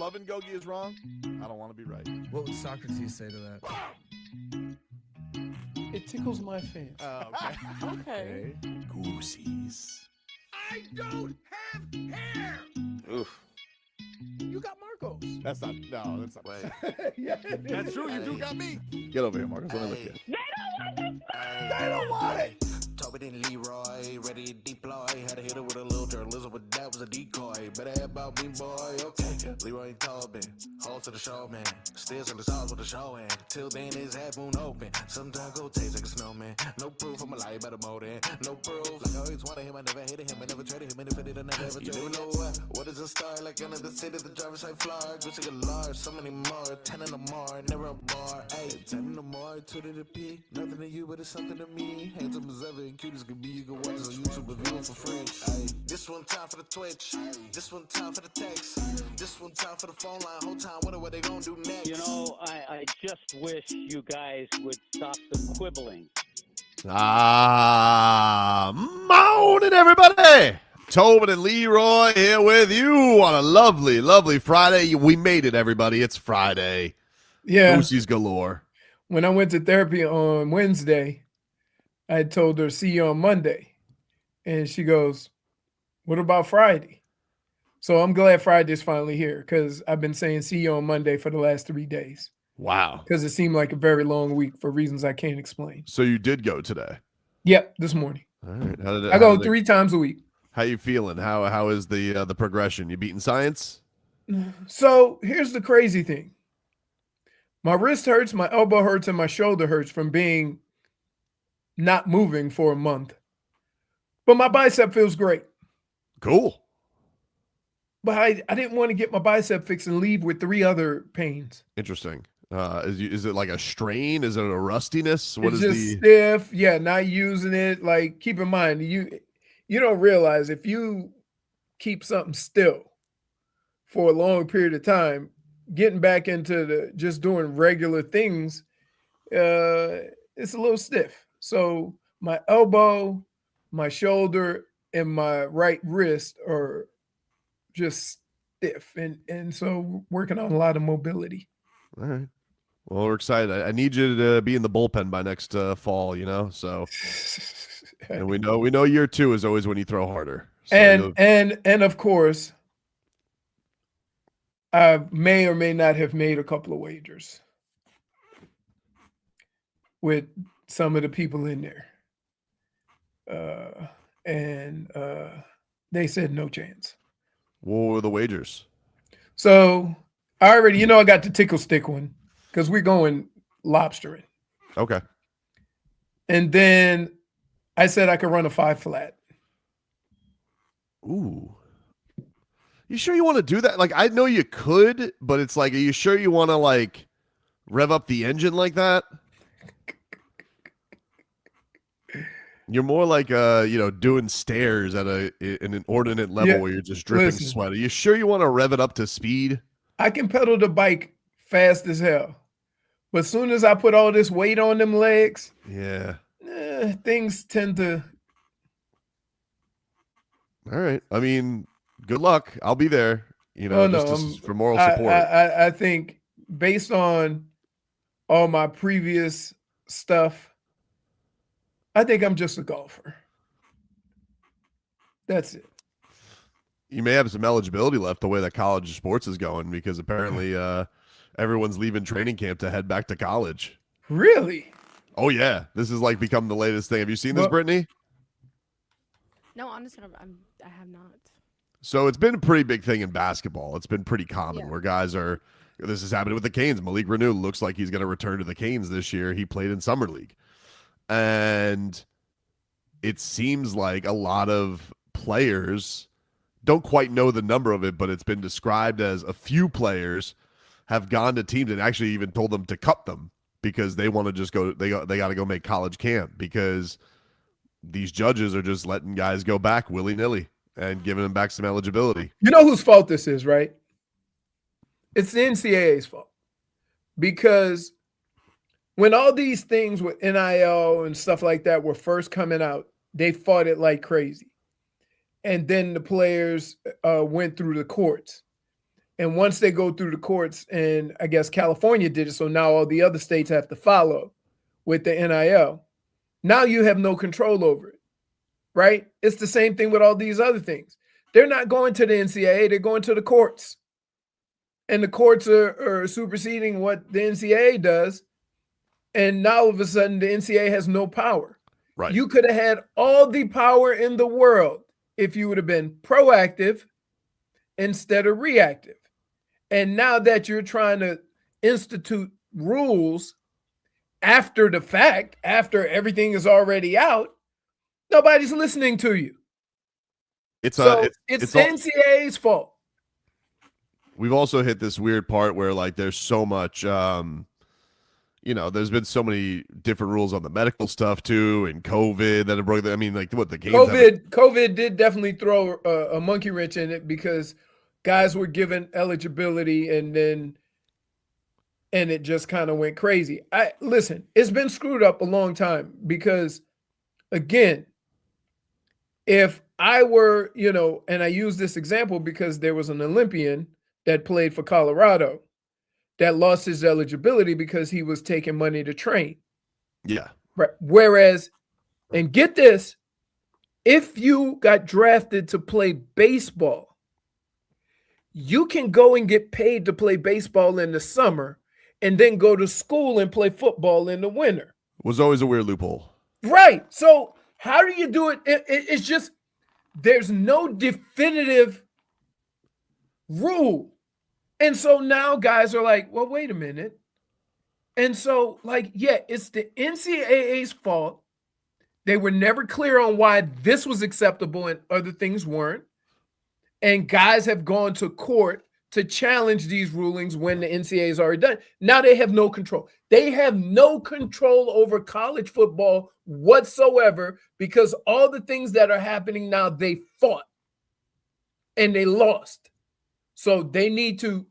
loving Gogi is wrong, I don't want to be right. What would Socrates say to that? It tickles my fancy. Oh, okay. Okay. Goosies. I don't have hair. Oof. You got Marcos. That's not. Yeah. That's true. You do got me. Get over here, Marcos. Let me look at you. They don't want it. Tobin and Leroy, ready to deploy. Had to hit it with a little journalism, but that was a decoy. Better have about me, boy. Okay. Leroy and Tobin, hold to the show, man. Still in the stars with the show, and till then his half moon open. Sometimes go taste like a snowman. No proof, I'm a lie about a motive. No proof. Like I always wanted him, I never hated him, I never traded him, and if I did, I never ever traded him. You know what is a star? Like another city, the driver's side floor. Gucci a large, so many more. 10 in the more, never a bar. Ayy, 10 in the more, 2 to the P. Nothing to you, but it's something to me. Handsome as ever and cute as can be. You can watch us on YouTube and view it for free. Ayy, this one time for the Twitch. This one time for the text. This one time for the phone line. Whole time, what they gonna do next? You know, I just wish you guys would stop the quibbling. Morning, everybody. Tobin and Leroy here with you on a lovely, lovely Friday. We made it, everybody. It's Friday. Yeah. Goosies galore. When I went to therapy on Wednesday, I told her, see you on Monday. And she goes, what about Friday? So I'm glad Friday's finally here because I've been saying see you on Monday for the last 3 days. Wow. Because it seemed like a very long week for reasons I can't explain. So you did go today? Yep, this morning. All right. I go 3 times a week. How you feeling? How is the progression? You beating science? So here's the crazy thing. My wrist hurts, my elbow hurts, and my shoulder hurts from being not moving for a month. But my bicep feels great. Cool. But I didn't want to get my bicep fixed and leave with 3 other pains. Interesting. Is it like a strain? Is it a rustiness? It's just stiff. Yeah, not using it. Like, keep in mind, you don't realize if you keep something still for a long period of time, getting back into just doing regular things, it's a little stiff. So my elbow, my shoulder, and my right wrist are just stiff. And so working on a lot of mobility. All right. Well, we're excited. I need you to be in the bullpen by next fall, so and we know year 2 is always when you throw harder. So and of course, I may or may not have made a couple of wagers with some of the people in there. And they said no chance. What were the wagers? So I already, I got the tickle stick one because we're going lobstering. Okay. And then I said I could run a 5 flat. Ooh. You sure you want to do that? Like, I know you could, but it's like, are you sure you want to like rev up the engine like that? You're more like doing stairs at an inordinate level where you're just dripping sweat. Are you sure you want to rev it up to speed? I can pedal the bike fast as hell. But as soon as I put all this weight on them legs, things tend to. All right. I mean, good luck. I'll be there, for moral support. I think based on all my previous stuff, I think I'm just a golfer. That's it. You may have some eligibility left the way that college sports is going because apparently everyone's leaving training camp to head back to college. Really? Oh, yeah. This has like become the latest thing. Have you seen this, Brittany? No, honestly, I have not. So it's been a pretty big thing in basketball. It's been pretty common where guys are – this is happening with the Canes. Malik Renew looks like he's going to return to the Canes this year. He played in Summer League. And it seems like a lot of players don't quite know the number of it, but it's been described as a few players have gone to teams and actually even told them to cut them because they want to just go. They got to go make college camp because these judges are just letting guys go back willy-nilly and giving them back some eligibility. You know whose fault this is, right? It's the NCAA's fault because when all these things with NIL and stuff like that were first coming out, they fought it like crazy. And then the players went through the courts. And once they go through the courts, and I guess California did it, so now all the other states have to follow with the NIL. Now you have no control over it, right? It's the same thing with all these other things. They're not going to the NCAA, they're going to the courts. And the courts are superseding what the NCAA does. And now all of a sudden, the NCAA has no power. Right. You could have had all the power in the world if you would have been proactive instead of reactive. And now that you're trying to institute rules after the fact, after everything is already out, nobody's listening to you. It's the NCAA's fault. We've also hit this weird part where like there's so much, there's been so many different rules on the medical stuff too, and COVID that have broke. I mean, like what the games. COVID did definitely throw a monkey wrench in it because guys were given eligibility and it just kind of went crazy. Listen, it's been screwed up a long time because, again, if I were, and I use this example because there was an Olympian that played for Colorado that lost his eligibility because he was taking money to train. Yeah. Right. Whereas, and get this, if you got drafted to play baseball, you can go and get paid to play baseball in the summer and then go to school and play football in the winter. It was always a weird loophole. Right. So how do you do it? It's just, there's no definitive rule. And so now guys are like, well, wait a minute. And so it's the NCAA's fault. They were never clear on why this was acceptable and other things weren't. And guys have gone to court to challenge these rulings when the NCAA is already done. Now they have no control. They have no control over college football whatsoever because all the things that are happening now, they fought and they lost. So they need to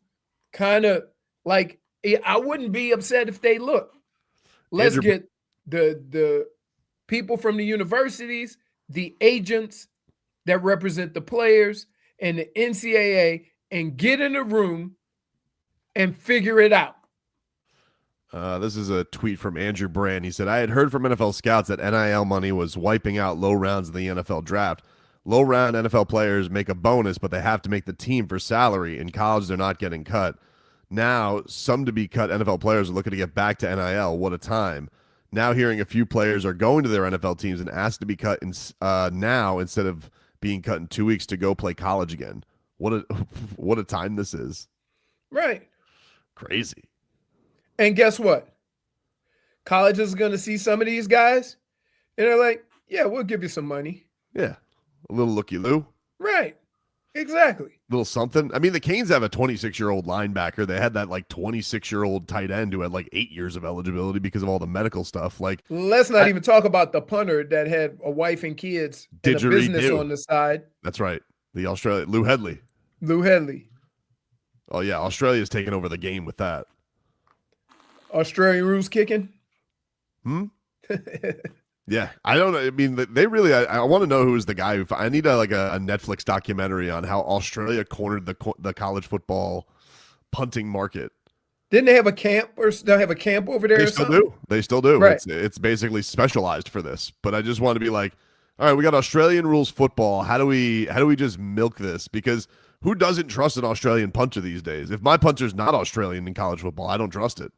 kind of I wouldn't be upset if they let's get the people from the universities, the agents that represent the players and the NCAA and get in a room and figure it out. This is a tweet from Andrew Brand. He said, I had heard from NFL scouts that NIL money was wiping out low rounds in the NFL draft. Low round NFL players make a bonus, but they have to make the team for salary. In college, they're not getting cut. Now, some to be cut NFL players are looking to get back to NIL. What a time. Now hearing a few players are going to their NFL teams and asked to be cut now instead of being cut in 2 weeks to go play college again. What a time this is. Right. Crazy. And guess what? College is going to see some of these guys and they're like, yeah, we'll give you some money. Yeah. A little looky-loo. Right. Exactly. Little something. I mean, the Canes have a 26-year-old linebacker. They had that 26-year-old tight end who had 8 years of eligibility because of all the medical stuff. Let's not even talk about the punter that had a wife and kids and a business on the side. That's right. The Australian Lou Headley. Oh yeah, Australia's taking over the game with that. Australian rules kicking. Yeah, I don't know. I mean, they really. I want to know who is the guy who. I need a Netflix documentary on how Australia cornered the college football punting market. Didn't they have a camp or still have a camp over there? They still do. Right. It's basically specialized for this. But I just want to be like, all right, we got Australian rules football. How do we just milk this? Because who doesn't trust an Australian punter these days? If my punter's not Australian in college football, I don't trust it.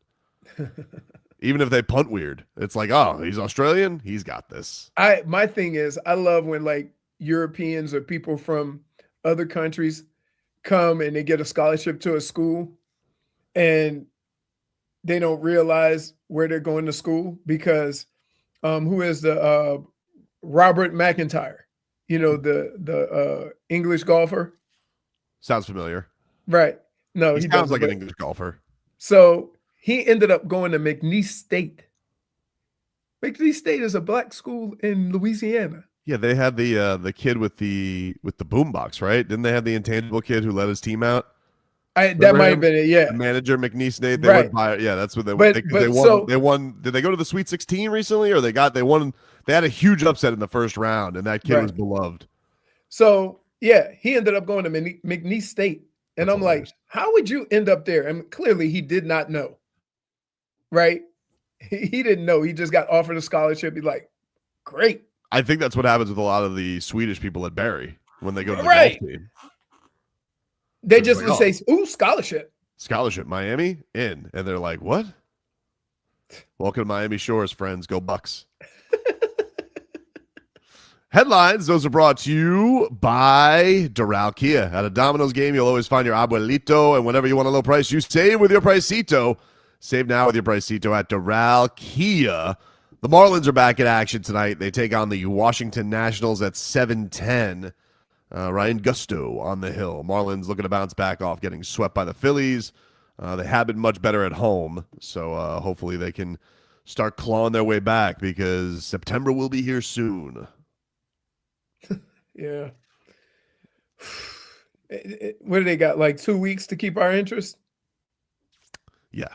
Even if they punt weird, it's like, oh, he's Australian, he's got this. My thing is, I love when Europeans or people from other countries come and they get a scholarship to a school and they don't realize where they're going to school because who is the Robert McIntyre, the English golfer? Sounds familiar. Right. No, he sounds like an English golfer. So he ended up going to McNeese State. McNeese State is a black school in Louisiana. Yeah, they had the kid with the boombox, right? Didn't they have the intangible kid who let his team out? That might have been it. Yeah, the manager McNeese State. Right. That's what they won. They won. Did they go to the Sweet 16 recently, or they won? They had a huge upset in the first round, and that kid was beloved. So yeah, he ended up going to McNeese State, And That's I'm like, hilarious. how would you end up there? And clearly he did not know, right? He didn't know. He just got offered a scholarship. He's like, great. I think that's what happens with a lot of the Swedish people at Barry when they go to the Right. golf team. They They're just like, would say, ooh, scholarship. Scholarship, Miami, in. And they're like, what? Welcome to Miami Shores, friends. Go Bucks. Headlines, those are brought to you by Doral Kia. At a Domino's game, you'll always find your abuelito, and whenever you want a low price, you save with your Pricito. Save now with your Pricito at Doral Kia. The Marlins are back in action tonight. They take on the Washington Nationals at 7:10. Ryan Gusto on the hill. Marlins looking to bounce back off getting swept by the Phillies. They have been much better at home, so hopefully they can start clawing their way back because September will be here soon. Yeah. What do they got? Like 2 weeks to keep our interest? Yeah.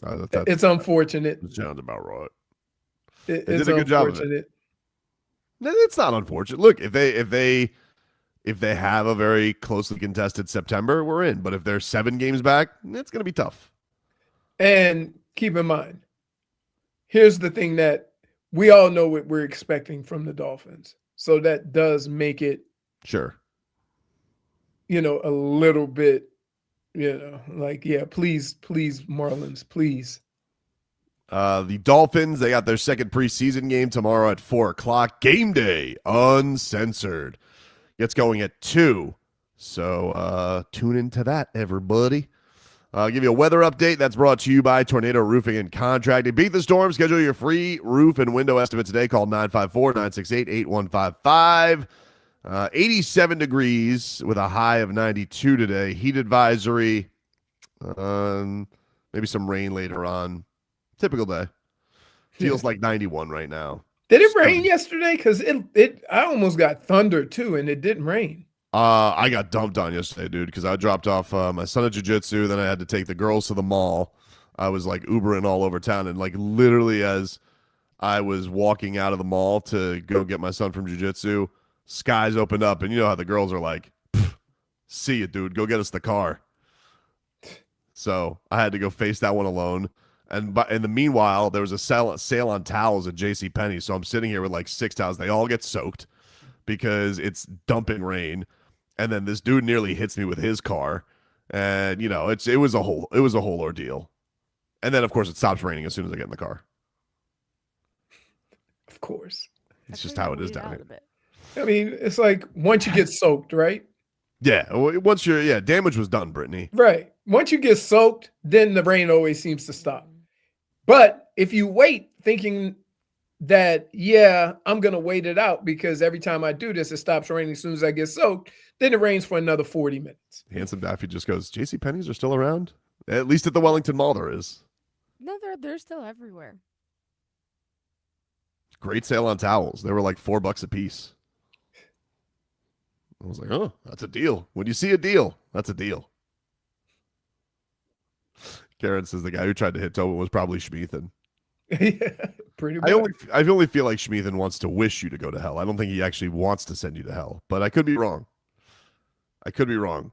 It's unfortunate. That sounds about right. It's did a good job of it. unfortunate. No, it's not unfortunate. Look, if they have a very closely contested September, we're in. But if they're 7 games back, it's going to be tough. And keep in mind, here's the thing that we all know what we're expecting from the Dolphins. So that does make it, Sure. a little bit, like, yeah, please, Marlins, please. The Dolphins, they got their second preseason game tomorrow at 4:00. Game day, uncensored. Gets going at 2. So tune into that, everybody. I'll give you a weather update that's brought to you by Tornado Roofing and Contracting. Beat the storm. Schedule your free roof and window estimate today. Call 954-968-8155. 87 degrees with a high of 92 today. Heat advisory. Maybe some rain later on. Typical day. Feels like 91 right now. Did it rain yesterday? Because I almost got thunder too, and it didn't rain. I got dumped on yesterday, dude, because I dropped off my son at jiu-jitsu. Then I had to take the girls to the mall. I was like Ubering all over town. And like literally as I was walking out of the mall to go get my son from jiu-jitsu, skies opened up. And you know how the girls are like, see you, dude. Go get us the car. So I had to go face that one alone. And in the meanwhile, there was a sale on towels at JCPenney. So I'm sitting here with like 6 towels. They all get soaked because it's dumping rain. And then this dude nearly hits me with his car. And, it was a whole ordeal. And then, of course, it stops raining as soon as I get in the car. Of course. It's just how it is down here. I mean, it's like once you get soaked, right? Yeah. Once damage was done, Brittany. Right. Once you get soaked, then the rain always seems to stop. But if you wait thinking that, yeah, I'm going to wait it out because every time I do this, it stops raining as soon as I get soaked, then it rains for another 40 minutes. Handsome Daffy just goes, JCPenney's are still around? At least at the Wellington Mall there is. No, they're still everywhere. Great sale on towels. They were like $4 a piece. I was like, oh, that's a deal. When you see a deal, that's a deal. Karen says the guy who tried to hit Tobin was probably Schmeathan. Yeah, pretty much. I only feel like Schmeathan wants to wish you to go to hell. I don't think he actually wants to send you to hell, but I could be wrong. All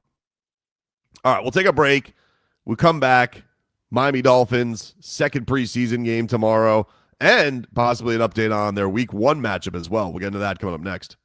right, we'll take a break. We come back. Miami Dolphins, second preseason game tomorrow, and possibly an update on their week 1 matchup as well. We'll get into that coming up next.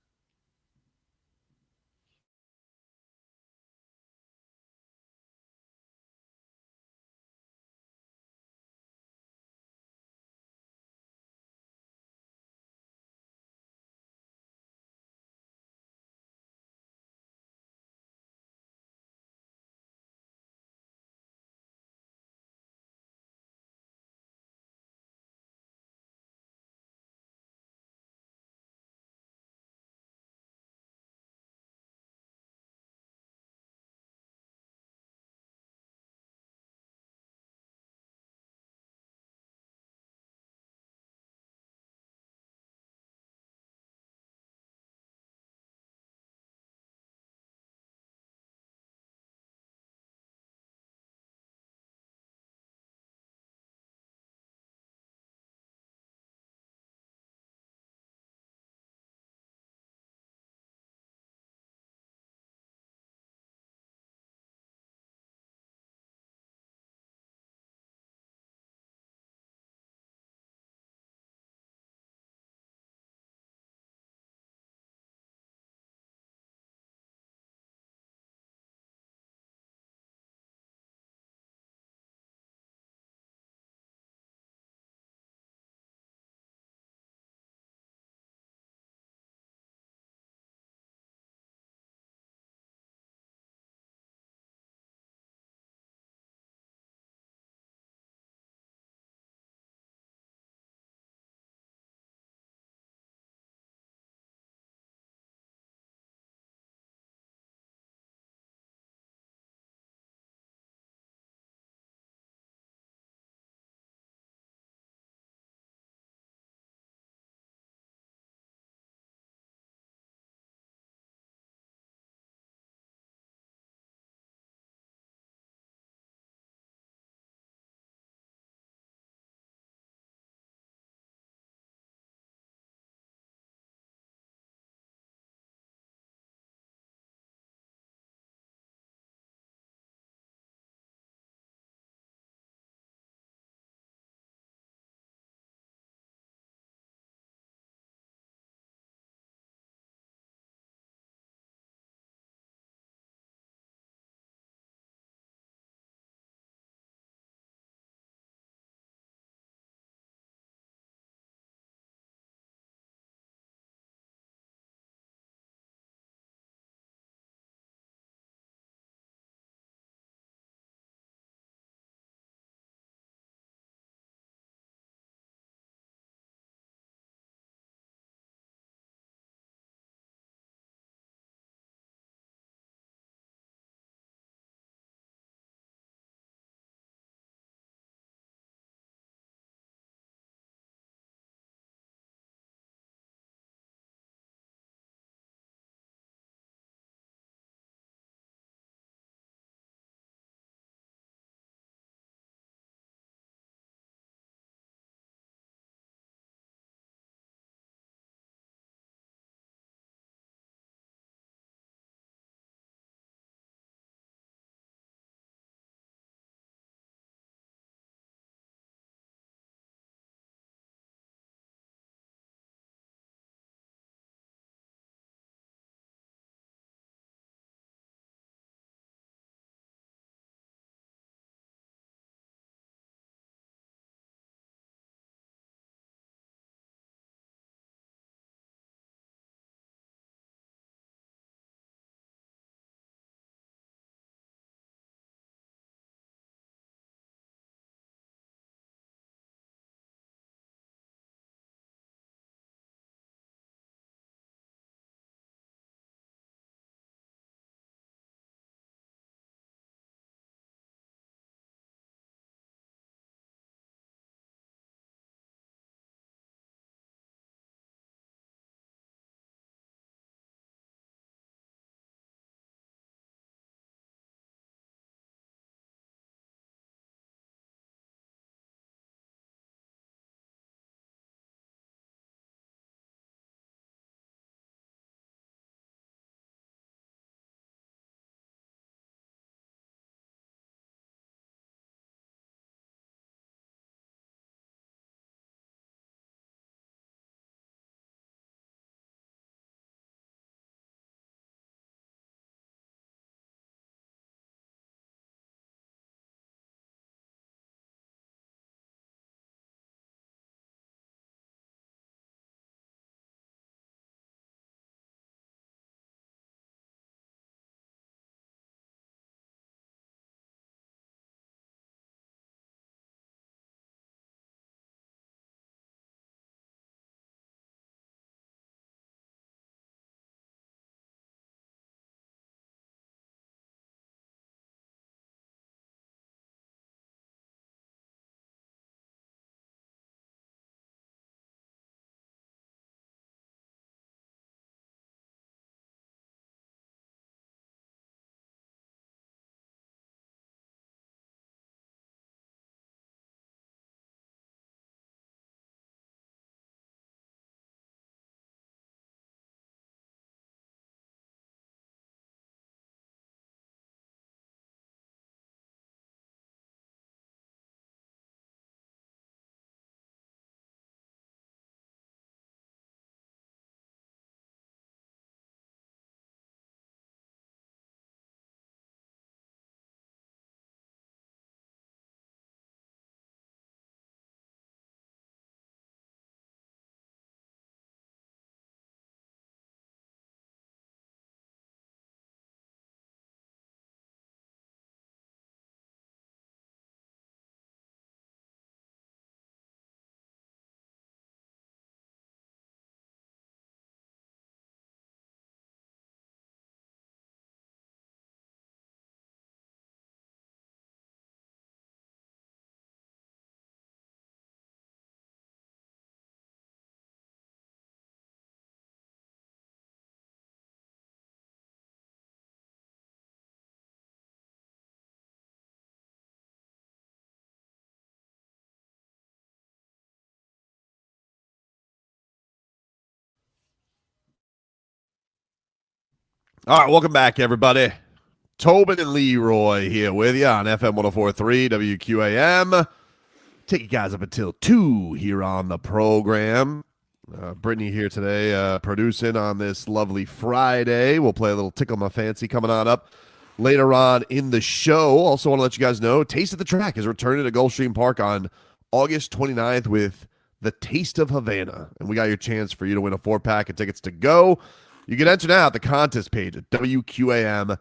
All right, welcome back, everybody. Tobin and Leroy here with you on FM 104.3 WQAM. Take you guys up until 2 here on the program. Brittney here today producing on this lovely Friday. We'll play a little Tickle My Fancy coming on up later on in the show. Also want to let you guys know Taste of the Track is returning to Gulfstream Park on August 29th with the Taste of Havana. And we got your chance for you to win a 4-pack of tickets to go. You can enter now at the contest page at WQAM.com.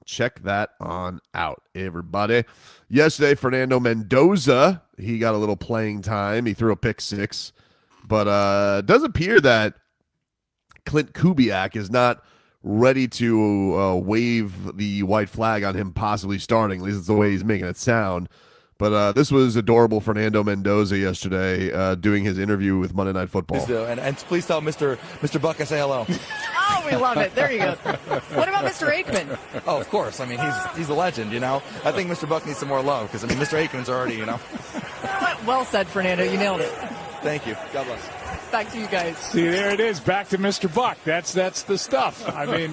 Check that on out, everybody. Yesterday, Fernando Mendoza, he got a little playing time. He threw a pick 6. But it does appear that Clint Kubiak is not ready to wave the white flag on him possibly starting. At least it's the way he's making it sound. But this was adorable Fernando Mendoza yesterday doing his interview with Monday Night Football. And please tell Mr. Buck I say hello. Oh, we love it. There you go. What about Mr. Aikman? Oh, of course. I mean, he's a legend, you know. I think Mr. Buck needs some more love because, I mean, Mr. Aikman's already, you know. Well said, Fernando. You nailed it. Thank you. God bless. Back to you guys. See, there it is. Back to Mr. Buck. That's the stuff. I mean,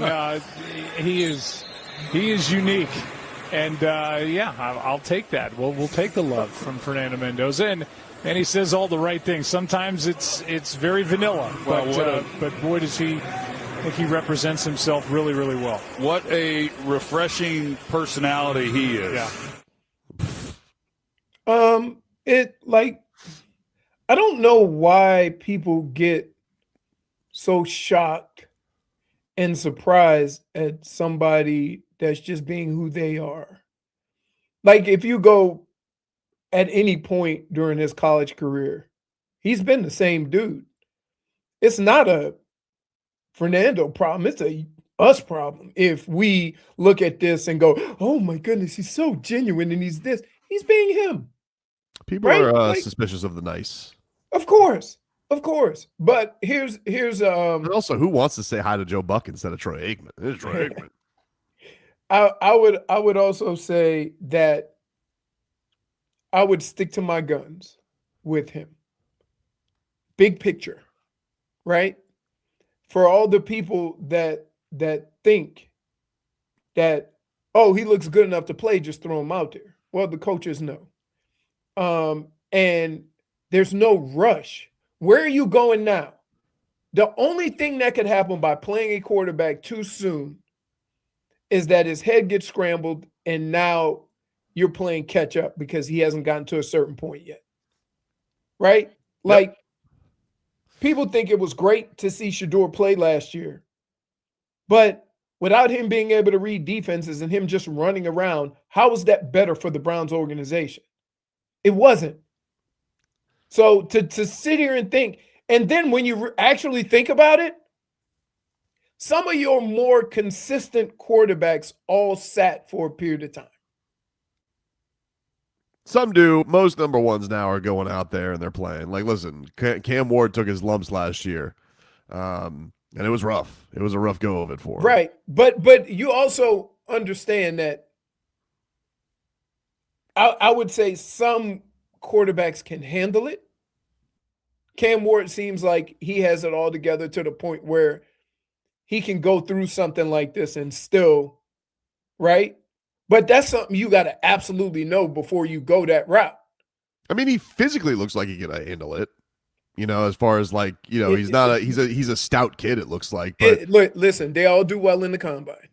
he is unique. And, I'll take that. We'll take the love from Fernando Mendoza. And he says all the right things. Sometimes it's very vanilla. But boy, does he think he represents himself really, really well. What a refreshing personality he is. Yeah. I don't know why people get so shocked and surprised at somebody that's just being who they are. Like, if you go at any point during his college career, he's been the same dude. It's not a Fernando problem. It's a us problem. If we look at this and go, oh my goodness, he's so genuine and he's this. He's being him. People are suspicious of the nice. Of course. But here's and also, who wants to say hi to Joe Buck instead of Troy Aikman? It is Troy Aikman. I would also say that I would stick to my guns with him. Big picture, right? For all the people that think that, oh, he looks good enough to play, just throw him out there. Well, the coaches know. And there's no rush. Where are you going now? The only thing that could happen by playing a quarterback too soon is that his head gets scrambled and now you're playing catch up because he hasn't gotten to a certain point yet. Right? Like, people think it was great to see Shedeur play last year, but without him being able to read defenses and him just running around, how is that better for the Browns organization? It wasn't. So to sit here and think, and then when you actually think about it, some of your more consistent quarterbacks all sat for a period of time. Some do. Most number ones now are going out there and they're playing. Like, listen, Cam Ward took his lumps last year, and it was rough. It was a rough go of it for him. Right, but you also understand that I would say some quarterbacks can handle it. Cam Ward seems like he has it all together to the point where he can go through something like this and still, right? But that's something you got to absolutely know before you go that route. I mean, he physically looks like he can handle it. You know, as far as like, you know, he's a stout kid, it looks like. But listen, they all do well in the combine,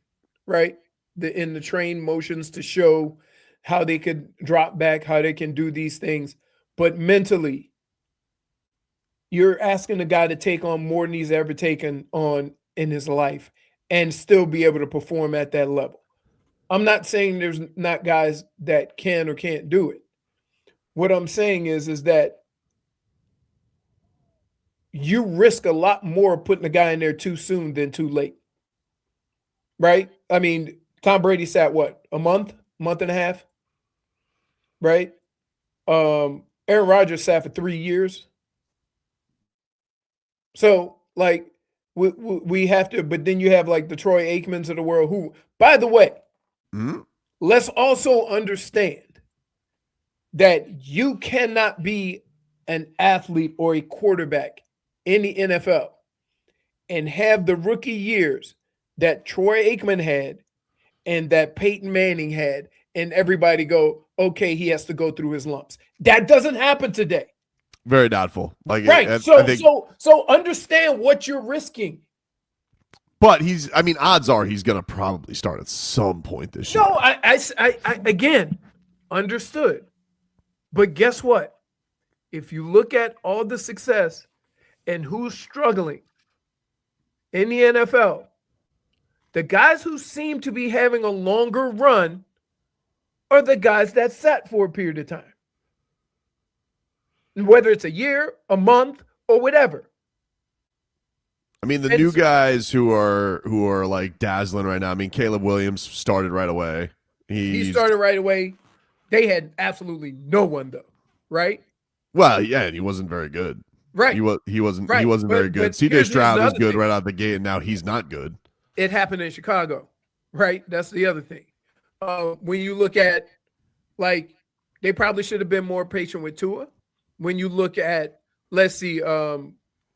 right? In the train motions to show how they could drop back, how they can do these things. But mentally, you're asking a guy to take on more than he's ever taken on in his life and still be able to perform at that level. I'm not saying there's not guys that can or can't do it. What I'm saying is that you risk a lot more putting a guy in there too soon than too late. Right? I mean, Tom Brady sat what? A month and a half? Right? Aaron Rodgers sat for 3 years. So, like, we have to, but then you have like the Troy Aikmans of the world who, by the way, let's also understand that you cannot be an athlete or a quarterback in the NFL and have the rookie years that Troy Aikman had and that Peyton Manning had, and everybody go, okay, he has to go through his lumps. That doesn't happen today. Very doubtful. Like, Right. I So think, so understand what you're risking. but odds are he's going to probably start at some point this year. No, I again, understood. But guess what? If you look at all the success and who's struggling in the NFL, the guys who seem to be having a longer run are the guys that sat for a period of time. Whether it's a year, a month, or whatever. I mean, the new guys who are like dazzling right now. I mean, Caleb Williams started right away. He started right away. They had absolutely no one though, right? Well, yeah, and he wasn't very good. Right. He wasn't Right. very good. But CJ Stroud was good thing. right out the gate, and now he's not good. It happened in Chicago, right? That's the other thing. When you look at, like, they probably should have been more patient with Tua. When you look at, let's see,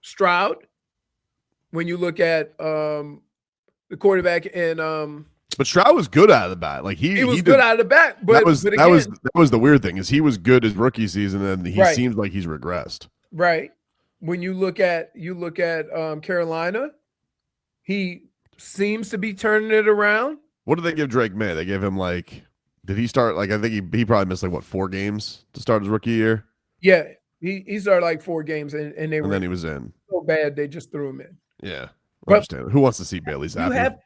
Stroud. When you look at the quarterback and but Stroud was good out of the bat. Like he was did, good out of the bat. But that was the weird thing is he was good his rookie season, and he Right. seems like he's regressed. Right. When you look at Carolina, he seems to be turning it around. What did they give Drake May? They gave him did he start I think he probably missed 4 games to start his rookie year? Yeah, he started 4 games and then he was in. So bad they just threw him in. Yeah. But Understand. Who wants to see Bailey's happy?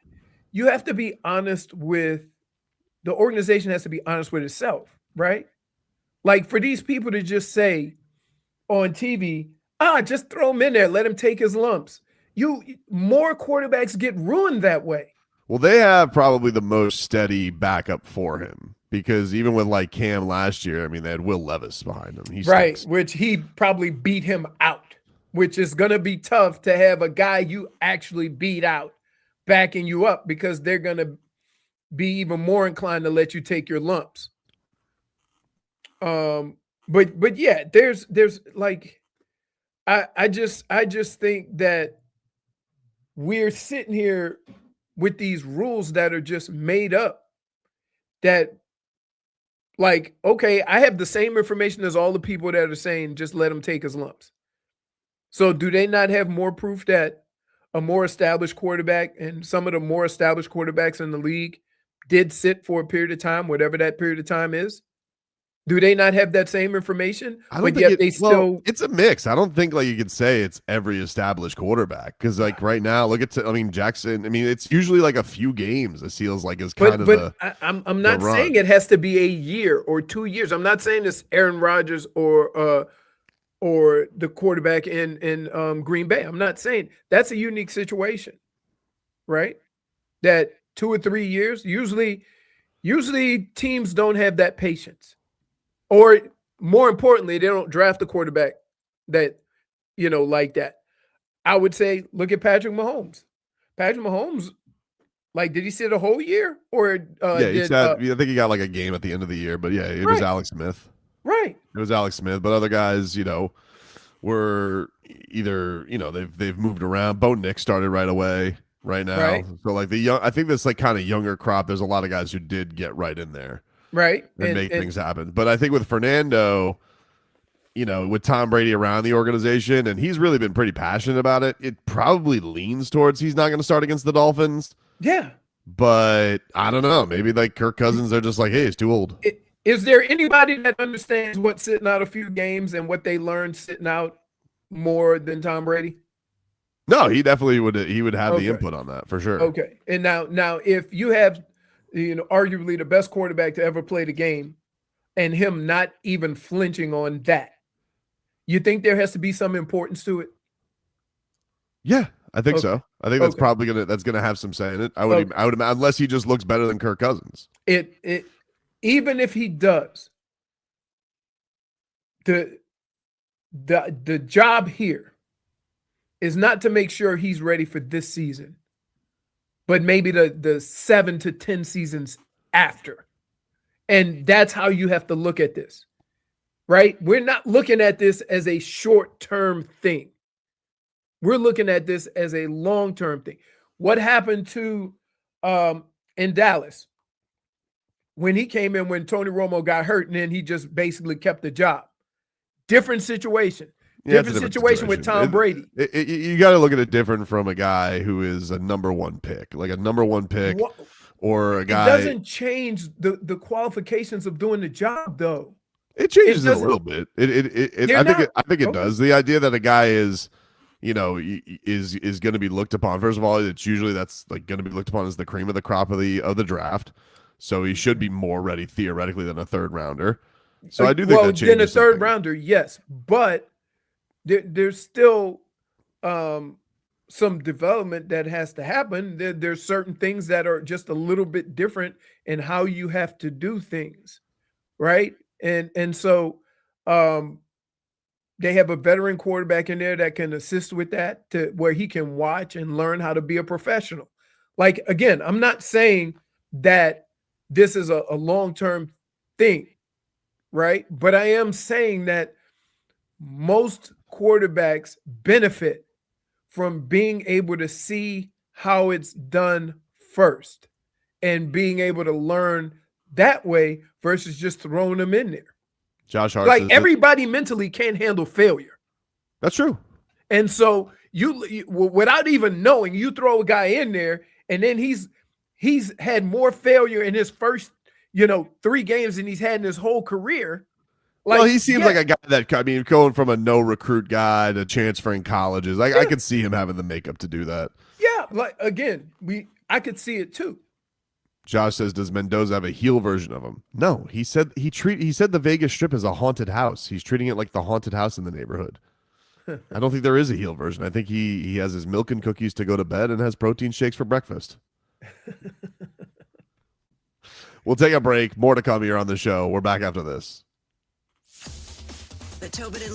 You have to be honest with the organization has to be honest with itself, right? Like for these people to just say on TV, just throw him in there, let him take his lumps. More quarterbacks get ruined that way. Well, they have probably the most steady backup for him because even with Cam last year, I mean, they had Will Levis behind him. He right, stinks. which he probably beat him out, which is going to be tough to have a guy you actually beat out backing you up because they're going to be even more inclined to let you take your lumps. But yeah, there's I just think that we're sitting here with these rules that are just made up that okay, I have the same information as all the people that are saying just let him take his lumps. So do they not have more proof that a more established quarterback and some of the more established quarterbacks in the league did sit for a period of time, whatever that period of time is? Do they not have that same information? But yet it's a mix. I don't think you could say it's every established quarterback because right now, look at Jackson. I mean, it's usually a few games. It feels like is kind of. I'm not saying it has to be a year or 2 years. I'm not saying it's Aaron Rodgers or the quarterback in Green Bay. I'm not saying that's a unique situation, right? That 2 or 3 years. Usually teams don't have that patience. Or more importantly, they don't draft a quarterback that, like that. I would say, look at Patrick Mahomes. Patrick Mahomes, did he sit a whole year? Or I think he got a game at the end of the year. But yeah, it was Alex Smith. Right. It was Alex Smith. But other guys, were either, they've moved around. Bo Nix started right away right now. Right. So I think this kind of younger crop, there's a lot of guys who did get right in there. Right. And make things happen. But I think with Fernando, with Tom Brady around the organization, and he's really been pretty passionate about it, it probably leans towards he's not going to start against the Dolphins. Yeah. But I don't know. Maybe Kirk Cousins, they're just hey, he's too old. Is there anybody that understands what sitting out a few games and what they learned sitting out more than Tom Brady? No, he definitely would. He would have the input on that for sure. Okay. And now if you have arguably the best quarterback to ever play the game and him not even flinching on that, you think there has to be some importance to it? Yeah, I think so. I think that's probably gonna have some say in it. I would unless he just looks better than Kirk Cousins. It even if he does, the job here is not to make sure he's ready for this season, but maybe the 7 to 10 seasons after. And that's how you have to look at this, right? We're not looking at this as a short-term thing. We're looking at this as a long-term thing. What happened to in Dallas when he came in when Tony Romo got hurt and then he just basically kept the job? Different situation. Yeah, different situation with Tom Brady. You got to look at it different from a guy who is a number one pick, like a number one pick, or a guy. It doesn't change the qualifications of doing the job, though. It changes it a little bit. I think it does. The idea that a guy is, is going to be looked upon. First of all, it's usually that's like going to be looked upon as the cream of the crop of the draft. So he should be more ready theoretically than a third rounder. So I do think that changes. Then a third rounder, yes, but there's still some development that has to happen. There's certain things that are just a little bit different in how you have to do things, right? And so they have a veteran quarterback in there that can assist with that, to where he can watch and learn how to be a professional. Like, again, I'm not saying that this is a long-term thing, right? But I am saying that most quarterbacks benefit from being able to see how it's done first and being able to learn that way versus just throwing them in there. Josh Hart, like, everybody mentally can't handle failure. That's true. And so you without even knowing, you throw a guy in there and then he's had more failure in his first 3 games than he's had in his whole career. Like, well, he seems like a guy that, going from a no recruit guy to transferring colleges. I could see him having the makeup to do that. Yeah, like, again, I could see it too. Josh says, does Mendoza have a heel version of him? No, he said the Vegas Strip is a haunted house. He's treating it like the haunted house in the neighborhood. I don't think there is a heel version. I think he has his milk and cookies to go to bed and has protein shakes for breakfast. We'll take a break. More to come here on the show. We're back after this. The Tobin and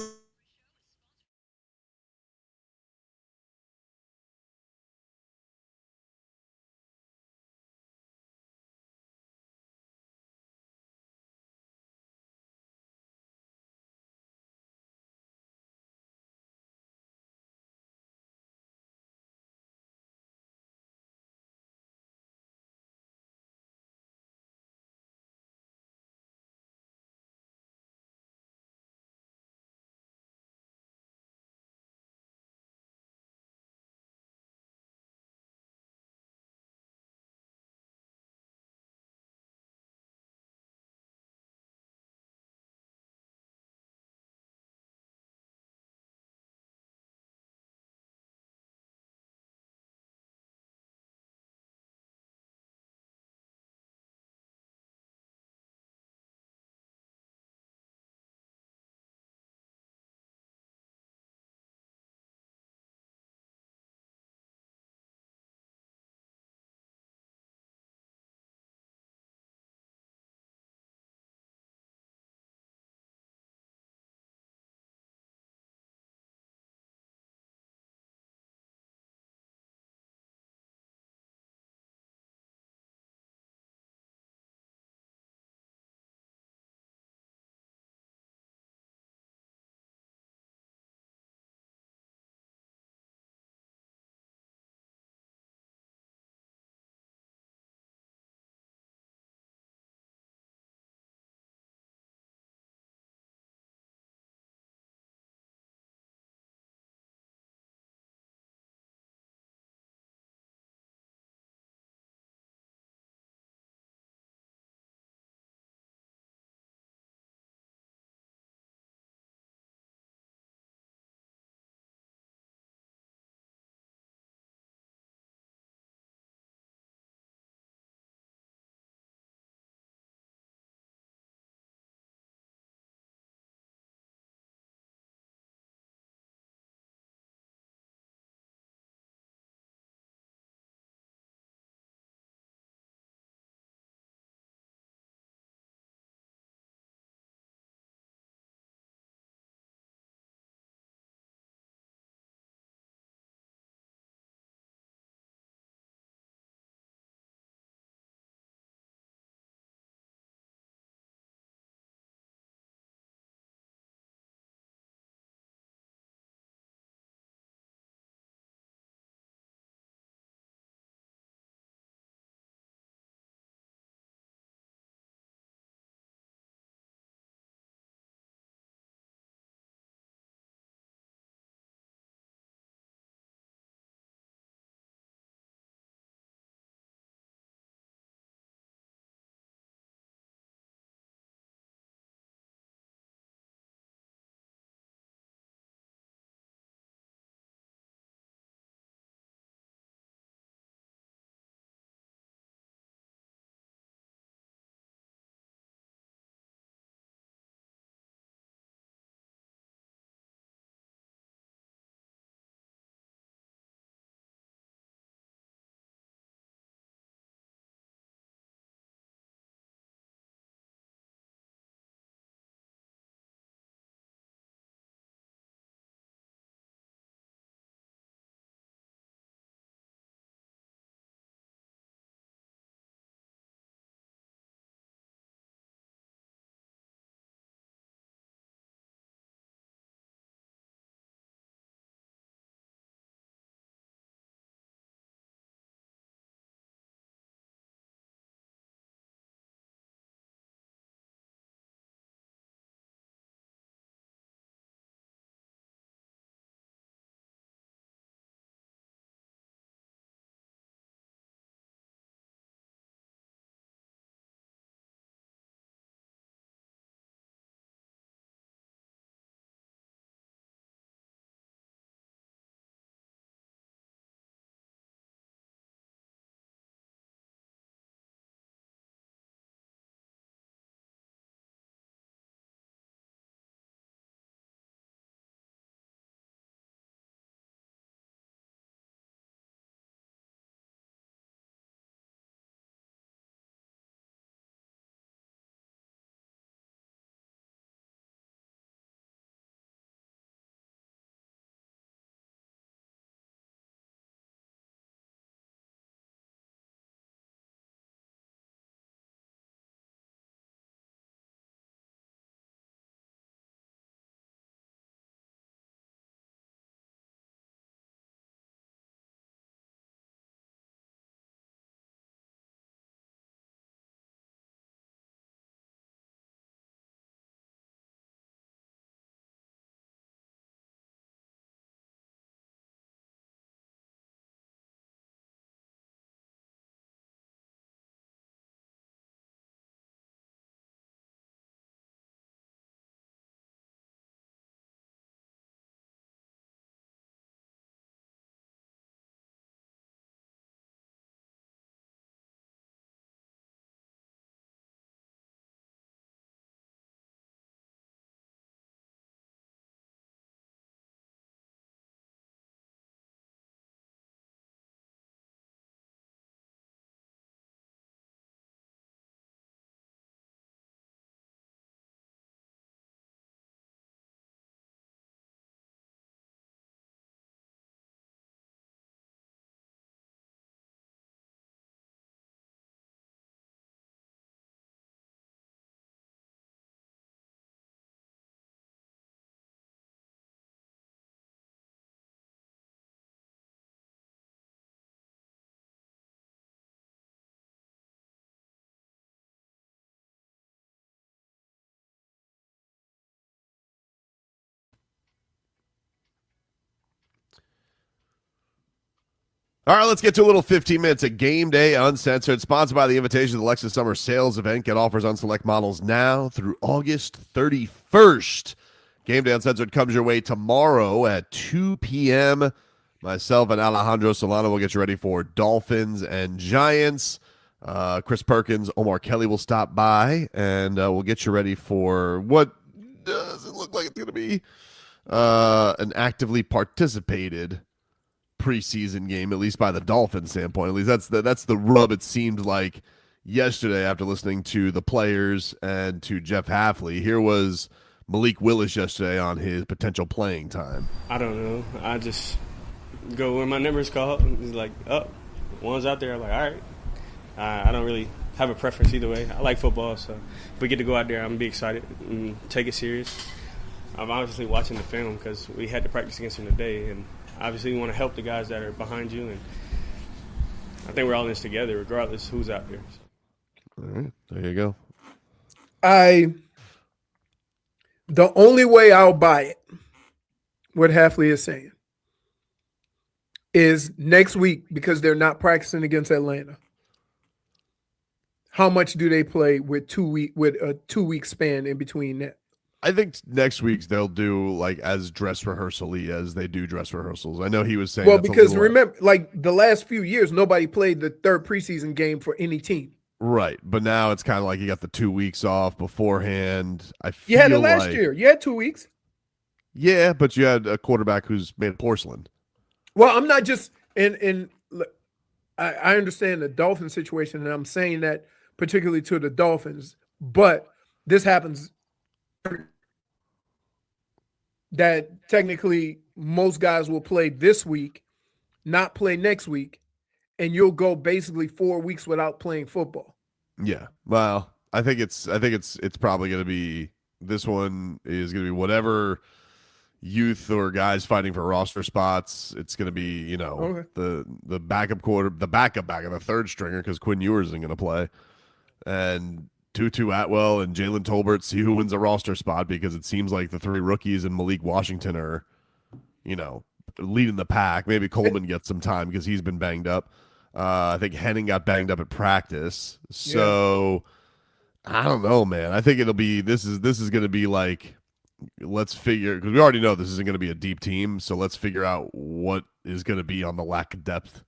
All right, let's get to a little 15 minutes of Game Day Uncensored, sponsored by the invitation to the Lexus Summer Sales Event. Get offers on select models now through August 31st. Game Day Uncensored comes your way tomorrow at 2 p.m. Myself and Alejandro Solano will get you ready for Dolphins and Giants. Chris Perkins, Omar Kelly will stop by, and we'll get you ready for what does it look like it's going to be an actively participated preseason game, at least by the Dolphins standpoint. At least that's the rub it seemed like yesterday after listening to the players and to Jeff Hafley. Here was Malik Willis yesterday on his potential playing time. I don't know. I just go where my number's called. It's like, oh, one's out there. I'm like, all right. I don't really have a preference either way. I like football, so if we get to go out there, I'm going to be excited and take it serious. I'm obviously watching the film because we had to practice against them today, and obviously we want to help the guys that are behind you, and I think we're all in this together regardless who's out there. All right, there you go. The only way I'll buy it, what Hafley is saying, is next week because they're not practicing against Atlanta. How much do they play with a 2-week span in between that? I think next week they'll do like as dress rehearsal-y as they do dress rehearsals. I know he was saying. Well, because remember, like the last few years, nobody played the third preseason game for any team. Right, but now it's kind of like you got the 2 weeks off beforehand. You had it last year. You had 2 weeks. Yeah, but you had a quarterback who's made of porcelain. Well, I'm not just I understand the Dolphin situation, and I'm saying that particularly to the Dolphins, but this happens that technically most guys will play this week, not play next week, and you'll go basically 4 weeks without playing football. Yeah. Well, I think it's probably going to be, this one is going to be whatever youth or guys fighting for roster spots. It's going to be, the backup the third stringer, because Quinn Ewers isn't going to play, and Tutu Atwell and Jalen Tolbert, see who wins a roster spot, because it seems like the three rookies and Malik Washington are, leading the pack. Maybe Coleman gets some time because he's been banged up. I think Henning got banged up at practice. So I don't know, man. I think this is going to be like, let's figure, because we already know this isn't going to be a deep team. So let's figure out what is going to be on the lack of depth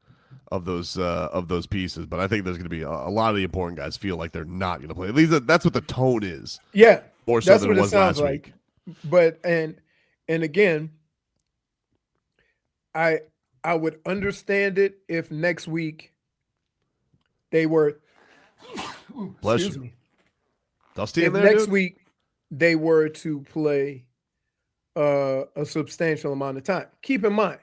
of those pieces. But I think there's going to be a lot of the important guys feel like they're not going to play. At least that's what the tone is. Yeah. More so than it was last week. But, and again, I would understand it if next week they were, excuse me, Dusty in there, next dude? week they were to play a substantial amount of time. Keep in mind,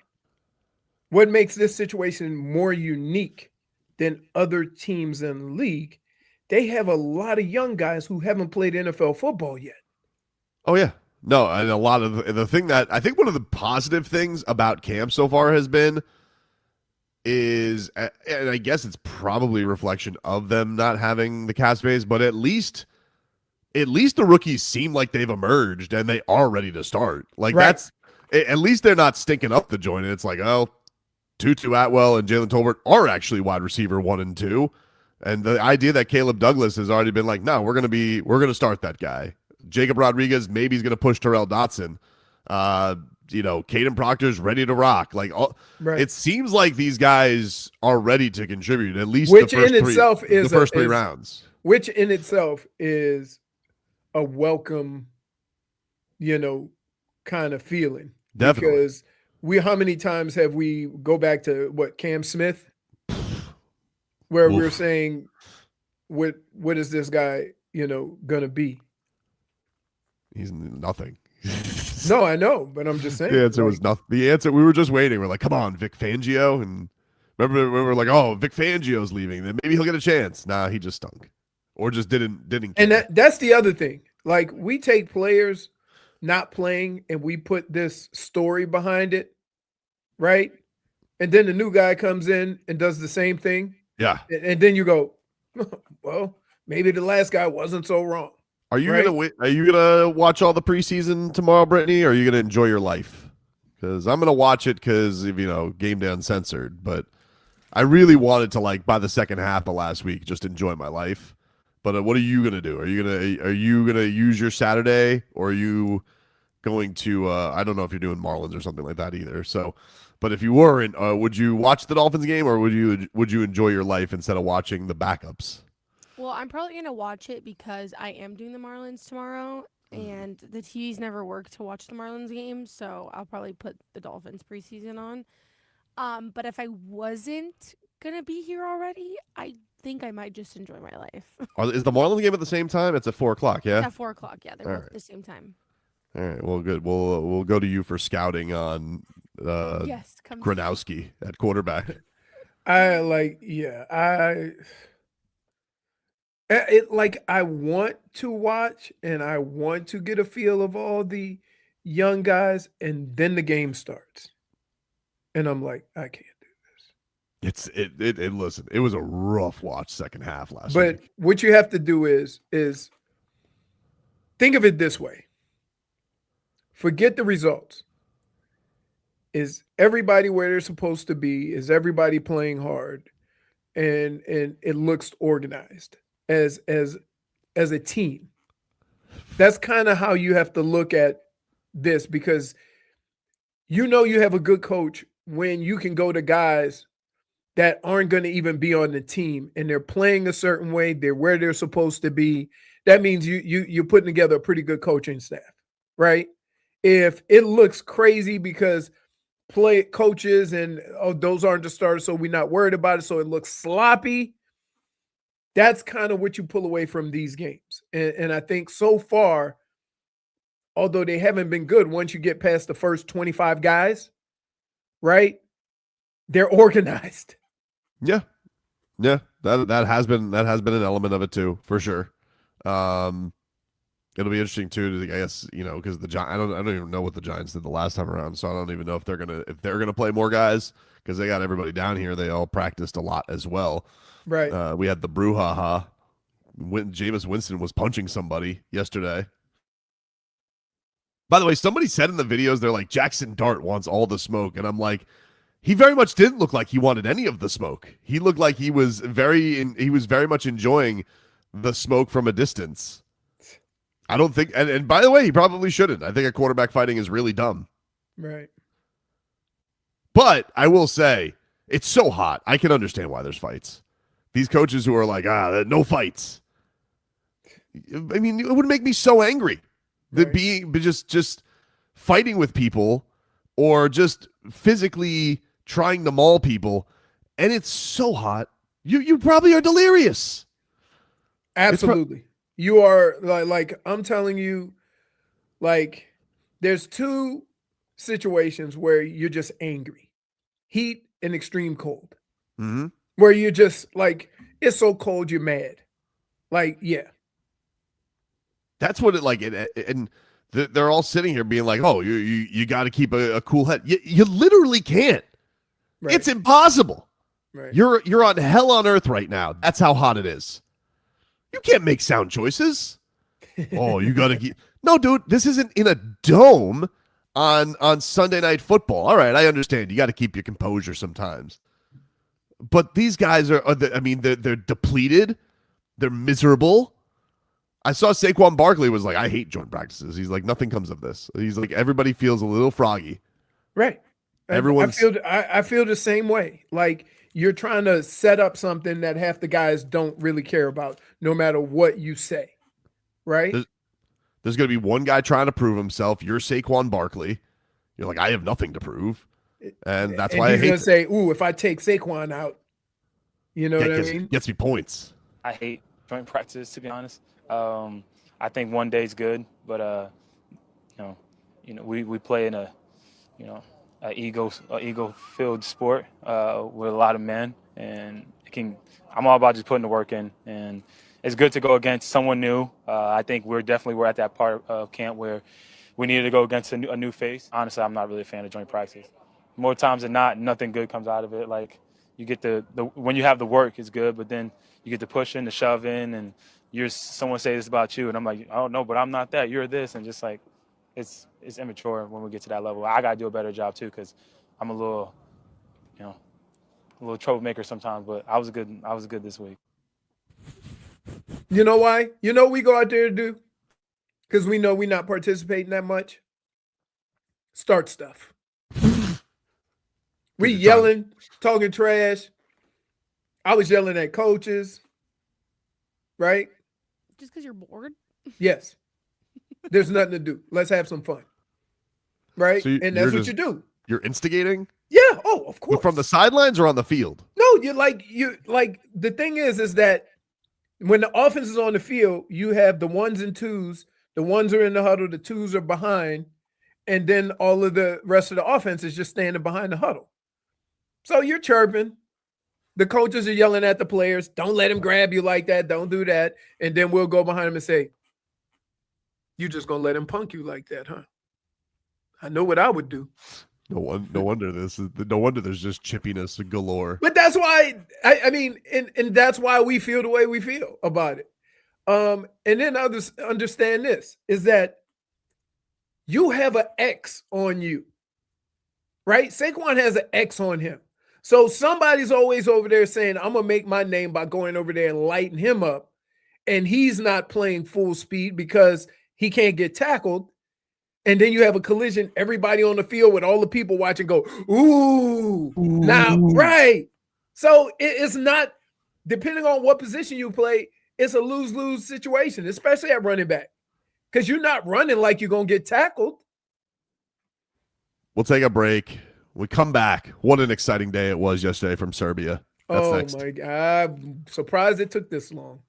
what makes this situation more unique than other teams in the league, they have a lot of young guys who haven't played NFL football yet. Oh, yeah. No, and a lot of the thing that I think one of the positive things about camp so far has been is, and I guess it's probably a reflection of them not having the cap space, but at least the rookies seem like they've emerged and they are ready to start. Like That's at least they're not stinking up the joint. And it's like, oh, Tutu Atwell and Jalen Tolbert are actually wide receiver 1 and 2. And the idea that Caleb Douglas has already been like, no, we're going to start that guy. Jacob Rodriguez, maybe he's going to push Terrell Dotson. Caden Proctor's ready to rock. Like, it seems like these guys are ready to contribute, at least the first three rounds. Which in itself is a welcome, kind of feeling. Definitely. Because how many times have we go back to Cam Smith, where we're saying, what is this guy, going to be? He's nothing. No, I know, but I'm just saying. The answer was nothing. The answer, we were just waiting. We're like, come on, Vic Fangio. And remember, we were like, oh, Vic Fangio's leaving. Then maybe he'll get a chance. Nah, he just stunk. Or just didn't care. And that's the other thing. Like, we take players not playing and we put this story behind it, right? And then the new guy comes in and does the same thing. Yeah. And then you go, well, maybe the last guy wasn't so wrong. Are you gonna watch all the preseason tomorrow, Brittany, or are you gonna enjoy your life? Because I'm gonna watch it because of Game Day Uncensored. But I really wanted to, like, by the second half of last week, just enjoy my life. But what are you gonna do? Are you gonna use your Saturday, or are you going to? I don't know if you're doing Marlins or something like that either. So, but if you weren't, would you watch the Dolphins game, or would you enjoy your life instead of watching the backups? Well, I'm probably gonna watch it because I am doing the Marlins tomorrow, and the TV's never worked to watch the Marlins games, so I'll probably put the Dolphins preseason on. But if I wasn't gonna be here already, I think I might just enjoy my life. Is the Marlins game at the same time? It's at 4:00. Yeah. At 4:00. Yeah, they're both at the same time. All right. Well, good. We'll go to you for scouting on Yes, Gronowski at quarterback. I want to watch and I want to get a feel of all the young guys, and then the game starts, and I'm like, I can't do this. Listen, it was a rough watch second half last But week. what you have to do is think of it this way. Forget the results. Is everybody where they're supposed to be? Is everybody playing hard? And it looks organized as a team. That's kind of how you have to look at this, because you have a good coach when you can go to guys that aren't going to even be on the team and they're playing a certain way, they're where they're supposed to be. That means you're putting together a pretty good coaching staff, right? If it looks crazy because coaches and those aren't the starters, so we're not worried about it, so it looks sloppy, that's kind of what you pull away from these games. And I think so far, although they haven't been good, once you get past the first 25 guys, right, they're organized. Yeah. That has been an element of it too, for sure. It'll be interesting too, I guess, because the Giants. I don't even know what the Giants did the last time around, so I don't even know if they're gonna play more guys, because they got everybody down here. They all practiced a lot as well. Right. We had the brouhaha. Jameis Winston was punching somebody yesterday. By the way, somebody said in the videos, they're like, Jackson Dart wants all the smoke, and I'm like, he very much didn't look like he wanted any of the smoke. He looked like he was very much enjoying the smoke from a distance. I don't think, and by the way, he probably shouldn't. I think a quarterback fighting is really dumb. Right. But I will say, it's so hot. I can understand why there's fights. These coaches who are like, no fights. I mean, it would make me so angry. That being just fighting with people or just physically trying to maul people, and it's so hot. You probably are delirious. Absolutely. You are like I'm telling you, like, there's two situations where you're just angry. Heat and extreme cold. Mm-hmm. Where you're just like, it's so cold you're mad. Like, yeah. That's what and they're all sitting here being like, oh, you got to keep a cool head. You literally can't. Right. It's impossible. Right. You're on hell on earth right now. That's how hot it is. You can't make sound choices. Oh, you got to keep. No, dude, this isn't in a dome on Sunday Night Football. All right, I understand. You got to keep your composure sometimes. But these guys they're depleted. They're miserable. I saw Saquon Barkley was like, I hate joint practices. He's like, nothing comes of this. He's like, everybody feels a little froggy. Right. Everyone's. I feel the same way. Like, you're trying to set up something that half the guys don't really care about, no matter what you say. Right. There's going to be one guy trying to prove himself. You're Saquon Barkley. You're like, I have nothing to prove. And that's why I hate he's going to say, ooh, if I take Saquon out, you know what I mean? Gets me points. I hate joint practices, to be honest. I think one day's good, but we play in a ego-filled sport with a lot of men, and I'm all about just putting the work in, and it's good to go against someone new. I think we're at that part of camp where we needed to go against a new face. Honestly, I'm not really a fan of joint practice. More times than not, nothing good comes out of it. Like, you get the when you have the work, it's good, but then you get the pushing, the shoving, and someone say this about you, and I'm like, oh no, but I'm not that. You're this, and just like, it's immature when we get to that level. I gotta do a better job too, because I'm a little, a little troublemaker sometimes, but I was good this week. You know why? You know what we go out there to do? Because we know we're not participating that much. Start stuff. We yelling, talking trash. I was yelling at coaches, right? Just because you're bored? Yes. There's nothing to do. Let's have some fun. Right? So and that's what you do. You're instigating? Yeah. Oh, of course. But from the sidelines or on the field? No, you like the thing is that when the offense is on the field, you have the ones and twos. The ones are in the huddle, the twos are behind, and then all of the rest of the offense is just standing behind the huddle. So you're chirping. The coaches are yelling at the players, don't let him grab you like that, don't do that. And then we'll go behind him and say, you just gonna let him punk you like that, huh? I know what I would do. No wonder there's just chippiness galore. But that's why I mean, and that's why we feel the way we feel about it. And then others understand this is that you have an X on you, right? Saquon has an X on him. So somebody's always over there saying, I'm going to make my name by going over there and lighting him up. And he's not playing full speed because he can't get tackled. And then you have a collision, everybody on the field with all the people watching go, ooh. Now, right. So it's not, depending on what position you play, it's a lose-lose situation, especially at running back, because you're not running like you're going to get tackled. We'll take a break. We come back. What an exciting day it was yesterday from Serbia. That's next. My God. I'm surprised it took this long.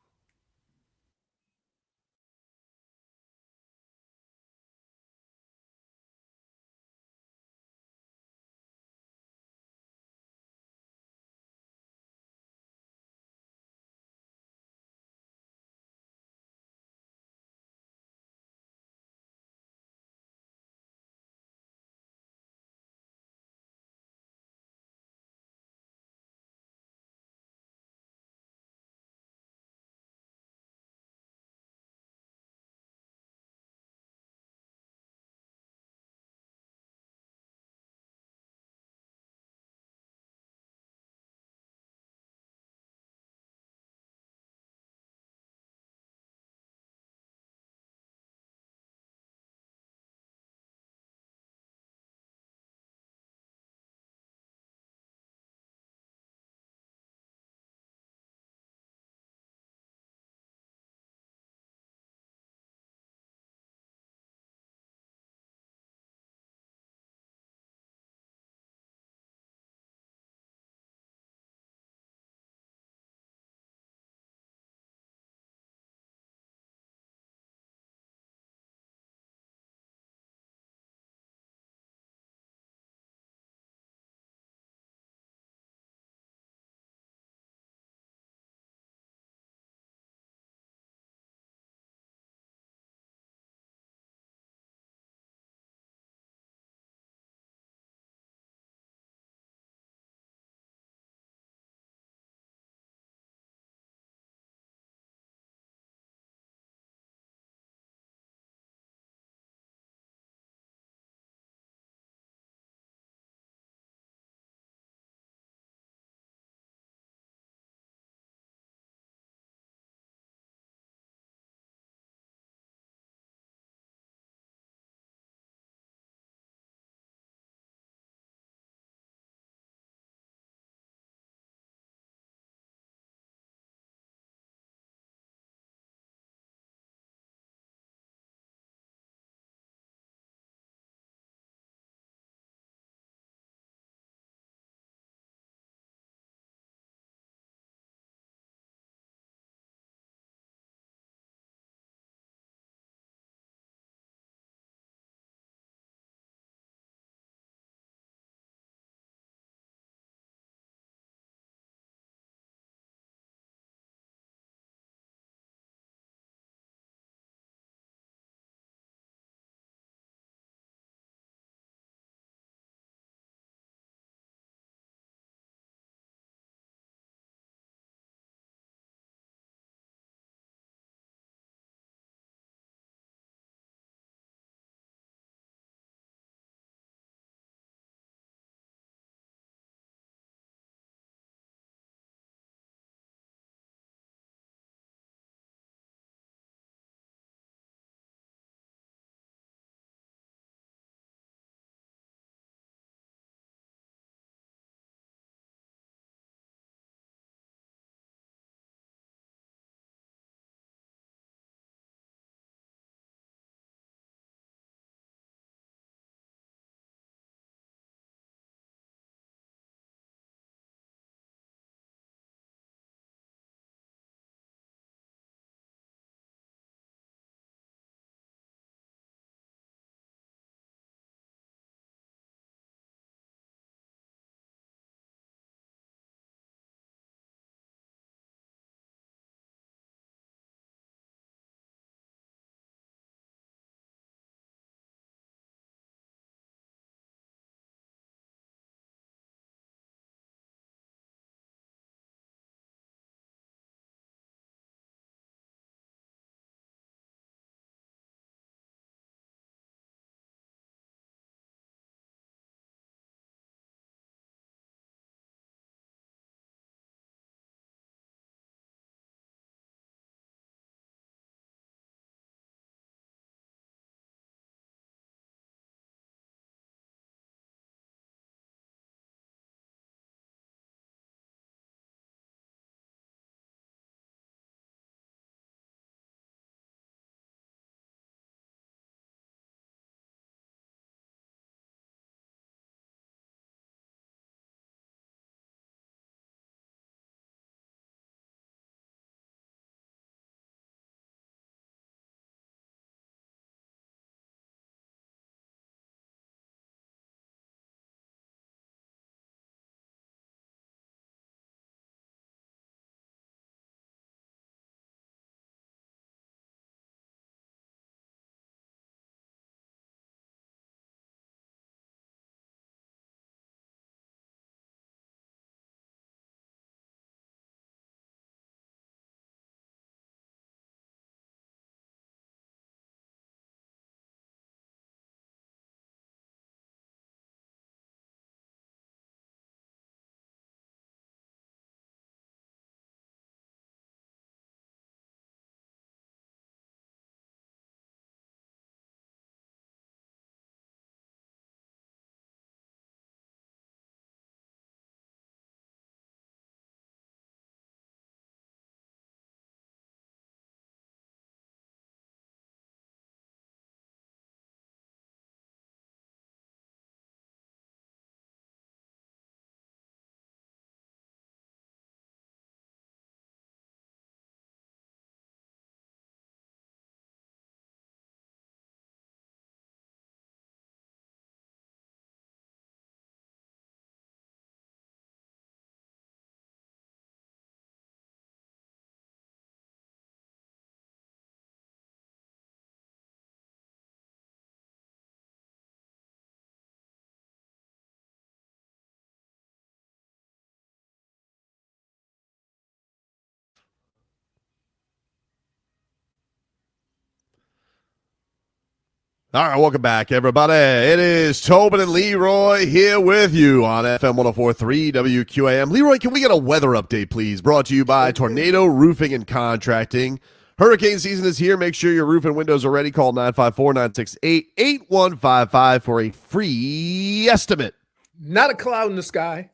All right, welcome back, everybody. It is Tobin and Leroy here with you on FM 104.3 WQAM. Leroy, can we get a weather update, please? Brought to you by Tornado Roofing and Contracting. Hurricane season is here. Make sure your roof and windows are ready. Call 954-968-8155 for a free estimate. Not a cloud in the sky.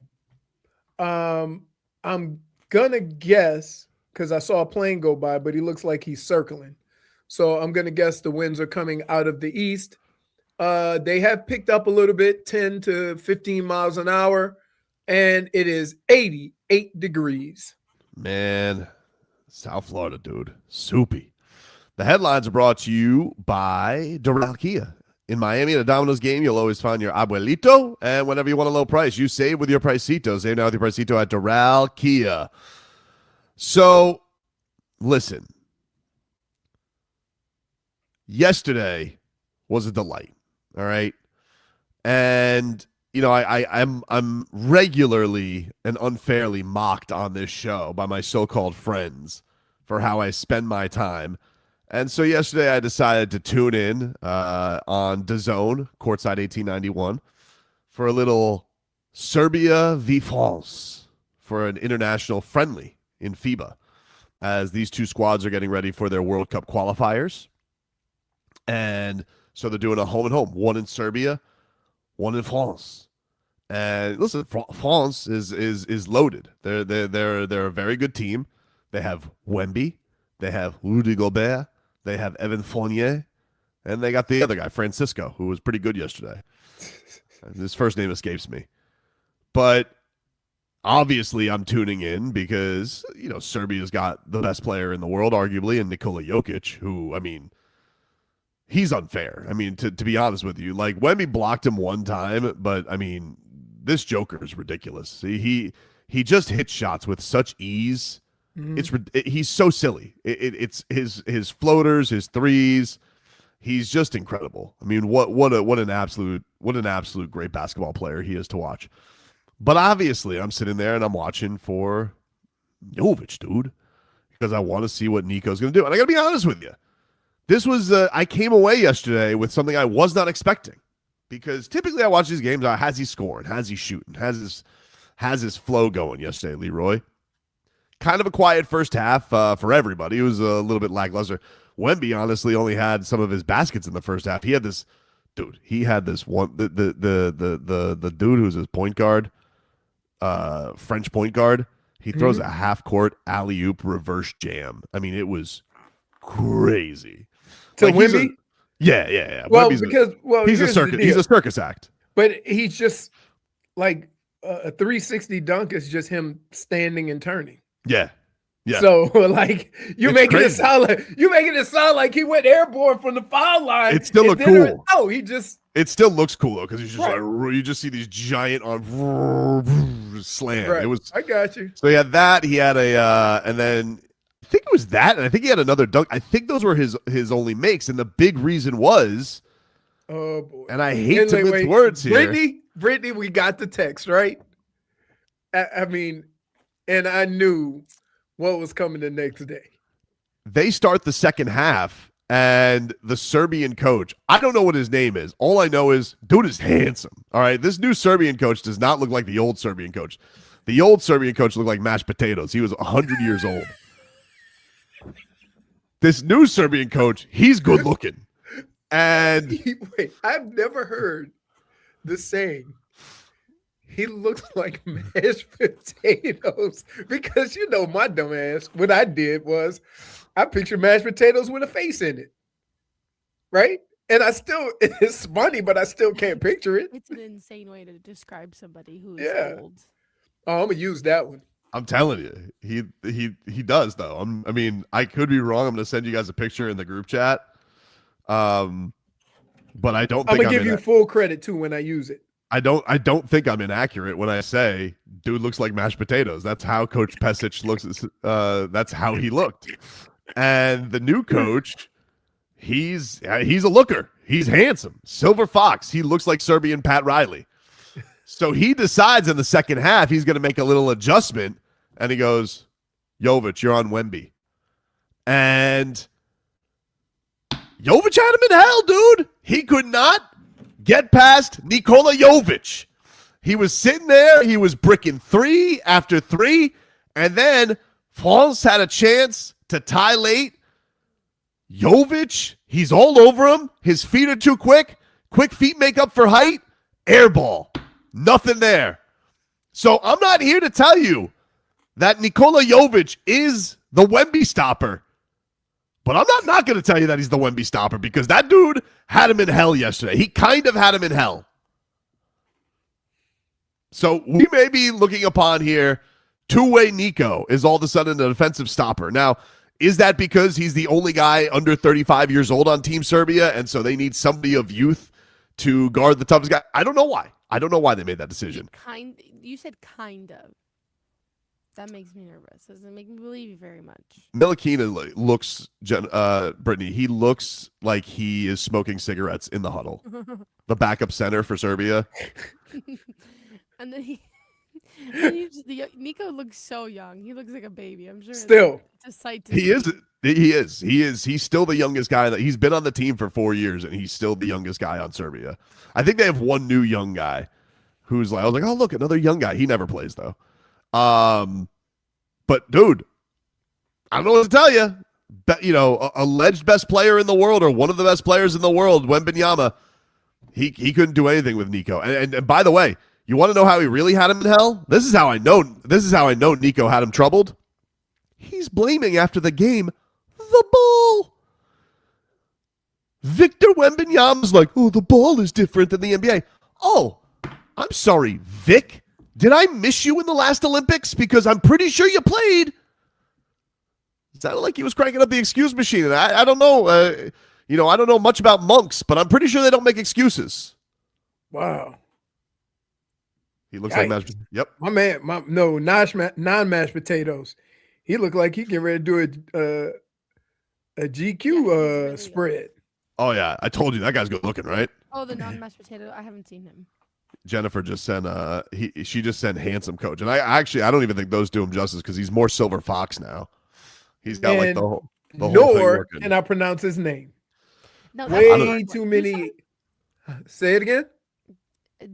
I'm going to guess, because I saw a plane go by, but he looks like he's circling. So I'm going to guess the winds are coming out of the east. They have picked up a little bit, 10 to 15 miles an hour, and it is 88 degrees. Man, South Florida, dude. Soupy. The headlines are brought to you by Doral Kia. In Miami at a Domino's game, you'll always find your abuelito, and whenever you want a low price, you save with your Pricito. Save now with your Pricito at Doral Kia. So, listen. Yesterday was a delight, all right? And, you know, I'm regularly and unfairly mocked on this show by my so-called friends for how I spend my time. And so yesterday I decided to tune in on DAZN, courtside 1891, for a little Serbia v France for an international friendly in FIBA, as these two squads are getting ready for their World Cup qualifiers. And so they're doing a home and home, one in Serbia, one in France. And listen, France is loaded. They're a very good team. They have Wemby, they have Rudy Gobert, they have Evan Fournier, and they got the other guy, Francisco, who was pretty good yesterday. His first name escapes me. But obviously I'm tuning in because, you know, Serbia's got the best player in the world, arguably, and Nikola Jokic, who, I mean, he's unfair. I mean, to be honest with you, like Wemby blocked him one time, but I mean, this Joker is ridiculous. He just hits shots with such ease. Mm-hmm. He's so silly. It's his floaters, his threes. He's just incredible. I mean, what an absolute great basketball player he is to watch. But obviously, I'm sitting there and I'm watching for Jović, dude, because I want to see what Nico's going to do. And I got to be honest with you. This was, I came away yesterday with something I was not expecting, because typically I watch these games. Has he scoring? Has he shooting? Has his flow going yesterday, Leroy? Kind of a quiet first half for everybody. It was a little bit lackluster. Wemby honestly only had some of his baskets in the first half. He had this one, the dude who's his point guard, French point guard. He throws a half court alley-oop reverse jam. I mean, it was crazy. To like Wemby? Yeah. Well, Wemby's he's a circus act. But he's just like a 360 dunk is just him standing and turning. Yeah. So like you're making it sound like he went airborne from the foul line. It still looked cool. It still looks cool though, because he's just like, you just see these giant slam. Right. It was. I got you. So he had that. He had and then. I think it was that, and I think he had another dunk. I think those were his only makes, and the big reason was, oh boy, and I hate to mince words here. Brittney, we got the text, right? I mean, and I knew what was coming the next day. They start the second half, and the Serbian coach, I don't know what his name is. All I know is, dude is handsome. All right, this new Serbian coach does not look like the old Serbian coach. The old Serbian coach looked like mashed potatoes. He was 100 years old. This new Serbian coach, he's good looking. And wait, I've never heard the saying, he looks like mashed potatoes, because you know my dumb ass, what I did was I pictured mashed potatoes with a face in it. Right? And it's funny, but I still can't picture it. It's an insane way to describe somebody who's old. Oh, I'm gonna use that one. I'm telling you, he does though. I mean, I could be wrong. I'm gonna send you guys a picture in the group chat. But I don't think I'm gonna give you full credit too when I use it. I don't think I'm inaccurate when I say dude looks like mashed potatoes. That's how Coach Pesic looks. That's how he looked. And the new coach, he's a looker. He's handsome. Silver Fox. He looks like Serbian Pat Riley. So he decides in the second half he's going to make a little adjustment, and he goes, Jović, you're on Wemby. And Jović had him in hell, dude. He could not get past Nikola Jović. He was sitting there. He was bricking 3 after 3. And then France had a chance to tie late. Jović, he's all over him. His feet are too quick. Quick feet make up for height. Air ball. Nothing there. So I'm not here to tell you that Nikola Jović is the Wemby stopper. But I'm not going to tell you that he's the Wemby stopper because that dude had him in hell yesterday. He kind of had him in hell. So we may be looking upon here two-way Nico is all of a sudden an offensive stopper. Now, is that because he's the only guy under 35 years old on Team Serbia, and so they need somebody of youth to guard the toughest guy? I don't know why. I don't know why they made that decision. You said kind of. That makes me nervous. Doesn't make me believe you very much. Ntilikina looks, Brittany, he looks like he is smoking cigarettes in the huddle. The backup center for Serbia. And then Nico looks so young. He looks like a baby. I'm sure. Still, it's a sight to He is. He's still the youngest guy. He's been on the team for 4 years, and he's still the youngest guy on Serbia. I think they have one new young guy who's like, I was like, oh, look, another young guy. He never plays, though. But, dude, I don't know what to tell you. Alleged best player in the world or one of the best players in the world, Wembanyama, he couldn't do anything with Nico. And by the way, you want to know how he really had him in hell? This is how I know Nico had him troubled. He's blaming after the game the ball. Victor Wembanyama's like, oh, the ball is different than the NBA. Oh, I'm sorry, Vic. Did I miss you in the last Olympics? Because I'm pretty sure you played. It sounded like he was cranking up the excuse machine. And I don't know. I don't know much about monks, but I'm pretty sure they don't make excuses. Wow. He looks like mashed. Yep. My man, non-mashed potatoes. He looked like he getting ready to do a GQ spread. Oh yeah, I told you that guy's good looking, right? Oh, the non-mashed potato. I haven't seen him. Jennifer just sent she just sent handsome coach, and I don't even think those do him justice because he's more Silver Fox now. He's got like the whole thing working. Can I pronounce his name? No, way too many. Say it again.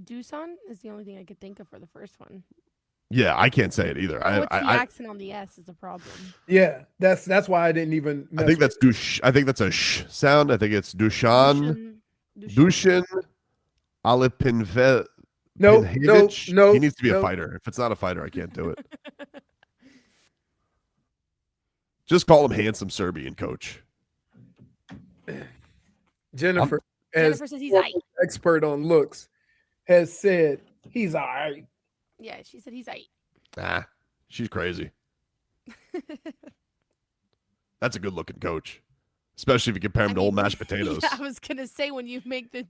Dusan is the only thing I could think of for the first one. Yeah, I can't say it either. What's the accent on the S is a problem. Yeah, that's why I didn't even. I think that's douche. I think that's a sh sound. I think it's Dushan. Dushin. Alipinve. No. He needs to be a fighter. If it's not a fighter, I can't do it. Just call him handsome Serbian coach. Jennifer says he's aight. Expert on looks, has said he's all right. Yeah, she said he's aight. Ah, she's crazy. That's a good looking coach. Especially if you compare him to old mashed potatoes. Yeah, I was gonna say when you make the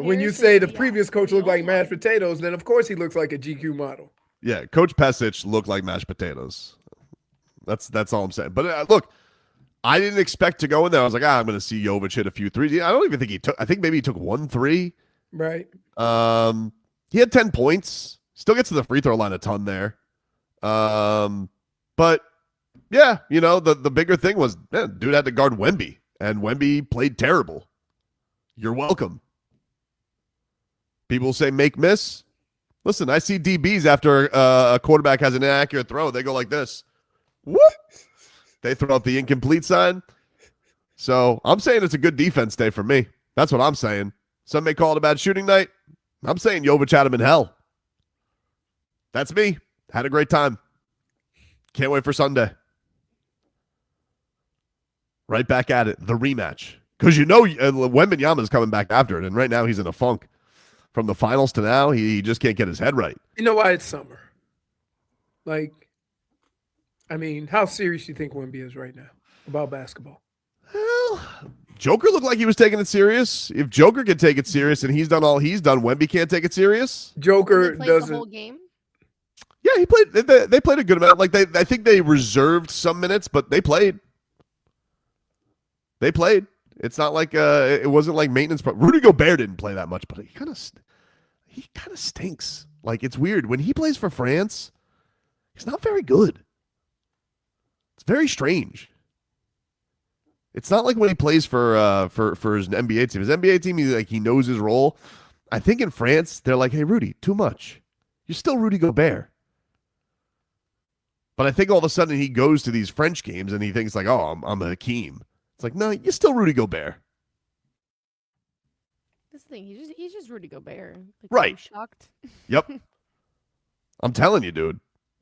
when you say the previous coach looked like mashed potatoes, then of course he looks like a GQ model. Yeah, Coach Pesic looked like mashed potatoes. That's all I'm saying. But look, I didn't expect to go in there. I was like, I'm going to see Jović hit a few threes. I don't even think he took. I think maybe he took 1 3. Right. He had 10 points. Still gets to the free throw line a ton there. But yeah, the bigger thing was, dude had to guard Wemby, and Wemby played terrible. You're welcome. People say make miss. Listen, I see DBs after a quarterback has an inaccurate throw. They go like this. Whoop. They throw up the incomplete sign. So I'm saying it's a good defense day for me. That's what I'm saying. Some may call it a bad shooting night. I'm saying Jović had him in hell. That's me. Had a great time. Can't wait for Sunday. Right back at it. The rematch. Because Wembanyama is coming back after it. And right now he's in a funk. From the finals to now, he just can't get his head right. You know why it's summer? How serious do you think Wemby is right now about basketball? Well, Joker looked like he was taking it serious. If Joker can take it serious and he's done all he's done, Wemby can't take it serious. Joker doesn't. The whole game? Yeah, he played. They played a good amount. I think they reserved some minutes, but they played. They played. It's not like it wasn't like maintenance. Rudy Gobert didn't play that much, but he kind of stinks. Like, it's weird when he plays for France. He's not very good. It's very strange. It's not like when he plays for his NBA team. His NBA team, he knows his role. I think in France, they're like, hey, Rudy, too much. You're still Rudy Gobert. But I think all of a sudden he goes to these French games and he thinks like, oh, I'm a Hakeem. It's like, no, you're still Rudy Gobert. This thing, he's just Rudy Gobert. Like, Right. I'm shocked. Yep. I'm telling you, dude.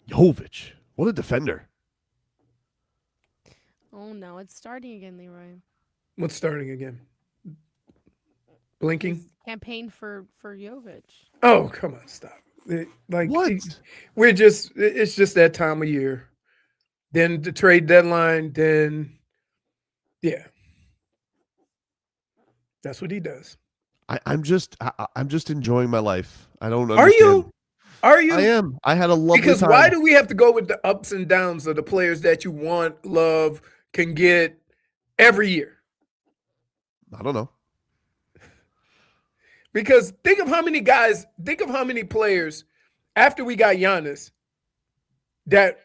Jović, what a defender. Oh no, it's starting again, Leroy. What's starting again? Blinking? Campaign for Jović. Oh, come on, stop. What? It's just that time of year. Then the trade deadline, then yeah. That's what he does. I'm just enjoying my life. I don't understand. Are you? I am. I had a lovely Because time. why do we have to go with the ups and downs of the players that you want, love, can get every year? I don't know. Because think of how many players after we got Giannis that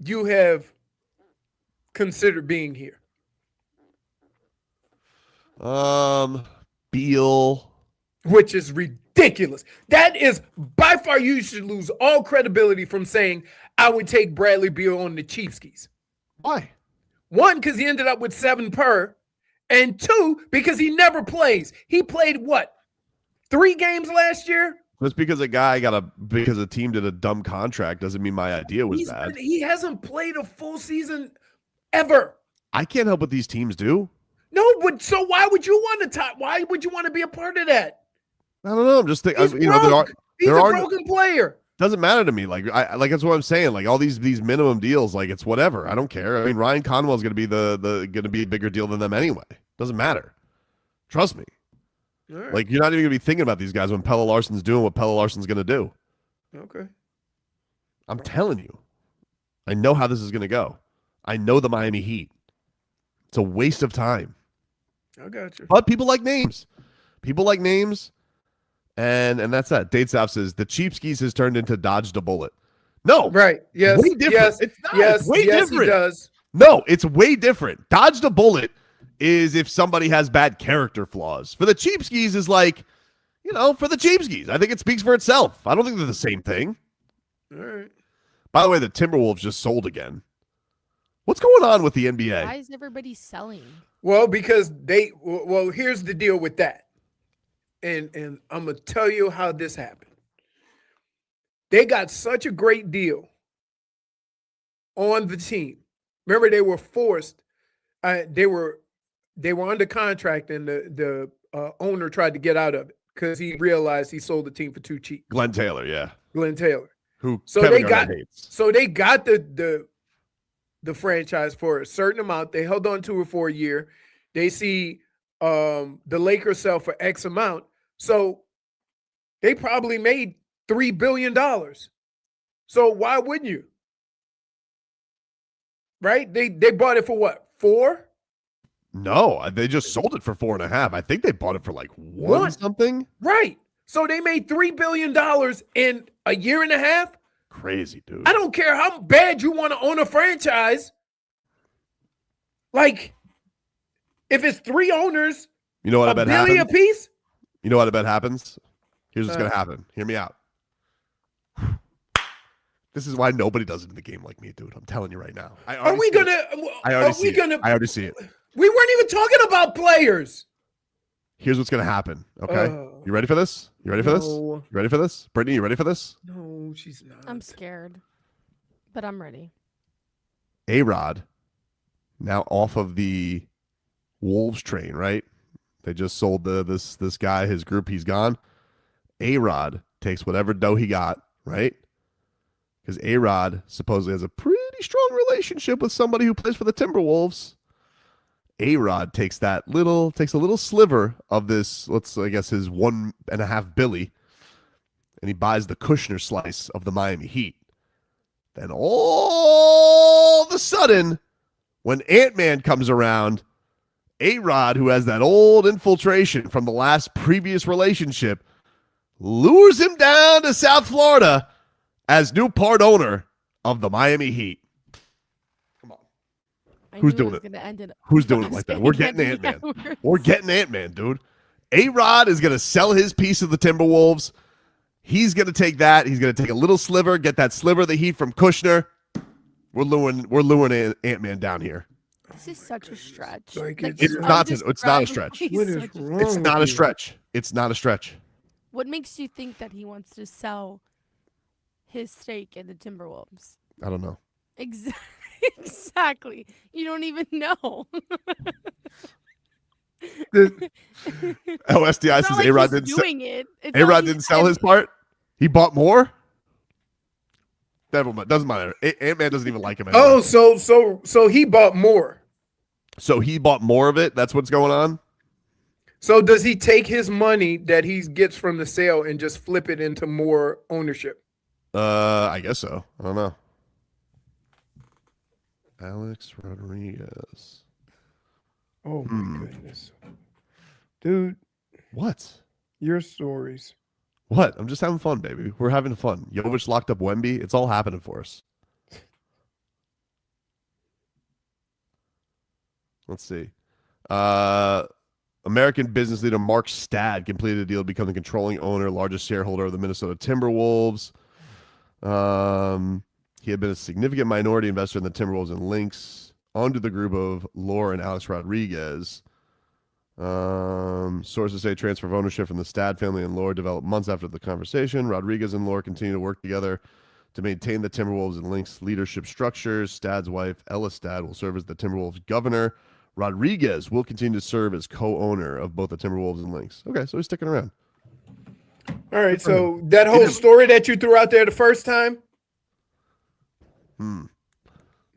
you have considered being here. Beal. Which is ridiculous. That is by far, you should lose all credibility from saying I would take Bradley Beal on the Chiefs. Why? One, because he ended up with 7 per. And 2, because he never plays. He played what? 3 games last year? Just because because a team did a dumb contract doesn't mean my idea was bad. He hasn't played a full season ever. I can't help what these teams do. No, but so why would you want to why would you want to be a part of that? I don't know. I'm just thinking. He's broke. He's a broken player. Doesn't matter to me. Like that's what I'm saying. Like all these minimum deals, like it's whatever. I don't care. I mean, Ryan Conwell's going to be going to be a bigger deal than them anyway. Doesn't matter. Trust me. Right. Like you're not even going to be thinking about these guys when Pelle Larsson's doing what Pelle Larsson's going to do. Okay. I'm telling you. I know how this is going to go. I know the Miami Heat. It's a waste of time. I got you. But people like names. People like names. And that's that. Date South says the cheapskis has turned into dodged a bullet. No. Right. Yes. Way different. Yes. It's not. Yes. It's way yes, different. He does. No, it's way different. Dodged a bullet is if somebody has bad character flaws. For the cheapskis is like, for the cheapskis. I think it speaks for itself. I don't think they're the same thing. All right. By the way, the Timberwolves just sold again. What's going on with the NBA? Why is everybody selling? Well, because here's the deal with that. And I'm going to tell you how this happened. They got such a great deal on the team. Remember, they were forced. They were under contract, and the owner tried to get out of it because he realized he sold the team for too cheap. Glenn Taylor, yeah. Glenn Taylor. Who so Kevin they Garnett got hates. so they got the franchise for a certain amount. They held on to it for a year. They see the Lakers sell for X amount. So they probably made $3 billion. So why wouldn't you? Right? They bought it for what? 4? No, they just sold it for 4.5. I think they bought it for like one something. Right. So they made $3 billion in a year and a half. Crazy, dude. I don't care how bad you want to own a franchise. Like, if it's 3 owners, you know what I bet happens? $1 billion a piece. You know what I bet happens? Here's what's gonna happen. Hear me out. This is why nobody does it in the game like me, dude. I'm telling you right now. I already see it. We weren't even talking about players. Here's what's gonna happen. Okay, you ready for this? You ready for this? You ready for this? Brittney, you ready for this? No, she's not. I'm scared, but I'm ready. A-Rod, now off of the Wolves train, right? They just sold this guy, his group. He's gone. A-Rod takes whatever dough he got, right? Because A-Rod supposedly has a pretty strong relationship with somebody who plays for the Timberwolves. A-Rod takes a little sliver of this, his 1.5 billy, and he buys the Kushner slice of the Miami Heat. Then all of a sudden, when Ant-Man comes around, A-Rod, who has that old infiltration from the last previous relationship, lures him down to South Florida as new part owner of the Miami Heat. Who's doing it? Who's doing it like that? We're getting Ant-Man. We're getting Ant-Man, dude. A-Rod is going to sell his piece of the Timberwolves. He's going to take that. He's going to take a little sliver, get that sliver of the heat from Kushner. We're luring Ant-Man down here. This is such a stretch. It's not a stretch. It's not a stretch. It's not a stretch. What makes you think that he wants to sell his stake in the Timberwolves? I don't know. Exactly. You don't even know. SDI says A-Rod didn't sell his part. He bought more. Doesn't matter. Ant-Man doesn't even like him anymore. Oh, so he bought more. So he bought more of it. That's what's going on. So does he take his money that he gets from the sale and just flip it into more ownership? I guess so. I don't know. Alex Rodriguez. Oh my goodness, dude! What? Your stories? What? I'm just having fun, baby. We're having fun. Jović locked up Wemby. It's all happening for us. Let's see. American business leader Mark Stad completed a deal to become the controlling owner, largest shareholder of the Minnesota Timberwolves. He had been a significant minority investor in the Timberwolves and links onto the group of Laura and Alex Rodriguez. Sources say transfer of ownership from the Stad family and Laura developed months after the conversation. Rodriguez and Laura continue to work together to maintain the Timberwolves and Lynx leadership structures. Stad's wife, Ella Stad, will serve as the Timberwolves governor. Rodriguez will continue to serve as co-owner of both the Timberwolves and Lynx. Okay, so he's sticking around. All right, so that whole story that you threw out there the first time?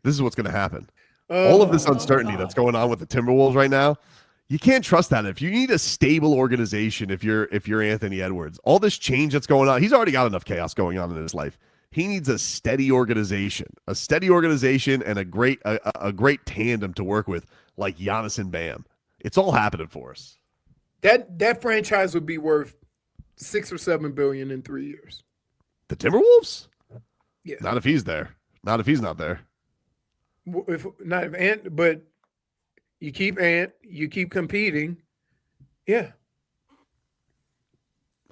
This is what's going to happen. All of this uncertainty that's going on with the Timberwolves right now, you can't trust that. If you need a stable organization, if you're Anthony Edwards, all this change that's going on, he's already got enough chaos going on in his life. He needs a steady organization and a great tandem to work with, like Giannis and Bam. It's all happening for us. That franchise would be worth $6 or $7 billion in 3 years. The Timberwolves? Yeah. Not if he's there. Not if he's not there. If Ant, but you keep Ant, you keep competing. Yeah.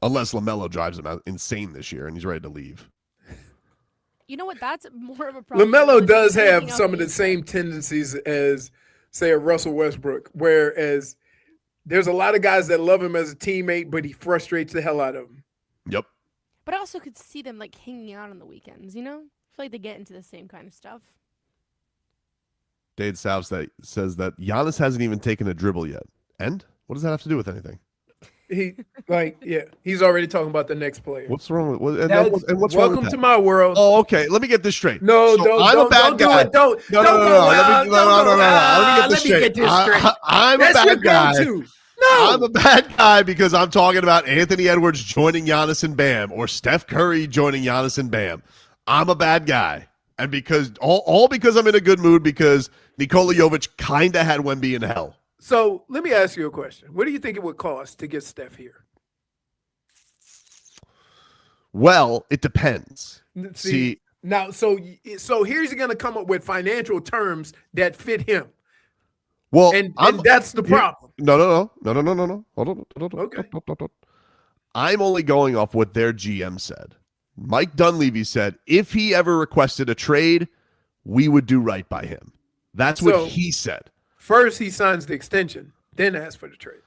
Unless LaMelo drives him out insane this year and he's ready to leave. You know what? That's more of a problem. LaMelo does have some of the same tendencies as, say, a Russell Westbrook, whereas there's a lot of guys that love him as a teammate, but he frustrates the hell out of them. Yep. But I also could see them like hanging out on the weekends, you know? I feel like they get into the same kind of stuff. Dade South says that Giannis hasn't even taken a dribble yet. And what does that have to do with anything? He's already talking about the next player. What's wrong with what's welcome to my world? Oh, okay. Let me get this straight. No, I'm a bad guy. No. Let me get this straight. I'm a bad guy. No, I'm a bad guy because I'm talking about Anthony Edwards joining Giannis and Bam, or Steph Curry joining Giannis and Bam. I'm a bad guy, and because all because I'm in a good mood because Nikola Jović kind of had Wemby in hell. So let me ask you a question. What do you think it would cost to get Steph here? Well, it depends. See now, so here's going to come up with financial terms that fit him. Well, and that's the problem. No. Hold on. Okay. I'm only going off what their GM said. Mike Dunleavy said if he ever requested a trade, we would do right by him. That's what he said. First, he signs the extension, then ask for the trade.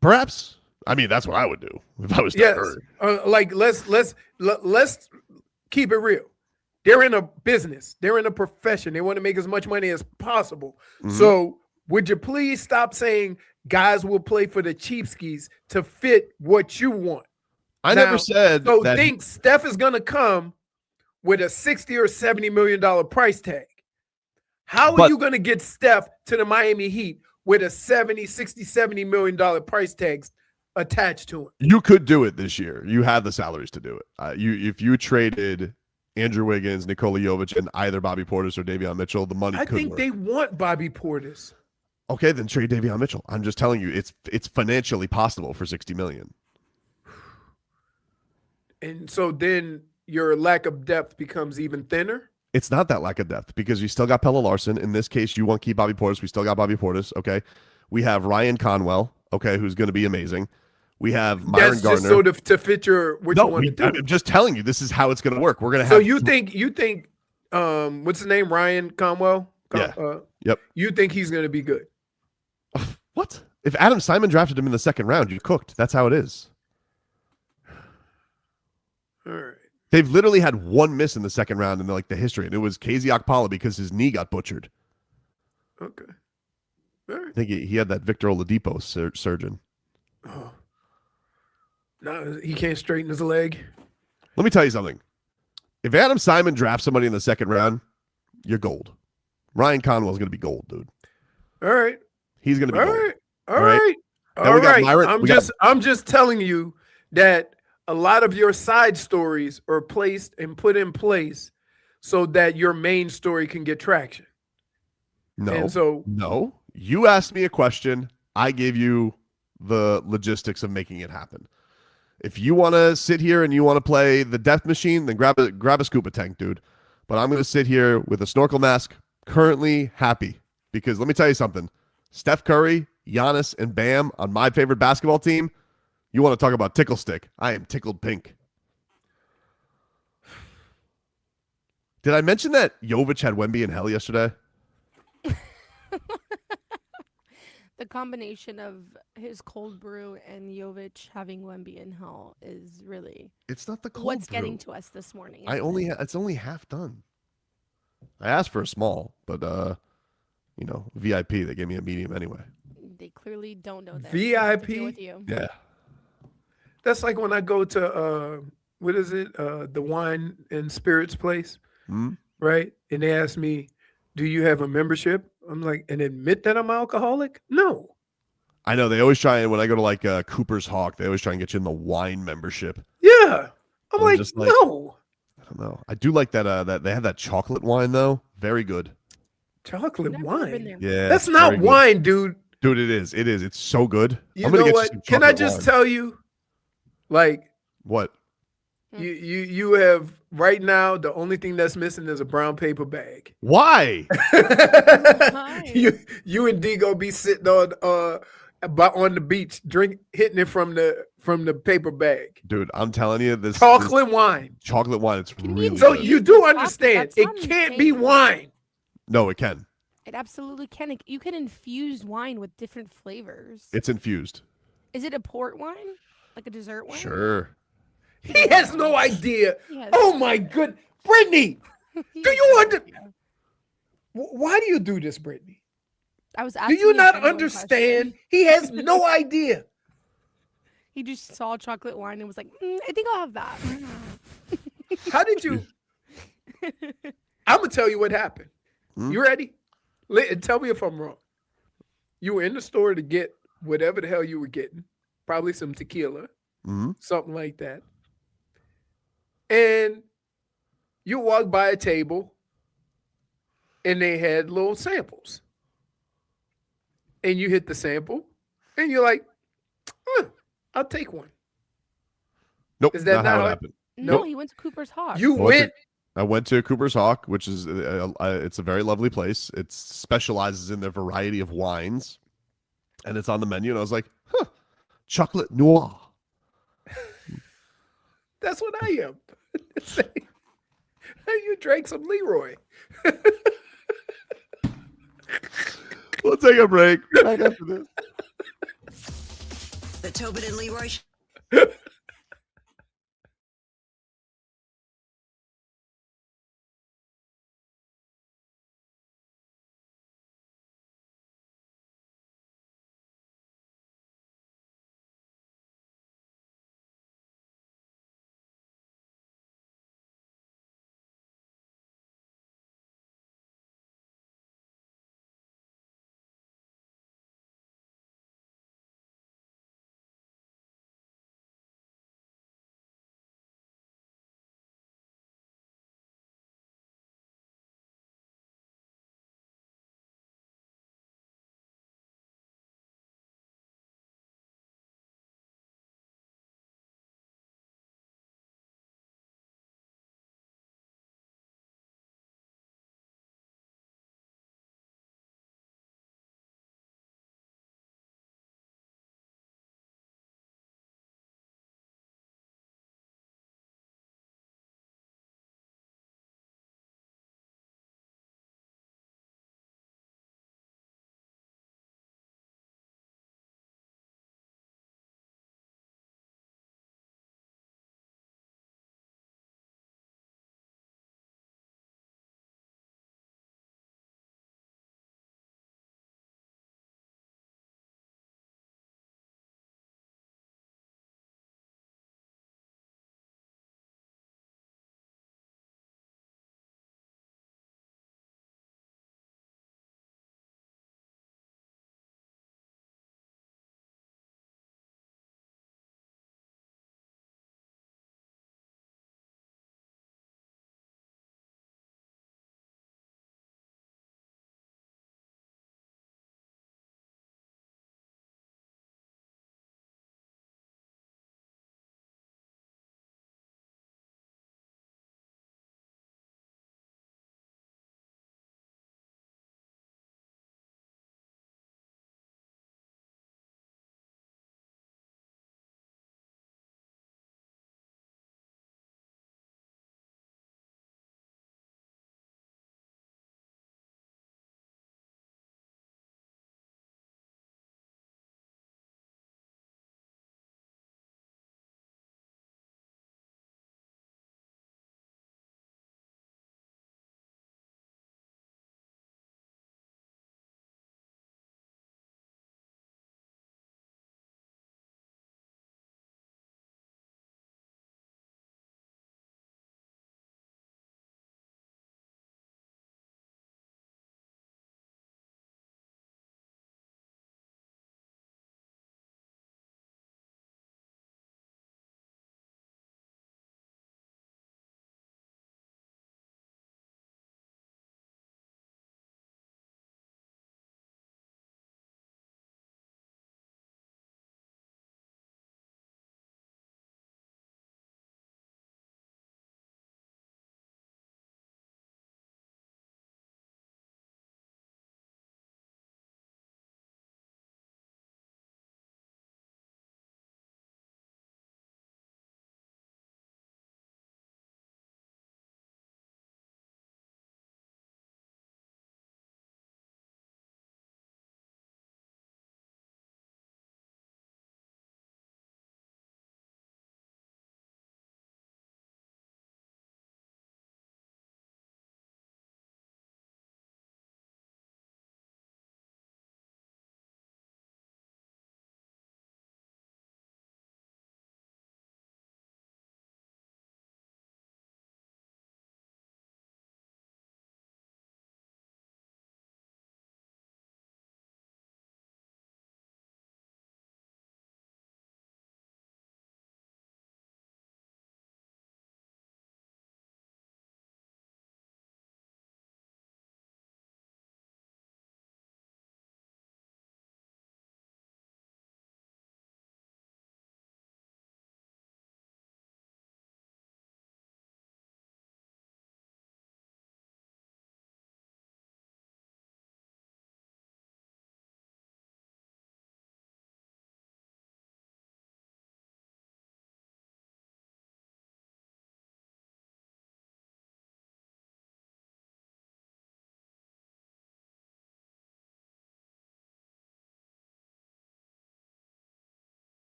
Perhaps. I mean, that's what I would do if I was Steph Curry. Let's keep it real. They're in a business. They're in a profession. They want to make as much money as possible. Mm-hmm. So would you please stop saying guys will play for the cheapskates to fit what you want? I never said so that. So think Steph is going to come with a $60 or $70 million price tag. How are you going to get Steph to the Miami Heat with a $60, $70 million price tags attached to him? You could do it this year. You have the salaries to do it. If you traded Andrew Wiggins, Nikola Jović, and either Bobby Portis or Davion Mitchell, the money could work. They want Bobby Portis. Okay, then trade Davion Mitchell. I'm just telling you, it's financially possible for $60 million. And so then your lack of depth becomes even thinner? It's not that lack of depth because you still got Pella Larson. In this case, you won't keep Bobby Portis. We still got Bobby Portis. Okay. We have Ryan Conwell. Okay. Who's going to be amazing. We have Myron That's Gardner. just sort of to fit your what you want to do. I'm just telling you, this is how it's going to work. We're going to have. So you think what's his name? Ryan Conwell? Yep. You think he's going to be good? What? If Adam Simon drafted him in the second round, you cooked. That's how it is. All right. They've literally had one miss in the second round in the history, and it was KZ Okpala because his knee got butchered. Okay. All right. I think he had that Victor Oladipo surgeon. Oh. No, he can't straighten his leg. Let me tell you something. If Adam Simon drafts somebody in the second round, you're gold. Ryan Conwell's going to be gold, dude. All right. He's going to be all gold. Right. All right. All right. I'm just telling you that a lot of your side stories are placed and put in place so that your main story can get traction. No. You asked me a question. I gave you the logistics of making it happen. If you want to sit here and you want to play the death machine, then grab a scuba tank, dude. But I'm going to sit here with a snorkel mask, currently happy. Because let me tell you something. Steph Curry, Giannis, and Bam on my favorite basketball team, you want to talk about tickle stick. I am tickled pink. Did I mention that Jović had Wemby in hell yesterday? The combination of his cold brew and Jović having Wemby in hell is really it's not the cold what's brew. Getting to us this morning. It's only half done. I asked for a small, but VIP. They gave me a medium anyway. They clearly don't know that. VIP with you. Yeah. That's like when I go to what is it? The wine and spirits place, right? And they ask me, "Do you have a membership?" I'm like, and admit that I'm alcoholic? No. I know they always try, and when I go to Cooper's Hawk, they always try and get you in the wine membership. Yeah, I'm like, no. I don't know. I do like that they have that chocolate wine though. Very good. Chocolate wine. Yeah, that's not wine, dude. Dude, it is. It is. It's so good. You know what? Can I just tell you, what? You have right now. The only thing that's missing is a brown paper bag. Why? you and D go be sitting on the beach, hitting it from the paper bag. Dude, I'm telling you, this chocolate wine. Chocolate wine. It's really so good. you do understand it can't be wine. No, it can. It absolutely can. You can infuse wine with different flavors. It's infused. Is it a port wine? Like a dessert wine? Sure. He has no idea. Oh my good, Brittney. Do you why do you do this, Brittney? I was asking. Do you not understand? He has no idea. He just saw chocolate wine and was like, I think I'll have that. How did you? I'm gonna tell you what happened. You ready? Tell me if I'm wrong. You were in the store to get whatever the hell you were getting, probably some tequila, something like that. And you walked by a table and they had little samples. And you hit the sample and you're like, I'll take one. Nope. Is that not how it how happened? No, Nope. he went to Cooper's Hawk. I went to Cooper's Hawk, which is it's a very lovely place. It specializes in the variety of wines, and it's on the menu. And I was like, chocolate noir. That's what I am. You drank some Leroy. We'll take a break right after this. The Tobin and Leroy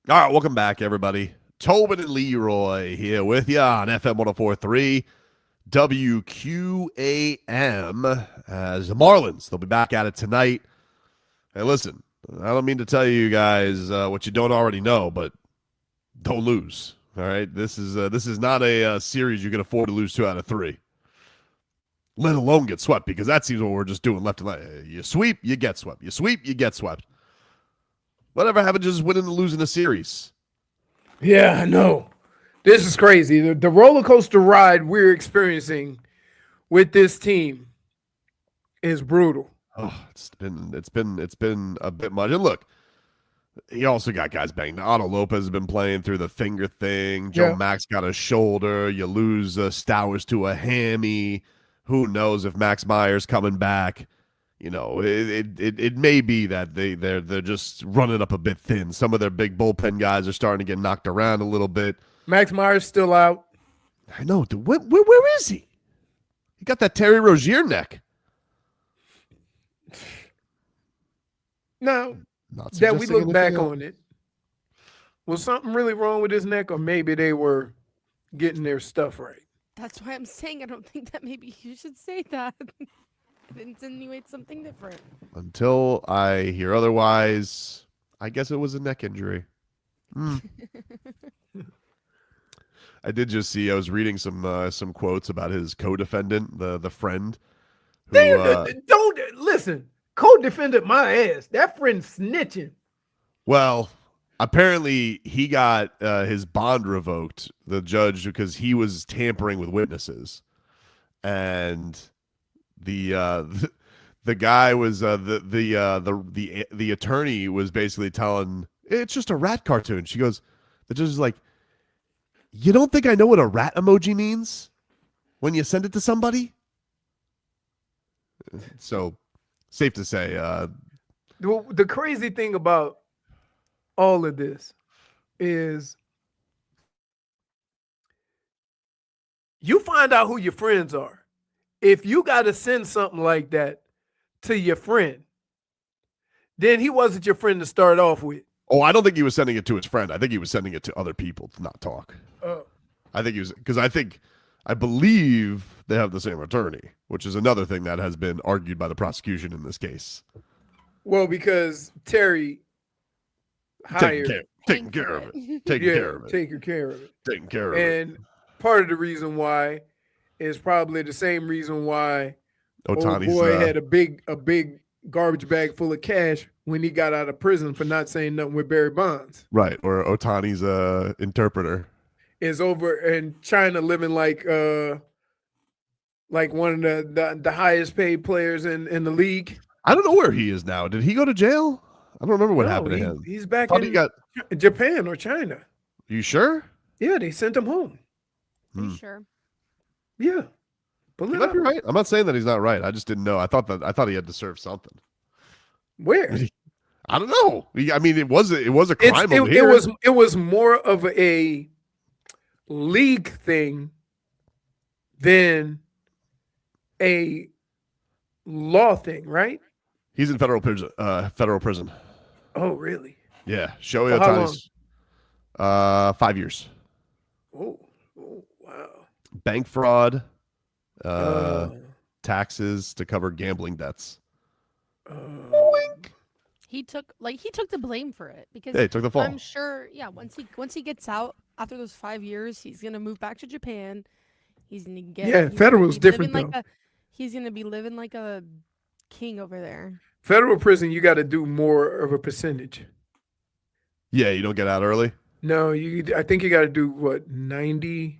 All right, welcome back, everybody. Tobin and Leroy here with you on FM 104.3 WQAM as the Marlins. They'll be back at it tonight. Hey, listen, I don't mean to tell you guys what you don't already know, but don't lose. All right, this is not a series you can afford to lose 2 out of 3. Let alone get swept, because that seems what we're just doing left and right. You sweep, you get swept. You sweep, you get swept. Whatever happened to just winning and losing a series? Yeah, I know. This is crazy. The roller coaster ride we're experiencing with this team is brutal. Oh, it's been a bit much. And look, he also got guys banged. Otto Lopez has been playing through the finger thing. Joe Max got a shoulder. You lose Stowers to a hammy. Who knows if Max Meyer's coming back? You know, it may be that they're just running up a bit thin. Some of their big bullpen guys are starting to get knocked around a little bit. Max Meyer's still out. I know, dude. Where is he? He got that Terry Rozier neck. Now that we look back on it, was something really wrong with his neck, or maybe they were getting their stuff right? That's why I'm saying I don't think that maybe you should say that. It insinuates something different. Until I hear otherwise, I guess it was a neck injury. I did just see, I was reading some quotes about his co-defendant, the friend. Who, don't listen. Co-defendant my ass. That friend's snitching. Well, apparently he got his bond revoked, the judge, because he was tampering with witnesses. And the guy was the attorney was basically telling, it's just a rat cartoon. She goes, the judge is like, you don't think I know what a rat emoji means when you send it to somebody? So safe to say, the crazy thing about all of this is you find out who your friends are. If you got to send something like that to your friend, then he wasn't your friend to start off with. Oh, I don't think he was sending it to his friend. I think he was sending it to other people to not talk. I think he was, because I believe they have the same attorney, which is another thing that has been argued by the prosecution in this case. Well, because Terry hired taking care of it. Taking care of it. And part of the reason why is probably the same reason why Ohtani's old boy had a big garbage bag full of cash when he got out of prison for not saying nothing with Barry Bonds. Right, or Ohtani's interpreter is over in China living like one of the highest paid players in the league. I don't know where he is now. Did he go to jail? I don't remember what happened to him. He's back in Japan or China. You sure? Yeah, they sent him home. Are you sure? Yeah. He might be right. I'm not saying that he's not right. I just didn't know. I thought he had to serve something. Where? I don't know. I mean, it was a crime over here. It was more of a league thing than a law thing, right? He's in federal prison. Oh, really? Yeah. Shohei Ohtani's 5 years. Oh, wow. Bank fraud, taxes to cover gambling debts. He took the blame for it because he took the fall. I'm sure, once he gets out after those 5 years, he's gonna move back to Japan. He's gonna get federal's different though. He's gonna be living like a king over there. Federal prison, you got to do more of a percentage. Yeah, you don't get out early. No, I think you got to do what 95%,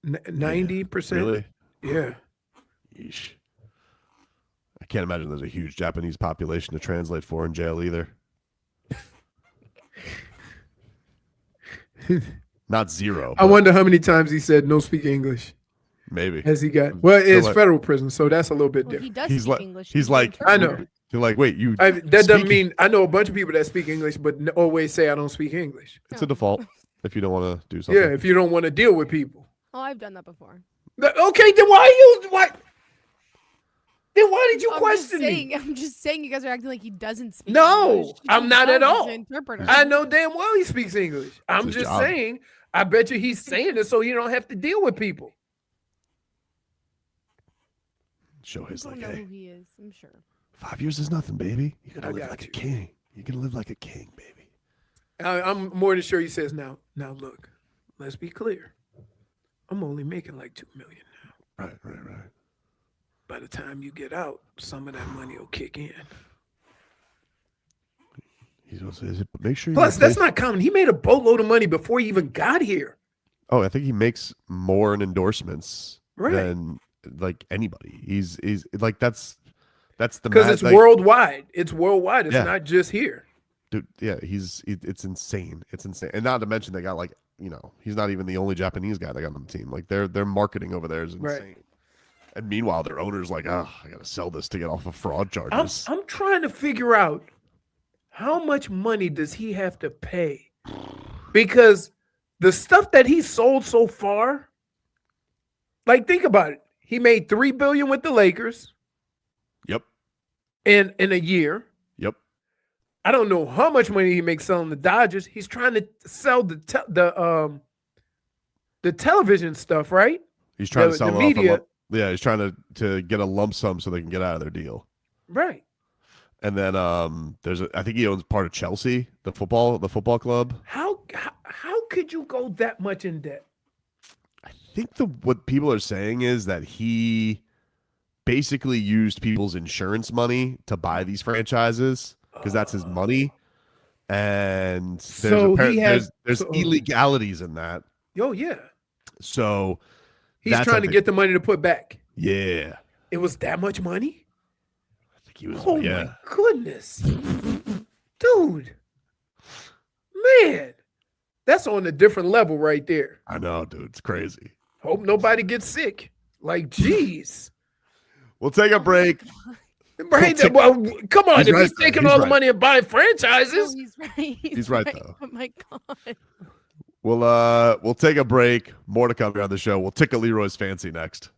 90%. Really? Yeah. Yeesh. I can't imagine there's a huge Japanese population to translate for in jail either. Not zero. I wonder how many times he said no speak English. Maybe. Has he got? Well, it's federal prison, so that's a little bit different. He does speak English. He's like, I know. You're like, wait, that doesn't mean I know a bunch of people that speak English, but always say I don't speak English. It's a default if you don't want to do something. Yeah, if you don't want to deal with people. Oh, I've done that before. Okay, then why? Then why did you question me? I'm just saying you guys are acting like he doesn't speak No, English. I'm not at all. Interpreter. I know damn well he speaks English. I'm just job. saying, I bet you he's saying it so you don't have to deal with people. Shohei's I like, don't know hey, who he is. I'm sure. 5 years is nothing, baby. You're I gonna live got like you. a king. You're gonna live like a king, baby. I'm more than sure he says, now look, let's be clear. I'm only making like $2 million now. Right. By the time you get out, some of that money will kick in. He's gonna say, make sure you Plus, that's replace- not common. He made a boatload of money before he even got here. Oh, I think he makes more in endorsements Right. than like anybody. He's like that's the Because it's worldwide. It's worldwide. It's not just here. Dude, yeah, it's insane. It's insane. And not to mention they got like, he's not even the only Japanese guy they got on the team. Like their marketing over there is insane. Right. And meanwhile, their owner's like, I gotta sell this to get off of fraud charges. I'm trying to figure out how much money does he have to pay? Because the stuff that he sold so far, like think about it. He made $3 billion with the Lakers. Yep. In a year. Yep. I don't know how much money he makes selling the Dodgers. He's trying to sell the television stuff, right? He's trying to sell the it off media. yeah, he's trying to get a lump sum so they can get out of their deal. Right. And then I think he owns part of Chelsea, the football club. How could you go that much in debt? I think what people are saying is that he basically used people's insurance money to buy these franchises because that's his money. And there's illegalities in that. Oh yeah. So he's trying to get the money to put back. Yeah. It was that much money? I think he was. Oh my goodness. Dude. Man. That's on a different level right there. I know, dude. It's crazy. Hope nobody gets sick. Like, geez. We'll take a break. Well, come on. If he's taking all the money and buying franchises. Oh, he's right. He's right, though. Oh my God. We'll take a break. More to come here on the show. We'll tickle Leroy's fancy next.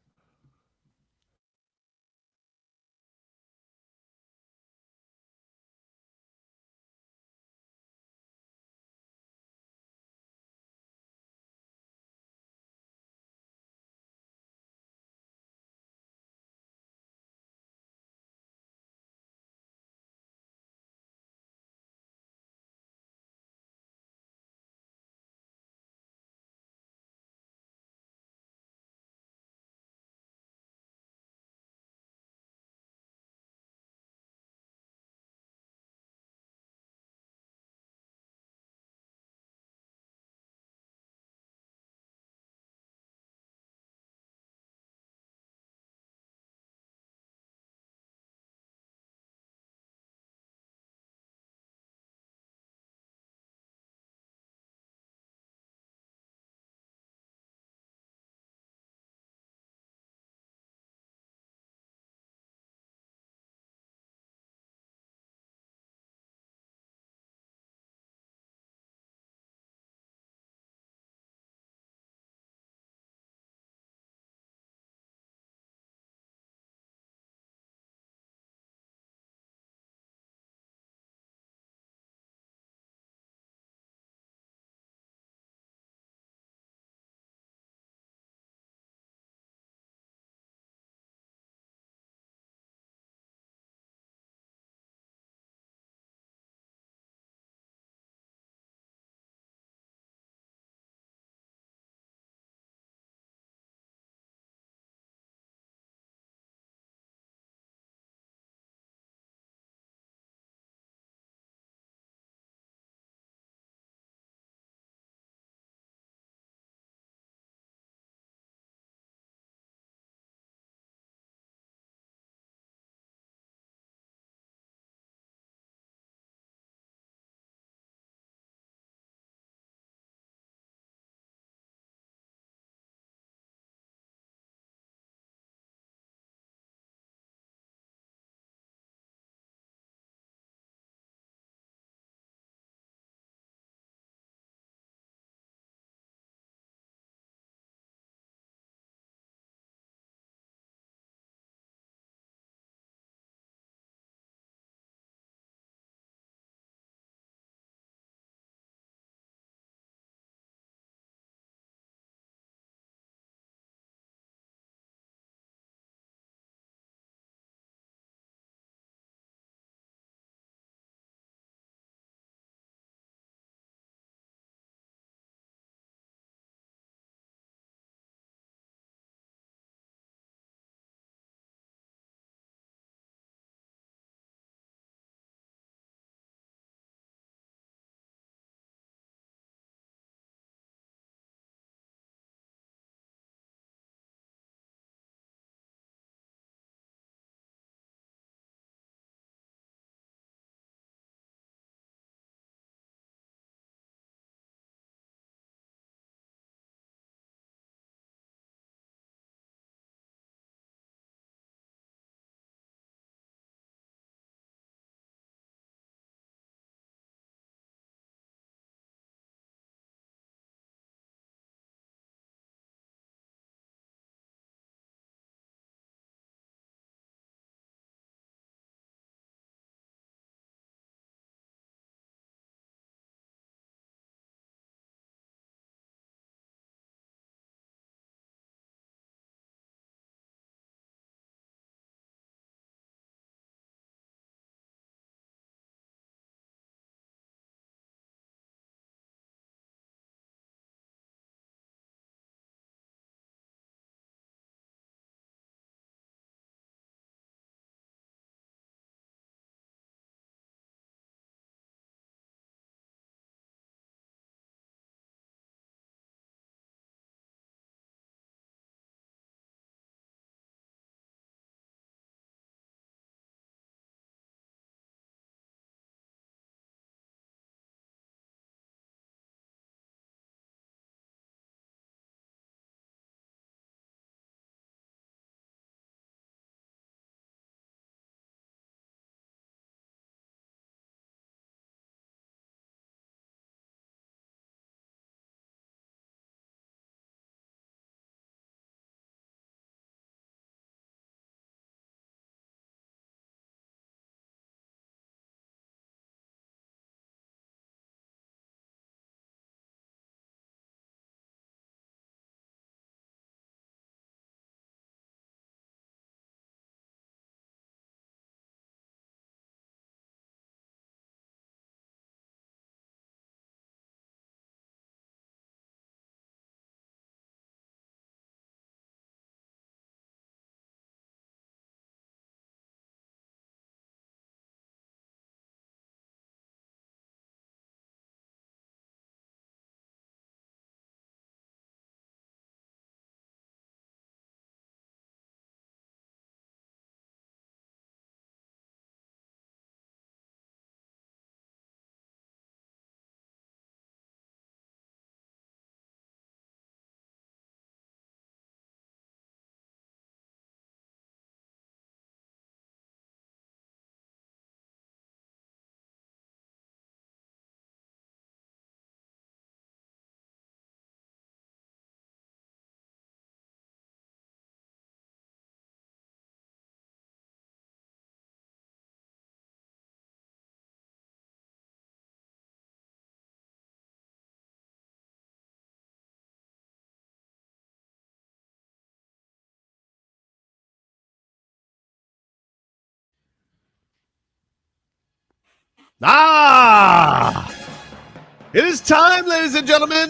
It is time, ladies and gentlemen,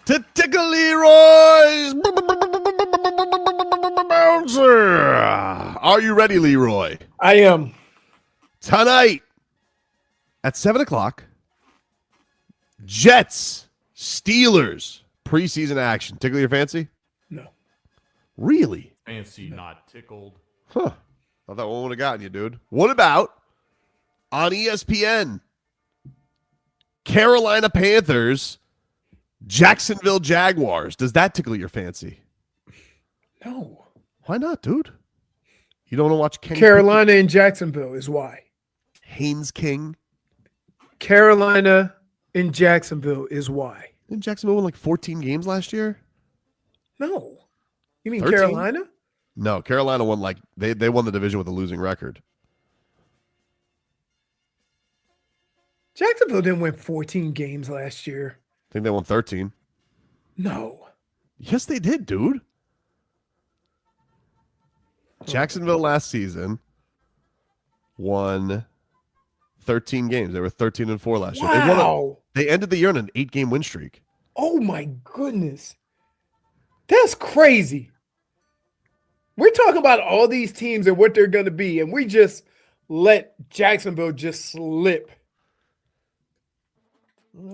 to Tickle Leroy's bouncer. Are you ready, Leroy? I am. Tonight at 7 o'clock, Jets, Steelers, preseason action. Tickle your fancy? No. Really? Fancy, not tickled. Huh. Thought that one would have gotten you, dude. What about on ESPN? Carolina Panthers, Jacksonville Jaguars. Does that tickle your fancy? No. Why not, dude? You don't want to watch Kenny Carolina and Jacksonville is why. Haynes King. Carolina and Jacksonville is why. Didn't Jacksonville win like 14 games last year? No. You mean 13? Carolina? No, Carolina won like they won the division with a losing record. Jacksonville didn't win 14 games last year. I think they won 13. No. Yes, they did, dude. Jacksonville last season won 13 games. They were 13-4 last year. Wow. They ended the year on an 8-game win streak. Oh my goodness. That's crazy. We're talking about all these teams and what they're going to be, and we just let Jacksonville just slip.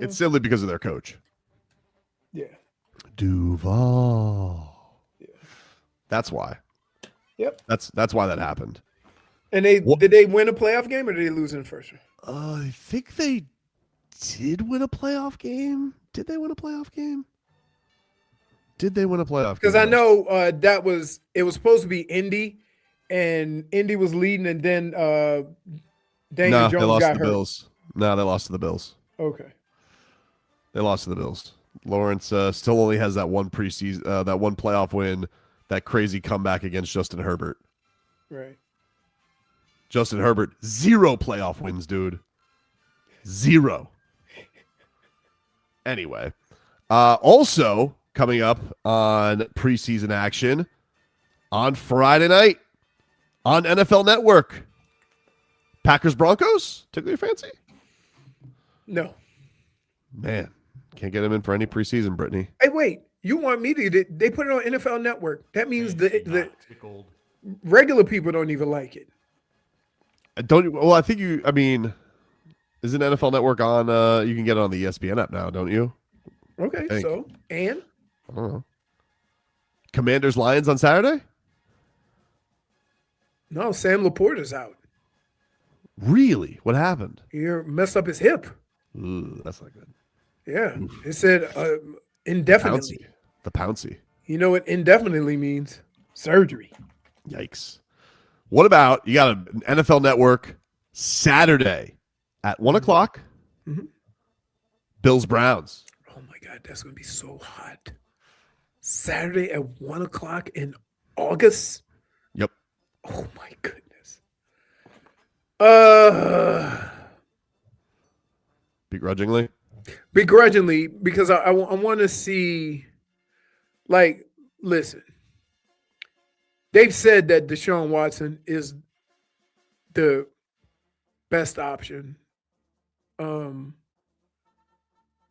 It's simply because of their coach. Yeah. Duval. Yeah. That's why. Yep. That's why that happened. And did they win a playoff game or did they lose in the first round? I think they did win a playoff game. Did they win a playoff game? Did they win a playoff game? Because I know it was supposed to be Indy, and Indy was leading, and then Daniel Jones they lost got to the hurt. Bills. No, they lost to the Bills. Okay. They lost to the Bills. Lawrence still only has that one preseason, that one playoff win, that crazy comeback against Justin Herbert. Right. Justin Herbert, 0 playoff wins, dude. 0. Anyway, also coming up on preseason action on Friday night on NFL Network. Packers Broncos? Tickle your fancy? No. Man, can't get him in for any preseason, Brittany. Hey, wait. You want me to? They put it on NFL Network. That means the regular people don't even like it. I think isn't NFL Network on? You can get it on the ESPN app now, don't you? Okay, so and I don't know. Commanders Lions on Saturday? No, Sam Laporta's out. Really? What happened? He messed up his hip. Ooh, that's not good. Yeah, it said indefinitely. The Pouncy. You know what indefinitely means? Surgery. Yikes. What about, you got an NFL Network Saturday at 1 o'clock? Mm-hmm. Bills Browns. Oh my God, that's going to be so hot. Saturday at 1 o'clock in August? Yep. Oh my goodness. Begrudgingly? Begrudgingly, because I want to see, like, listen. They've said that Deshaun Watson is the best option,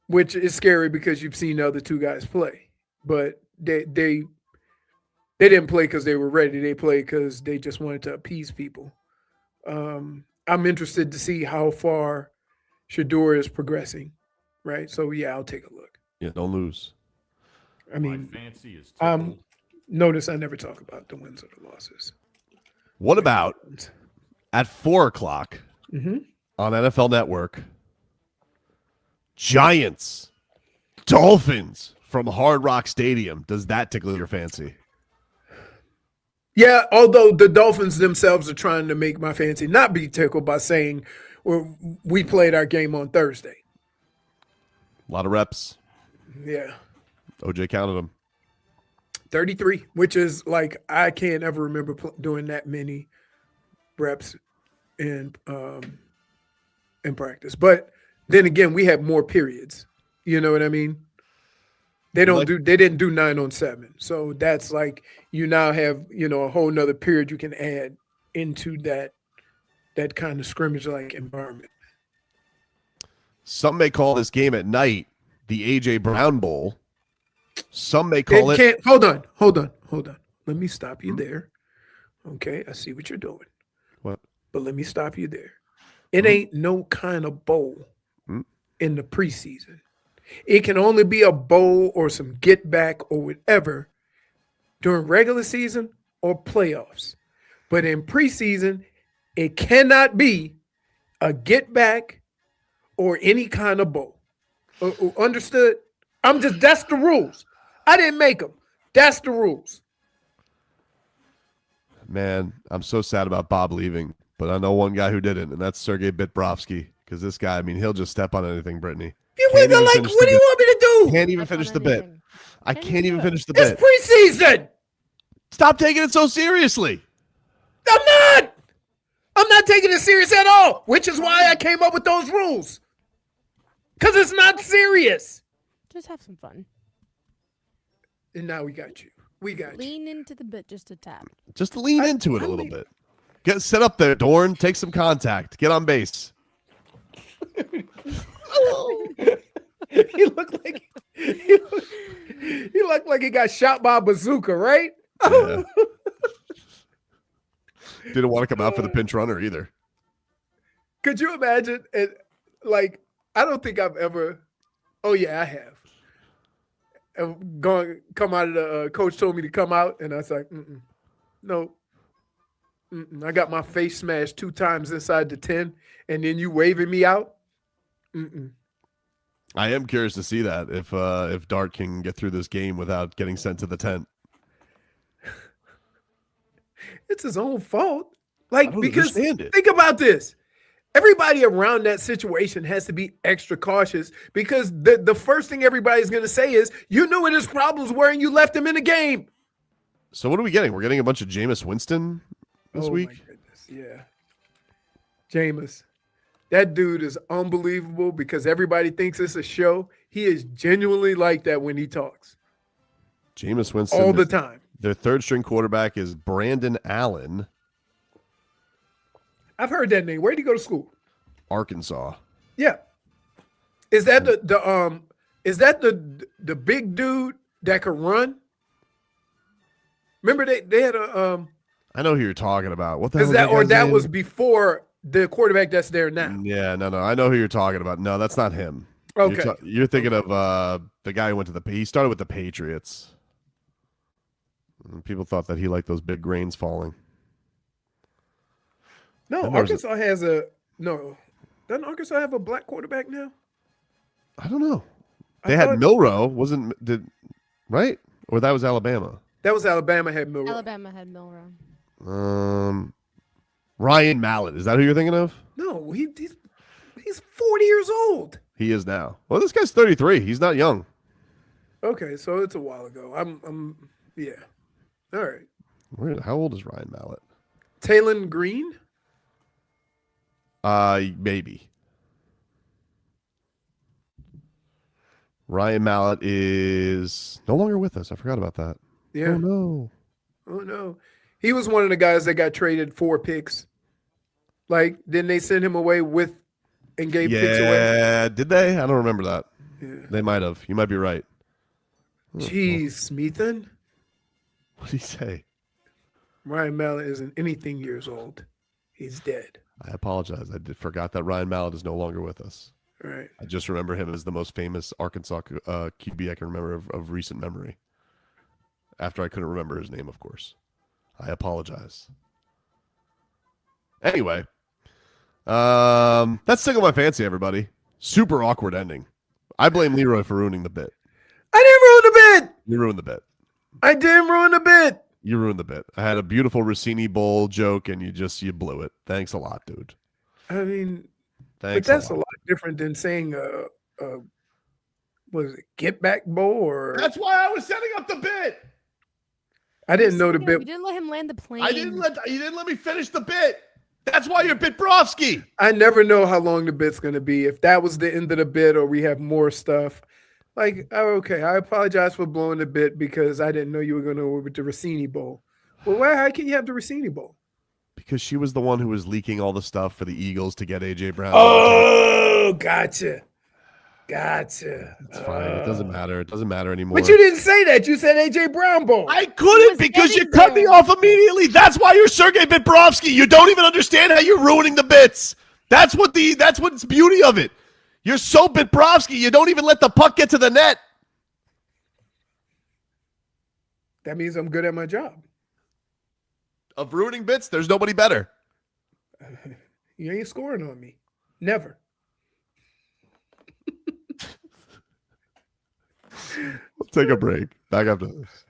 which is scary because you've seen the other two guys play. But they didn't play because they were ready. They played because they just wanted to appease people. I'm interested to see how far Shador is progressing, right? So, yeah, I'll take a look. Yeah, don't lose. I mean, my fancy is tickled. Notice I never talk about the wins or the losses. What about at 4 o'clock Mm-hmm. on NFL Network, Giants, Dolphins from Hard Rock Stadium? Does that tickle your fancy? Yeah, although the Dolphins themselves are trying to make my fancy not be tickled by saying we played our game on Thursday. A lot of reps. Yeah. OJ counted them. 33, which is like I can't ever remember doing that many reps in practice. But then again, we have more periods. You know what I mean? They didn't do 9 on 7. So that's like you now have, a whole nother period you can add into that kind of scrimmage like environment. Some may call this game at night the A.J. Brown Bowl. Some may call it. Hold on. Let me stop you there. Okay, I see what you're doing. What? But let me stop you there. It ain't no kind of bowl in the preseason. It can only be a bowl or some get back or whatever during regular season or playoffs. But in preseason, it cannot be a get back or any kind of bowl. Understood? That's the rules. I didn't make them. That's the rules. Man, I'm so sad about Bob leaving, but I know one guy who didn't, and that's Sergei Bitbrovsky. Because this guy, I mean, he'll just step on anything, Brittany. What do you want me to do? Can't even finish the bit. I can't even finish the bit. It's preseason. Stop taking it so seriously. I'm not taking it serious at all, which is why I came up with those rules. Because it's not serious. Just have some fun. And now we got you. Lean into the bit just a tap. Just lean into it a little bit. Get set up there, Dorn. Take some contact. Get on base. He looked like he got shot by a bazooka, right? Yeah. Didn't want to come out for the pinch runner either. Could you imagine it? Like, I don't think I've ever. Oh yeah, I have. Come out of the coach told me to come out, and I was like, no. I got my face smashed 2 times inside the 10, and then you waving me out. I am curious to see that if Dart can get through this game without getting sent to the tent. It's his own fault. Like, because think about this. Everybody around that situation has to be extra cautious because the first thing everybody's going to say is, you knew what his problems were and you left him in the game. So what are we getting? We're getting a bunch of Jameis Winston this week? My goodness. Yeah. Jameis. That dude is unbelievable because everybody thinks it's a show. He is genuinely like that when he talks. Jameis Winston. All the time. Their third string quarterback is Brandon Allen. I've heard that name. Where did he go to school? Arkansas. Yeah. Is that the big dude that could run? Remember they had a I know who you're talking about. What the is hell that or guy's that name? was before the quarterback that's there now? Yeah, no. I know who you're talking about. No, that's not him. Okay. You're thinking of the guy who went to he started with the Patriots. And people thought that he liked those big grains falling. No, Arkansas has no. Doesn't Arkansas have a black quarterback now? I don't know. They had Milrow, right? Or that was Alabama. That was Alabama had Milrow. Alabama had Milrow. Ryan Mallett. Is that who you're thinking of? No, he's 40 years old. He is now. Well, this guy's 33. He's not young. Okay, so it's a while ago. I'm yeah. All right. How old is Ryan Mallett? Talon Green? Maybe. Ryan Mallett is no longer with us. I forgot about that. Yeah. Oh no. He was one of the guys that got traded 4 picks. Like, didn't they send him away with and gave picks away? Yeah, did they? I don't remember that. Yeah. They might have. You might be right. Jeez, Smeathan. What did he say? Ryan Mallett isn't anything years old. He's dead. I apologize. Forgot that Ryan Mallett is no longer with us. All right. I just remember him as the most famous Arkansas QB I can remember of recent memory. After I couldn't remember his name, of course. I apologize. Anyway, that's Tickle My Fancy, everybody. Super awkward ending. I blame Leroy for ruining the bit. I didn't ruin the bit. You ruined the bit. I didn't ruin the bit. You ruined the bit. I had a beautiful Rossini Bowl joke, and you blew it. Thanks a lot, dude. I mean, thanks. But that's a lot different than saying was it Get Back Bowl or? That's why I was setting up the bit. I didn't know the bit. You didn't let him land the plane. You didn't let me finish the bit. That's why you're Bitbrovsky. I never know how long the bit's gonna be. If that was the end of the bit or we have more stuff. Like, okay, I apologize for blowing the bit because I didn't know you were going to go with the Rossini Bowl. Well, how can you have the Rossini Bowl? Because she was the one who was leaking all the stuff for the Eagles to get A.J. Brown. Oh, gotcha. Gotcha. It's fine. It doesn't matter. It doesn't matter anymore. But you didn't say that. You said AJ Brown ball. I couldn't because you cut me off immediately. That's why you're Sergei Bitbrovsky. You don't even understand how you're ruining the bits. That's what's beauty of it. You're so Bitbrovsky. You don't even let the puck get to the net. That means I'm good at my job. Of ruining bits, there's nobody better. You ain't scoring on me. Never. Let's take a break. Back after this.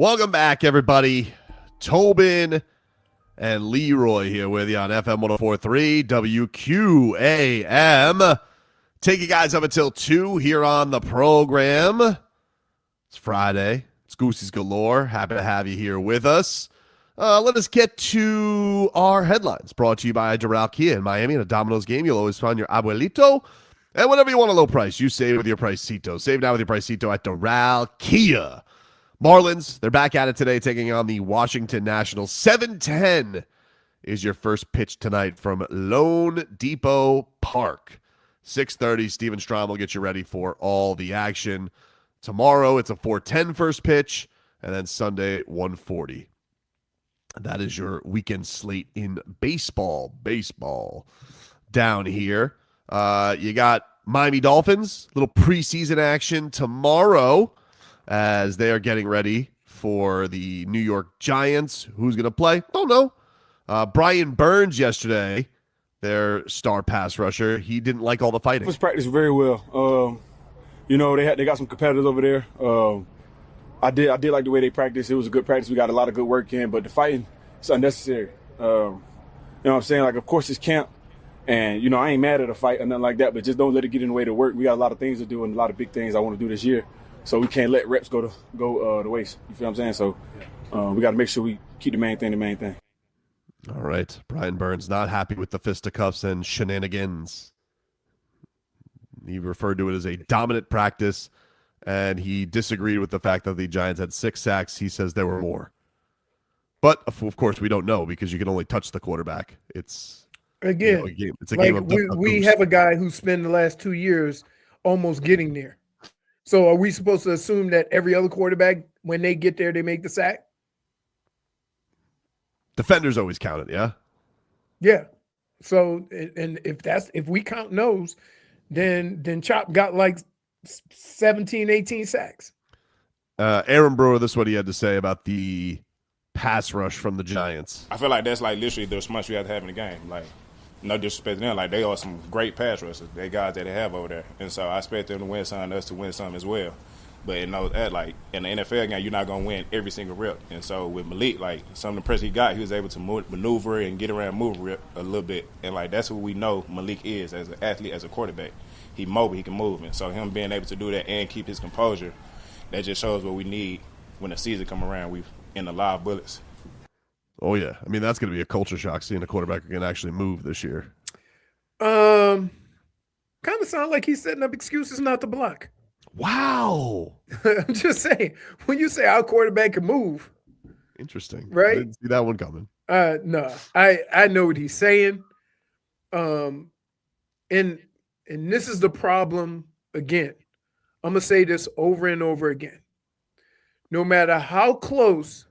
Welcome back, everybody. Tobin and Leroy here with you on FM 104.3 WQAM. Take you guys up until 2 here on the program. It's Friday. It's Goosey's Galore. Happy to have you here with us. Let us get to our headlines. Brought to you by Doral Kia in Miami. In a Domino's game, you'll always find your abuelito. And whenever you want a low price, you save with your Pricito. Save now with your Pricito at Doral Kia. Marlins, they're back at it today, taking on the Washington Nationals. 7:10 is your first pitch tonight from Lone Depot Park. 6:30, Steven Strom will get you ready for all the action. Tomorrow, it's a 4:10 first pitch, and then Sunday, 1:40. That is your weekend slate in baseball. Baseball down here. You got Miami Dolphins, little preseason action tomorrow as they are getting ready for the New York Giants. Who's going to play? Don't know. Brian Burns yesterday, their star pass rusher, he didn't like all the fighting. Was practiced very well. They got some competitors over there. I did like the way they practiced. It was a good practice. We got a lot of good work in, but the fighting is unnecessary. You know what I'm saying? Like, of course, it's camp. And, I ain't mad at a fight or nothing like that, but just don't let it get in the way to work. We got a lot of things to do and a lot of big things I want to do this year. So we can't let reps go to waste. You feel what I'm saying? So we got to make sure we keep the main thing. All right. Brian Burns not happy with the fisticuffs and shenanigans. He referred to it as a dominant practice, and he disagreed with the fact that the Giants had 6 sacks. He says there were more. But, of course, we don't know because you can only touch the quarterback. It's a game of we have a guy who spent the last 2 years almost getting there. So are we supposed to assume that every other quarterback, when they get there, they make the sack? Defenders always count it, yeah? Yeah. So, and if we count those, then Chop got like 17, 18 sacks. Aaron Brewer, this is what he had to say about the pass rush from the Giants. I feel like that's like literally the response you have to have in the game. Like, no disrespect to them. Like, they are some great pass rushers. They guys that they have over there. And so I expect them to win some and us to win some as well. But in the NFL game, you're not going to win every single rep. And so with Malik, like, some of the pressure he got, he was able to maneuver and get around, move rep a little bit. And, like, that's what we know Malik is as an athlete, as a quarterback. He mobile, he can move. And so him being able to do that and keep his composure, that just shows what we need when the season come around. We've in the live bullets. Oh, yeah. I mean, that's going to be a culture shock seeing a quarterback who can actually move this year. Kind of sound like he's setting up excuses not to block. Wow. I'm just saying, when you say our quarterback can move. Interesting. Right? I didn't see that one coming. No, I know what he's saying. And this is the problem again. I'm going to say this over and over again. No matter how close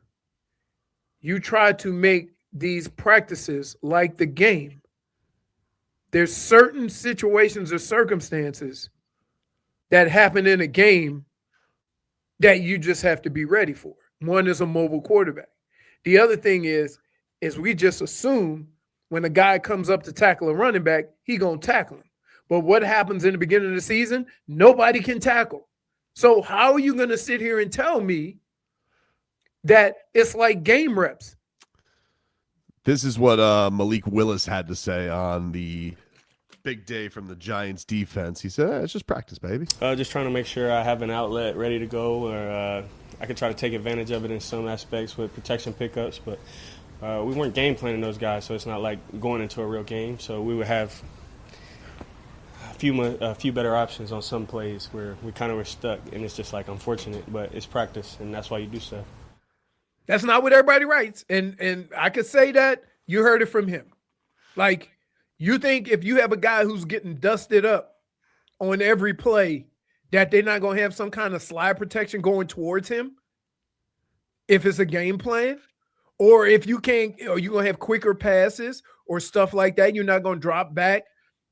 you try to make these practices like the game, there's certain situations or circumstances that happen in a game that you just have to be ready for. One is a mobile quarterback. The other thing is we just assume when a guy comes up to tackle a running back, he gonna tackle him. But what happens in the beginning of the season? Nobody can tackle. So how are you going to sit here and tell me that it's like game reps? This is what Malik Willis had to say on the big day from the Giants defense. He said, it's just practice, baby. Just trying to make sure I have an outlet ready to go, or I can try to take advantage of it in some aspects with protection pickups. But we weren't game planning those guys, so it's not like going into a real game. So we would have a few better options on some plays where we kind of were stuck, and it's just like unfortunate, but it's practice, and that's why you do stuff. That's not what everybody writes, and I could say that you heard it from him. Like, you think if you have a guy who's getting dusted up on every play that they're not going to have some kind of slide protection going towards him if it's a game plan? Or if you can't, or you're going to have quicker passes or stuff like that, you're not going to drop back,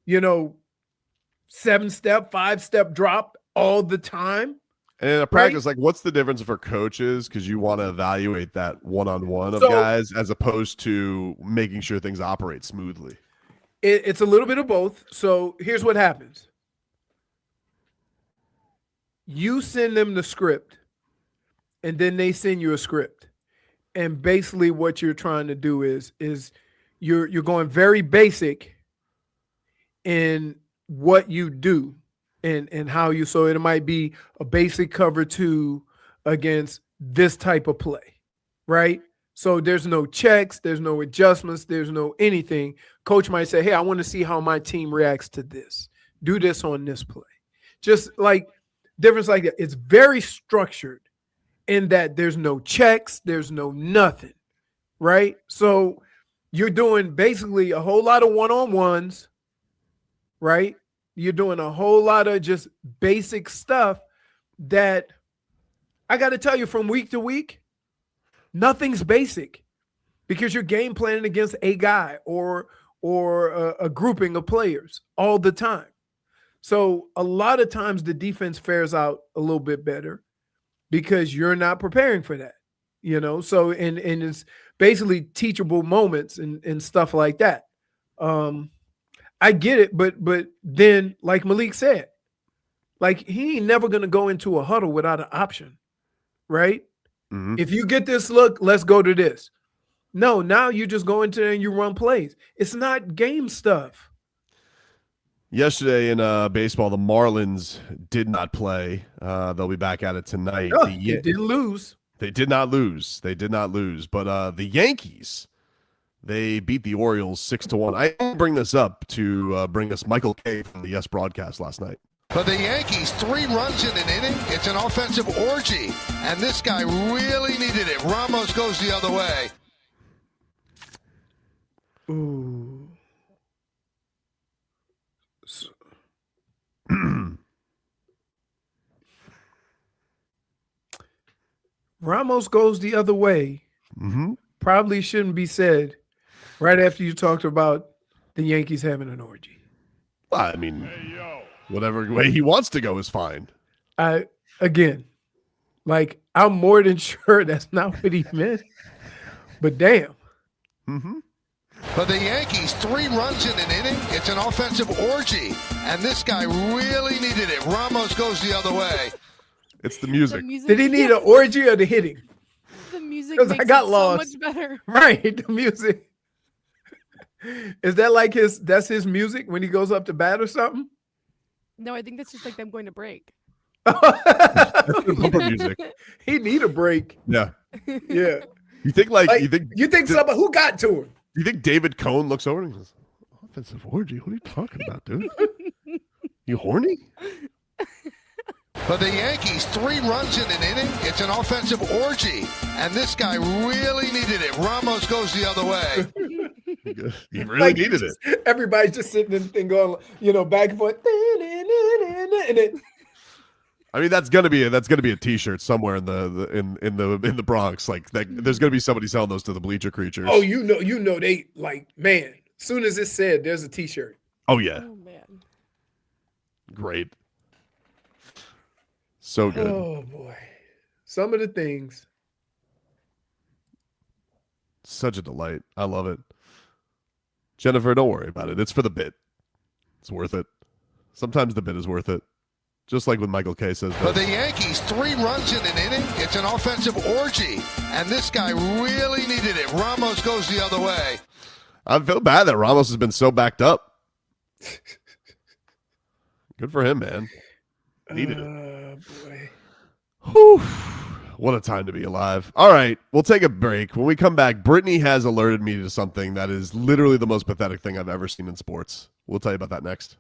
7-step, 5-step drop all the time. And in a practice, like, what's the difference for coaches? Because you want to evaluate that one-on-one of guys as opposed to making sure things operate smoothly. It's a little bit of both. So here's what happens. You send them the script, and then they send you a script. And basically what you're trying to do is you're going very basic in what you do and how you, so it might be a basic cover 2 against this type of play, right? So there's no checks, there's no adjustments, there's no anything. Coach might say, hey, I want to see how my team reacts to this. Do this on this play. Just like difference like that. It's very structured in that there's no checks, there's no nothing, right? So you're doing basically a whole lot of one-on-ones, right? You're doing a whole lot of just basic stuff that I got to tell you, from week to week, nothing's basic because you're game planning against a guy or a grouping of players all the time. So a lot of times the defense fares out a little bit better because you're not preparing for that, So and it's basically teachable moments and stuff like that. I get it, but then, like Malik said, like he ain't never gonna go into a huddle without an option, right? Mm-hmm. If you get this look, let's go to this. No, now you just go into there and you run plays. It's not game stuff. Yesterday in baseball, the Marlins did not play. They'll be back at it tonight. Oh, they didn't lose. They did not lose. But the Yankees, they beat the Orioles 6-1. I didn't bring this up to bring us Michael K from the Yes broadcast last night. For the Yankees, 3 runs in an inning. It's an offensive orgy, and this guy really needed it. Ramos goes the other way. Ooh. Ramos goes the other way. Mm-hmm. Probably shouldn't be said right after you talked about the Yankees having an orgy. I mean, whatever way he wants to go is fine. Again, like, I'm more than sure that's not what he meant, but damn. Mm-hmm. For the Yankees, 3 runs in an inning. It's an offensive orgy, and this guy really needed it. Ramos goes the other way. It's the music. Did he need an orgy or the hitting? The music Because makes I got it lost. so much better. Right, the music. Is that like that's his music when he goes up to bat or something? No, I think that's just like them going to break. Bumper music. He need a break. Yeah. Yeah. You think you think somebody who got to him? You think David Cohn looks over and goes, offensive orgy? What are you talking about, dude? You horny? For the Yankees, 3 runs in an inning. It's an offensive orgy, and this guy really needed it. Ramos goes the other way. He really needed it. Everybody's just sitting and going, back and forth. And it, I mean, that's gonna be a T-shirt somewhere in the Bronx. Like there's gonna be somebody selling those to the bleacher creatures. Oh, they like, man. As soon as it's said, there's a T-shirt. Oh yeah. Oh man. Great. So good. Oh boy. Some of the things. Such a delight. I love it. Jennifer, don't worry about it. It's for the bit. It's worth it. Sometimes the bit is worth it. Just like when Michael K says For the Yankees, 3 runs in an inning. It's an offensive orgy, and this guy really needed it. Ramos goes the other way. I feel bad that Ramos has been so backed up. Good for him, man. Needed it. Boy. Whew. What a time to be alive. All right, we'll take a break. When we come back, Brittney has alerted me to something that is literally the most pathetic thing I've ever seen in sports. We'll tell you about that next.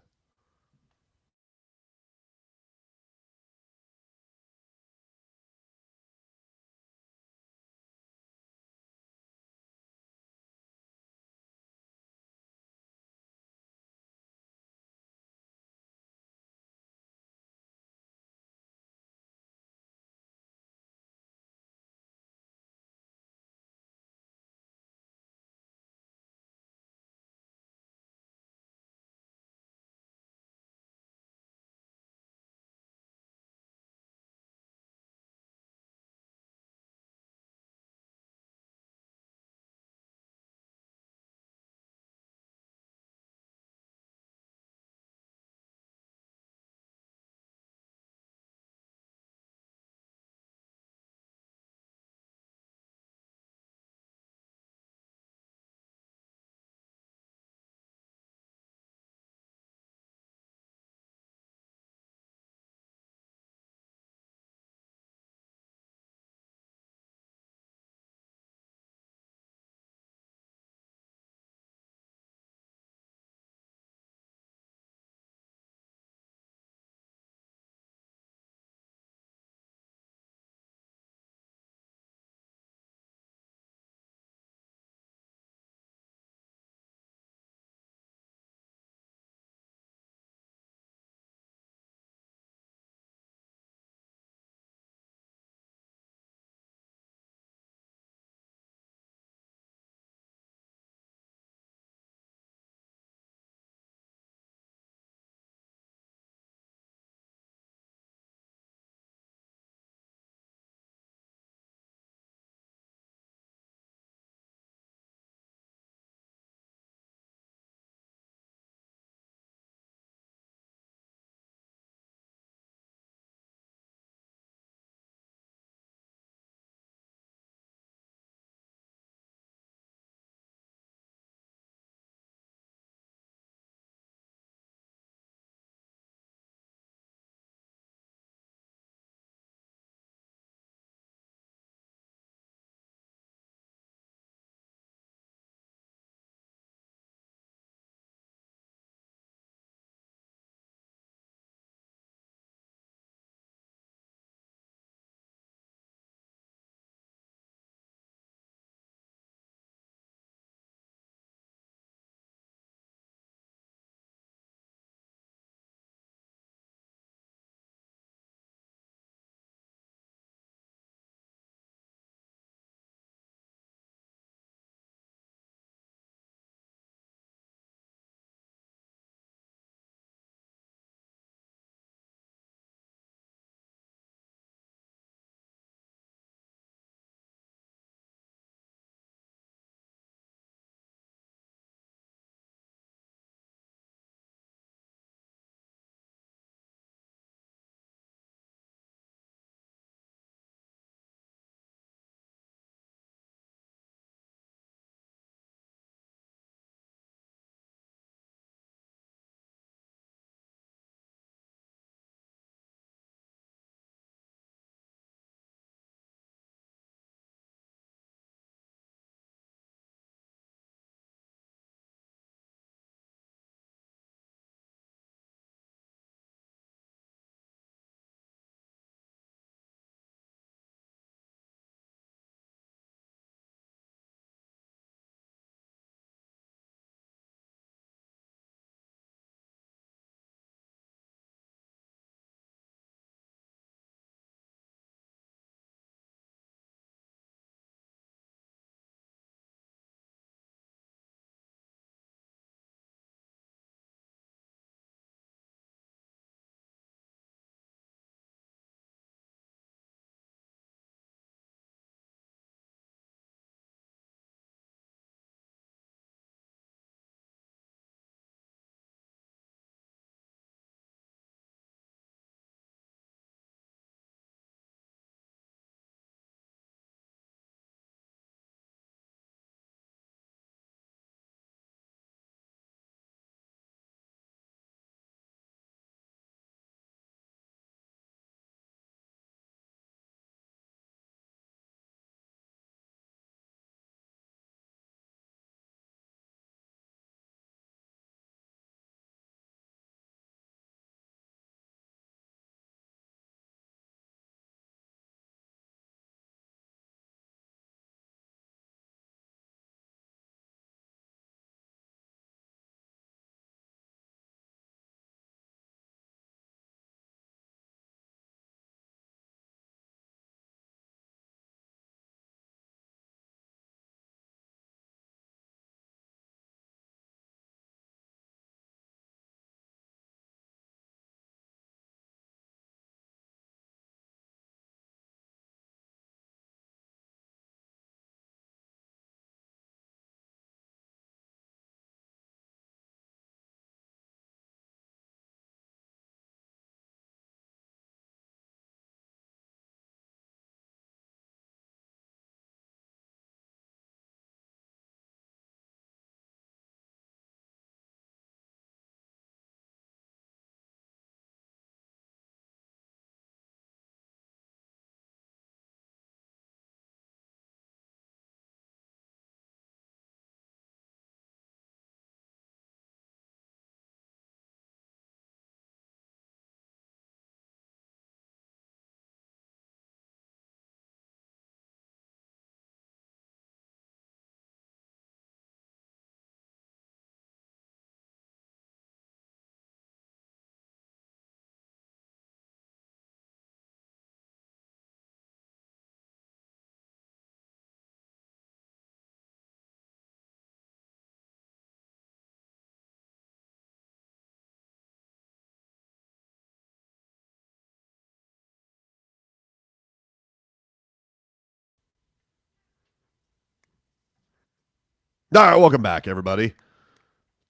All right, welcome back, everybody.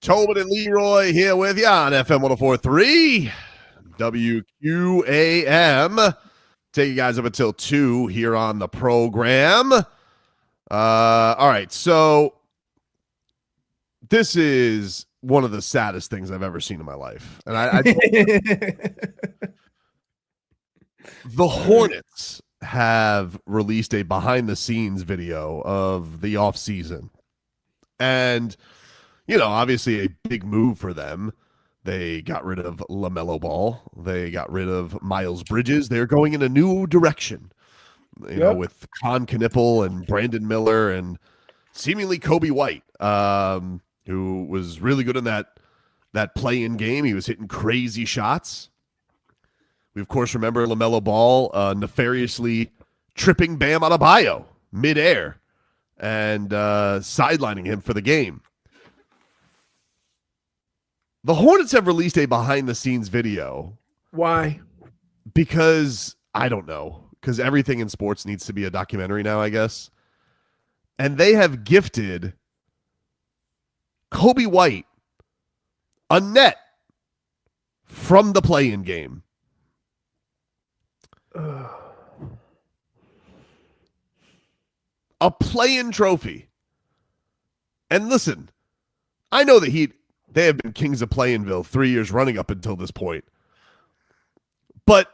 Tobin and Leroy here with you on FM 104.3 WQAM. Take you guys up until 2 here on the program. All right, so this is one of the saddest things I've ever seen in my life. And the Hornets have released a behind-the-scenes video of the offseason. And, obviously a big move for them. They got rid of LaMelo Ball. They got rid of Miles Bridges. They're going in a new direction, with Con Knipple and Brandon Miller and seemingly Coby White, who was really good in that play-in game. He was hitting crazy shots. We, of course, remember LaMelo Ball nefariously tripping Bam Adebayo midair and sidelining him for the game. The Hornets have released a behind-the-scenes video. Why? Because, I don't know, because everything in sports needs to be a documentary now, I guess. And they have gifted Coby White a net from the play-in game. A play-in trophy. And listen, I know the Heat, they have been kings of play-inville 3 years running up until this point. But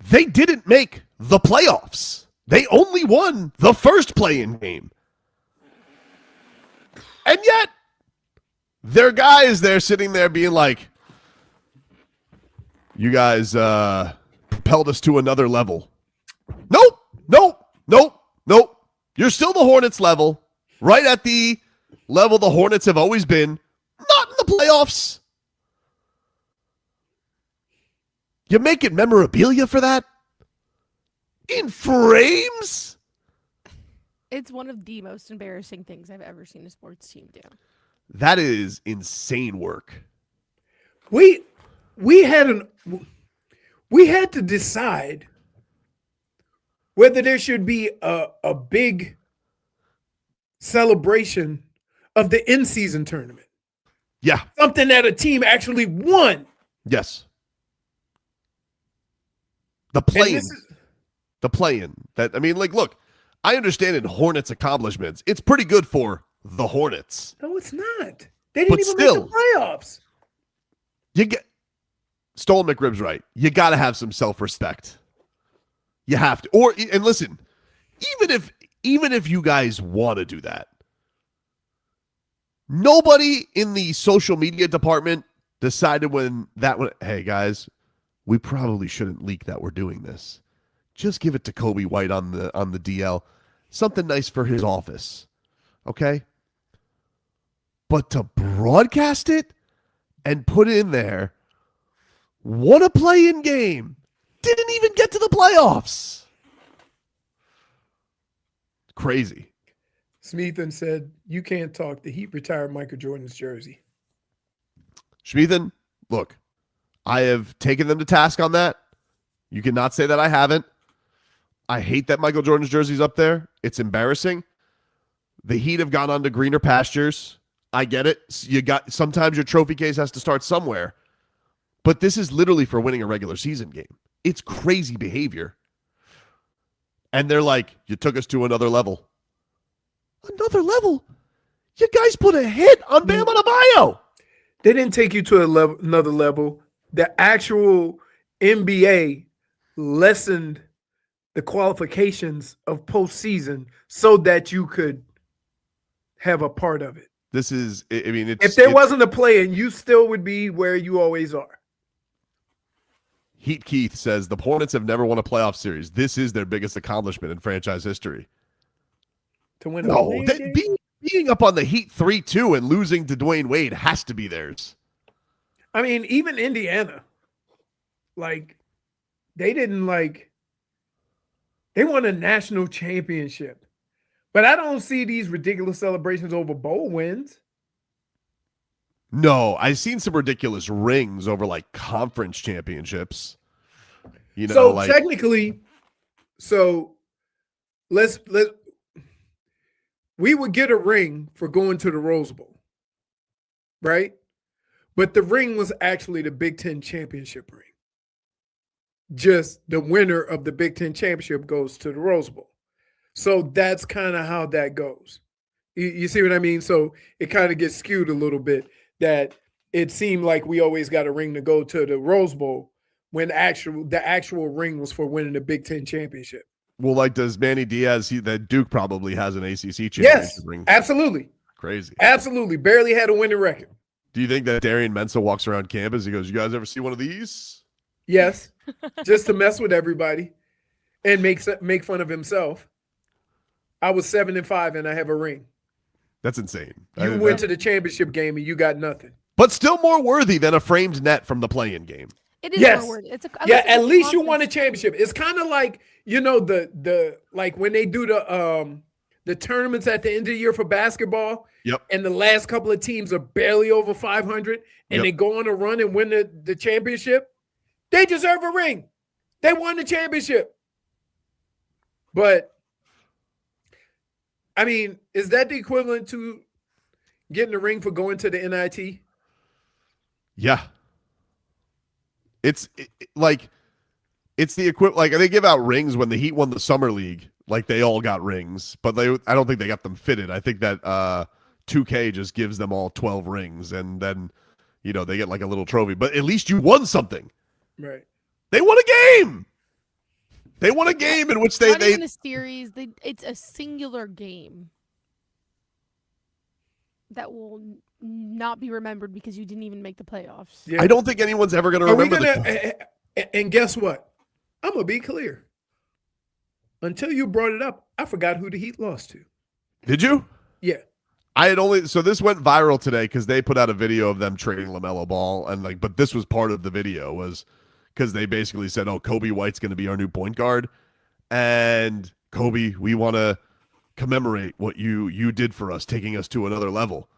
they didn't make the playoffs. They only won the first play-in game. And yet, their guys, they're sitting there being like, you guys propelled us to another level. Nope. You're still the Hornets level, right at the level the Hornets have always been, not in the playoffs. You making memorabilia for that? In frames? It's one of the most embarrassing things I've ever seen a sports team do. That is insane work. We had to decide whether there should be a big celebration of the in-season tournament. Yeah. Something that a team actually won. Yes. The play-in. Look, I understand in Hornets accomplishments, it's pretty good for the Hornets. No, it's not. They didn't even make the playoffs. Stolen McRib's right. You got to have some self-respect. You have to. And listen, even if you guys want to do that, nobody in the social media department decided hey guys, we probably shouldn't leak that we're doing this. Just give it to Coby White on the DL. Something nice for his office. Okay? But to broadcast it and put it in there, won a play-in game, didn't even get to the playoffs. Crazy. Smeathan said, you can't talk. The Heat retired Michael Jordan's jersey. Smeathan, look, I have taken them to task on that. You cannot say that I haven't. I hate that Michael Jordan's jersey's up there. It's embarrassing. The Heat have gone on to greener pastures. I get it. Sometimes your trophy case has to start somewhere. But this is literally for winning a regular season game. It's crazy behavior. And they're like, you took us to another level. Another level? You guys put a hit on Bam Adebayo. They didn't take you to another level. The actual NBA lessened the qualifications of postseason so that you could have a part of it. This is, if there wasn't a play-in, you still would be where you always are. Heat Keith says the Hornets have never won a playoff series. This is their biggest accomplishment in franchise history. To win a game? Being up on the Heat 3-2 and losing to Dwayne Wade has to be theirs. I mean, even Indiana, they won a national championship. But I don't see these ridiculous celebrations over bowl wins. No, I've seen some ridiculous rings over conference championships. Technically, let's we would get a ring for going to the Rose Bowl, right? But the ring was actually the Big Ten championship ring. Just the winner of the Big Ten championship goes to the Rose Bowl. So that's kind of how that goes. You see what I mean? So it kind of gets skewed a little bit that it seemed like we always got a ring to go to the Rose Bowl when the actual ring was for winning the Big Ten championship. Well, like, does Manny Diaz, that Duke probably has an ACC championship Yes, ring? absolutely. Crazy. Absolutely. Barely had a winning record. Do you think that Darian Mensah walks around campus? He goes, "You guys ever see one of these?" Yes, just to mess with everybody and make fun of himself. I was 7-5 and I have a ring. That's insane. You went to the championship game and you got nothing. But still more worthy than a framed net from the play-in game. It is more worthy. At least you won a championship. It's kind of like, the like when they do the tournaments at the end of the year for basketball. Yep. And the last couple of teams are barely over 500 and they go on a run and win the championship. They deserve a ring. They won the championship. But I mean, is that the equivalent to getting a ring for going to the NIT? Yeah. It's the equivalent. Like, they give out rings when the Heat won the Summer League. Like, they all got rings, but I don't think they got them fitted. I think that 2K just gives them all 12 rings, and then they get like a little trophy. But at least you won something. Right. They won a game. They won a game in which they Not even a series. It's a singular game that will not be remembered because you didn't even make the playoffs. I don't think anyone's ever going to remember and guess what? I'm going to be clear. Until you brought it up, I forgot who the Heat lost to. Did you? Yeah. So this went viral today because they put out a video of them trading LaMelo Ball, and but this was part of the video was because they basically said, "Oh, Coby White's going to be our new point guard, and Coby, we want to commemorate what you did for us, taking us to another level,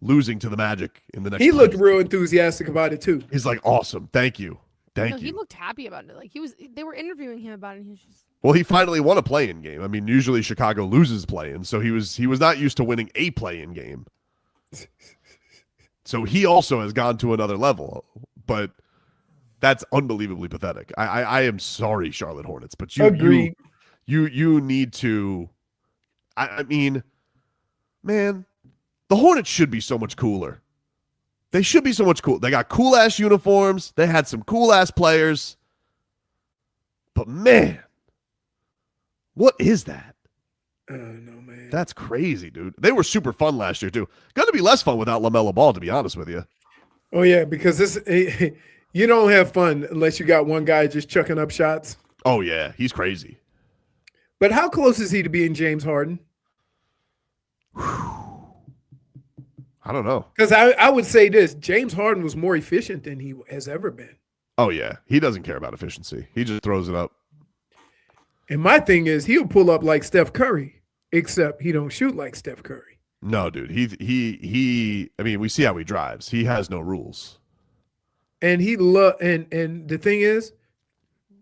losing to the Magic in the next." He looked real enthusiastic about it too. He's like, "Awesome, thank you." He looked happy about it. Like they were interviewing him about it. And he was just. Well, he finally won a play-in game. I mean, usually Chicago loses play-in, so he was not used to winning a play-in game. So he also has gone to another level, but that's unbelievably pathetic. I am sorry, Charlotte Hornets, but you need to. I mean, man, the Hornets should be so much cooler. They should be so much cool. They got cool-ass uniforms. They had some cool-ass players. But, man, what is that? I don't know, man. That's crazy, dude. They were super fun last year, too. Going to be less fun without LaMelo Ball, to be honest with you. Oh, yeah, because you don't have fun unless you got one guy just chucking up shots. Oh, yeah, he's crazy. But how close is he to being James Harden? I don't know. Because I would say this, James Harden was more efficient than he has ever been. Oh, yeah. He doesn't care about efficiency. He just throws it up. And my thing is, he'll pull up like Steph Curry, except he don't shoot like Steph Curry. No, dude. He I mean, we see how he drives. He has no rules. And and the thing is,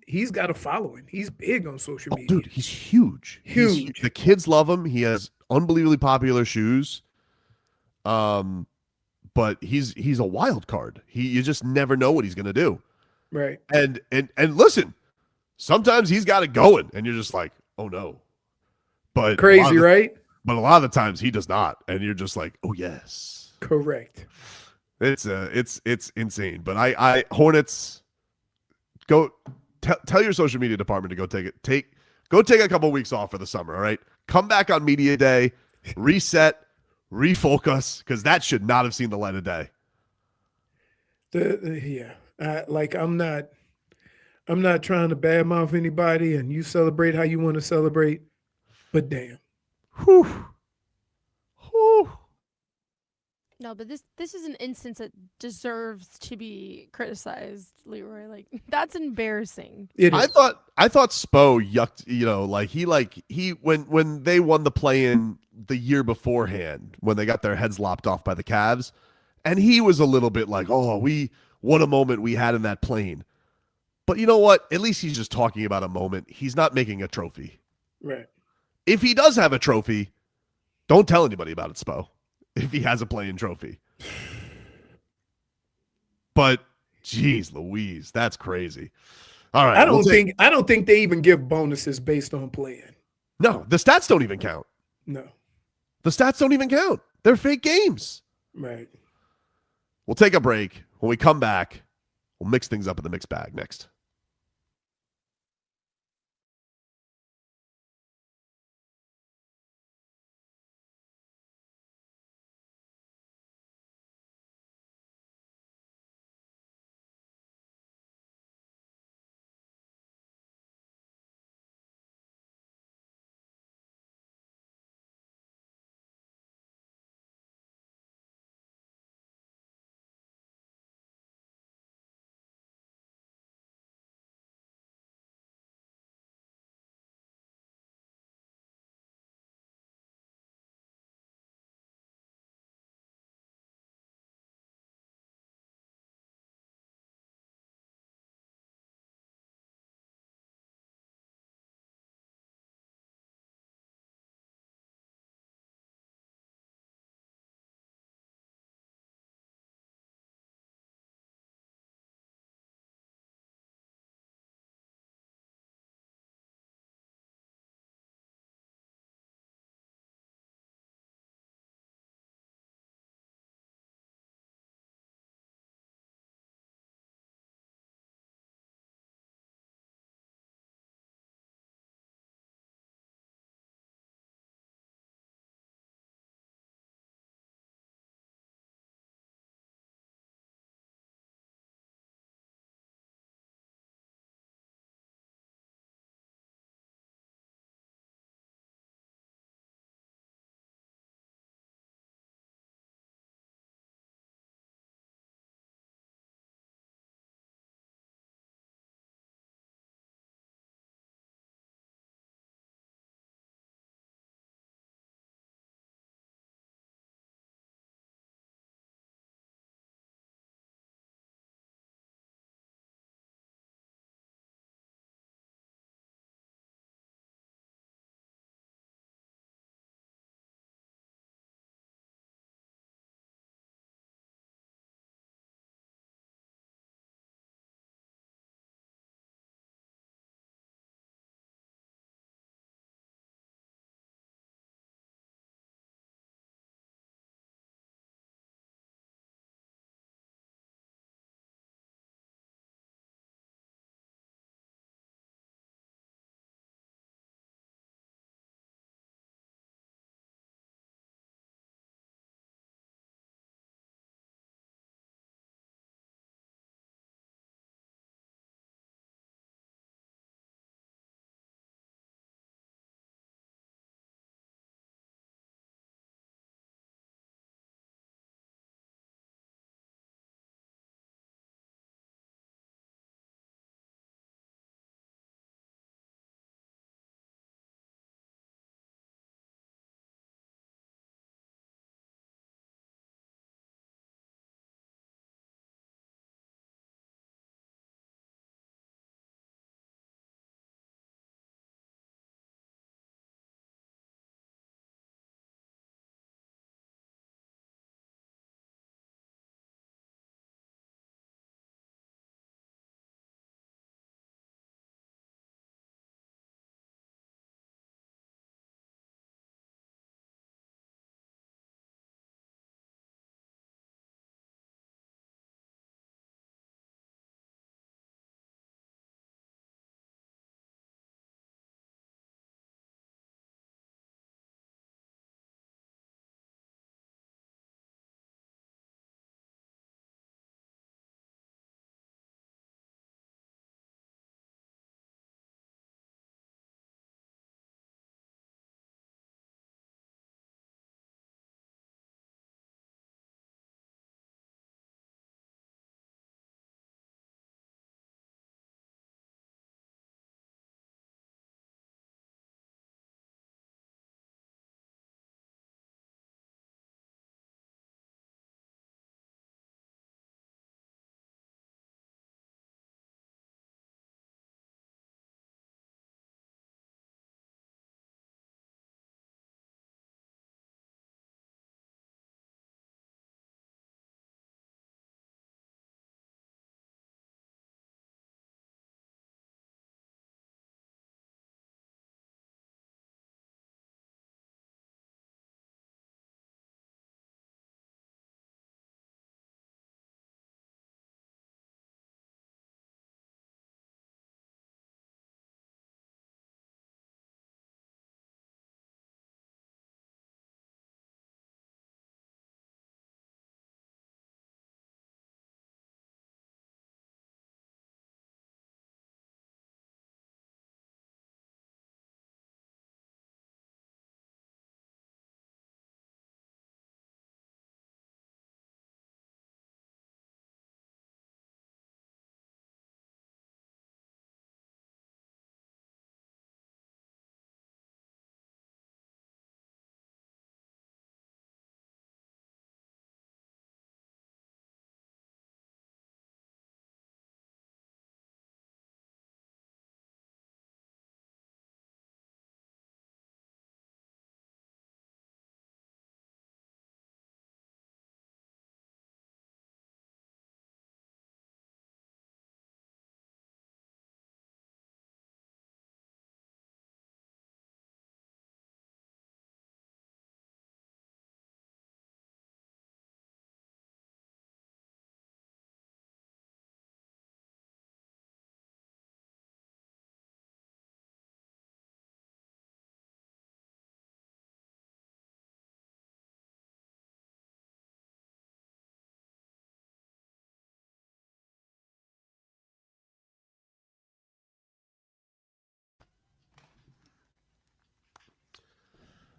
he's got a following. He's big on social media. Dude, he's huge. Huge. The kids love him. He has unbelievably popular shoes. But he's a wild card. You just never know what he's gonna do. Right. And listen, sometimes he's got it going, and you're just like, oh no. But crazy, right? But a lot of the times he does not, and you're just like, oh yes. Correct. It's insane. But I Hornets, go tell your social media department to go take a couple weeks off for the summer. All right, come back on media day, reset, refocus, because that should not have seen the light of day. I'm not trying to badmouth anybody, and you celebrate how you want to celebrate, but damn. Whew. Whew. No, but this is an instance that deserves to be criticized, Leroy. Like, that's embarrassing. I thought Spo yucked, he when they won the play-in the year beforehand, when they got their heads lopped off by the Cavs, and he was a little bit like, oh, what a moment we had in that plane. But you know what? At least he's just talking about a moment. He's not making a trophy. Right. If he does have a trophy, Don't tell anybody about it, Spo, if he has a play-in trophy. But, geez, Louise, that's crazy. All right. I don't think they even give bonuses based on playing. No, the stats don't even count. No. The stats don't even count. They're fake games. Right. We'll take a break. When we come back, we'll mix things up in the mixed bag next.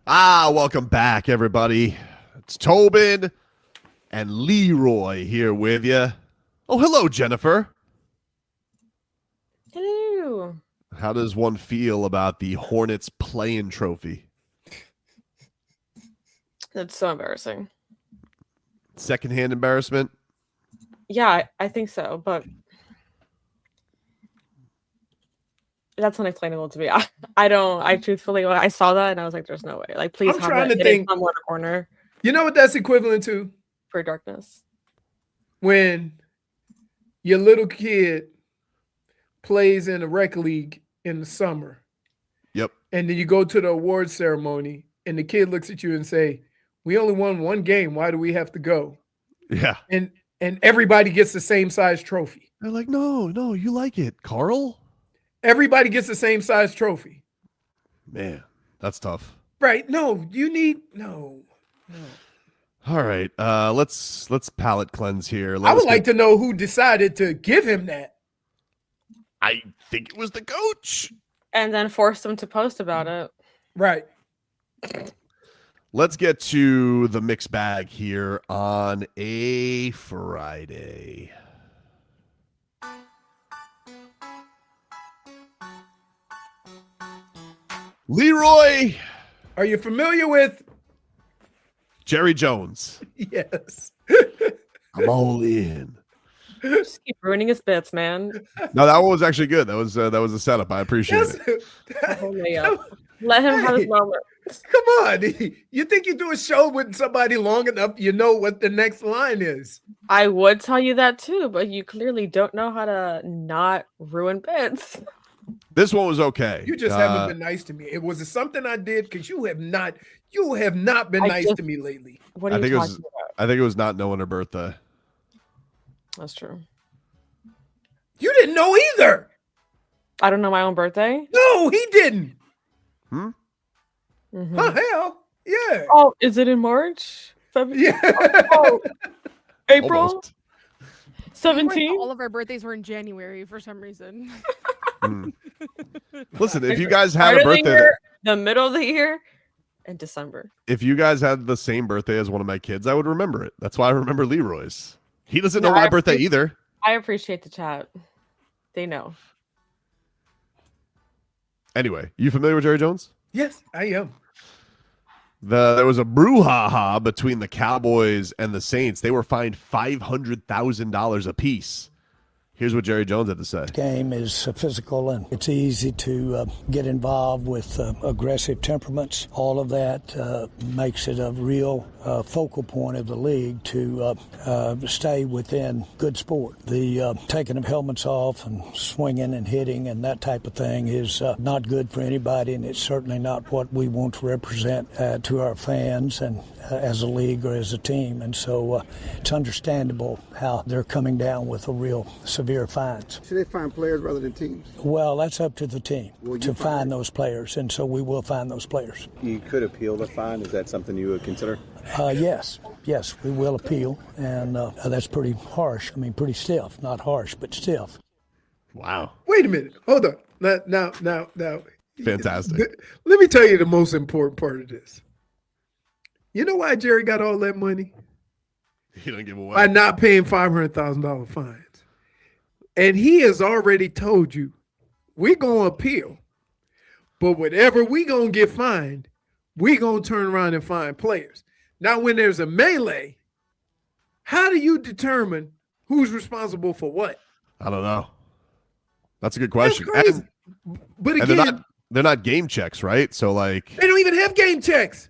Welcome back, everybody. It's Tobin and Leroy here with you. Oh, hello, Jennifer. Hello. How does one feel about the Hornets play-in trophy? That's so embarrassing. Secondhand embarrassment? Yeah, I think so, but that's unexplainable to me. I truthfully, when I saw that and I was like, there's no way. Like, please I'm have trying that to hidden think. somewhere in the corner You know what that's equivalent to? for darkness. When your little kid plays in a rec league in the summer. Yep. And then you go to the award ceremony and the kid looks at you and say, we only won one game. Why do we have to go? Yeah. And everybody gets the same size trophy. They're like, no, you like it, Carl. Everybody gets the same size trophy. Man, that's tough. Right. No, you need no. All right. Let's palate cleanse here. I would like to know who decided to give him that. I think it was the coach. And then force them to post about it. Right. Let's get to the mixed bag here on a Friday. Leroy. Are you familiar with Jerry Jones? Yes. I'm all in. Just keep ruining his bits, man. No, that one was actually good. That was a setup. I appreciate it. Let him have his moment. Come on. You think you do a show with somebody long enough, you know what the next line is. I would tell you that too, but you clearly don't know how to not ruin bits. This one was okay. You just haven't been nice to me. It was something I did because you have not been nice to me lately. What are you talking about? I think it was not knowing her birthday. That's true. You didn't know either. I don't know my own birthday. No, he didn't. Mm-hmm. Oh, hell. Yeah. Oh, is it in March? Yeah. Oh, April? Almost. 17? All of our birthdays were in January for some reason. Listen, if you guys had a Start of the birthday, year, the middle of the year, and December. if you guys had the same birthday as one of my kids, I would remember it. That's why I remember Leroy's. He doesn't know No, my I birthday appreciate- either. I appreciate the chat. They know. Anyway, you familiar with Jerry Jones? Yes, I am. There was a brouhaha between the Cowboys and the Saints. They were fined $500,000 apiece. Here's what Jerry Jones had to say. Game is physical, and it's easy to get involved with aggressive temperaments. All of that makes it a real focal point of the league to stay within good sport. The taking of helmets off and swinging and hitting and that type of thing is not good for anybody, and it's certainly not what we want to represent to our fans and as a league or as a team. And so it's understandable how they're coming down with a real severe fines. Should they fine players rather than teams? Well, that's up to the team to find those players, and so we will find those players. You could appeal the fine. Is that something you would consider? Yes, we will appeal, and that's pretty harsh. I mean, pretty stiff, not harsh, but stiff. Wow. Wait a minute. Hold on. Now. Fantastic. Let me tell you the most important part of this. You know why Jerry got all that money? He don't give away. By not paying $500,000 fines. And he has already told you, we're going to appeal. But whatever we going to get fined, we going to turn around and find players. Now, when there's a melee, how do you determine who's responsible for what? I don't know. That's a good question. That's crazy. But again, they're not game checks, right? So like they don't even have game checks.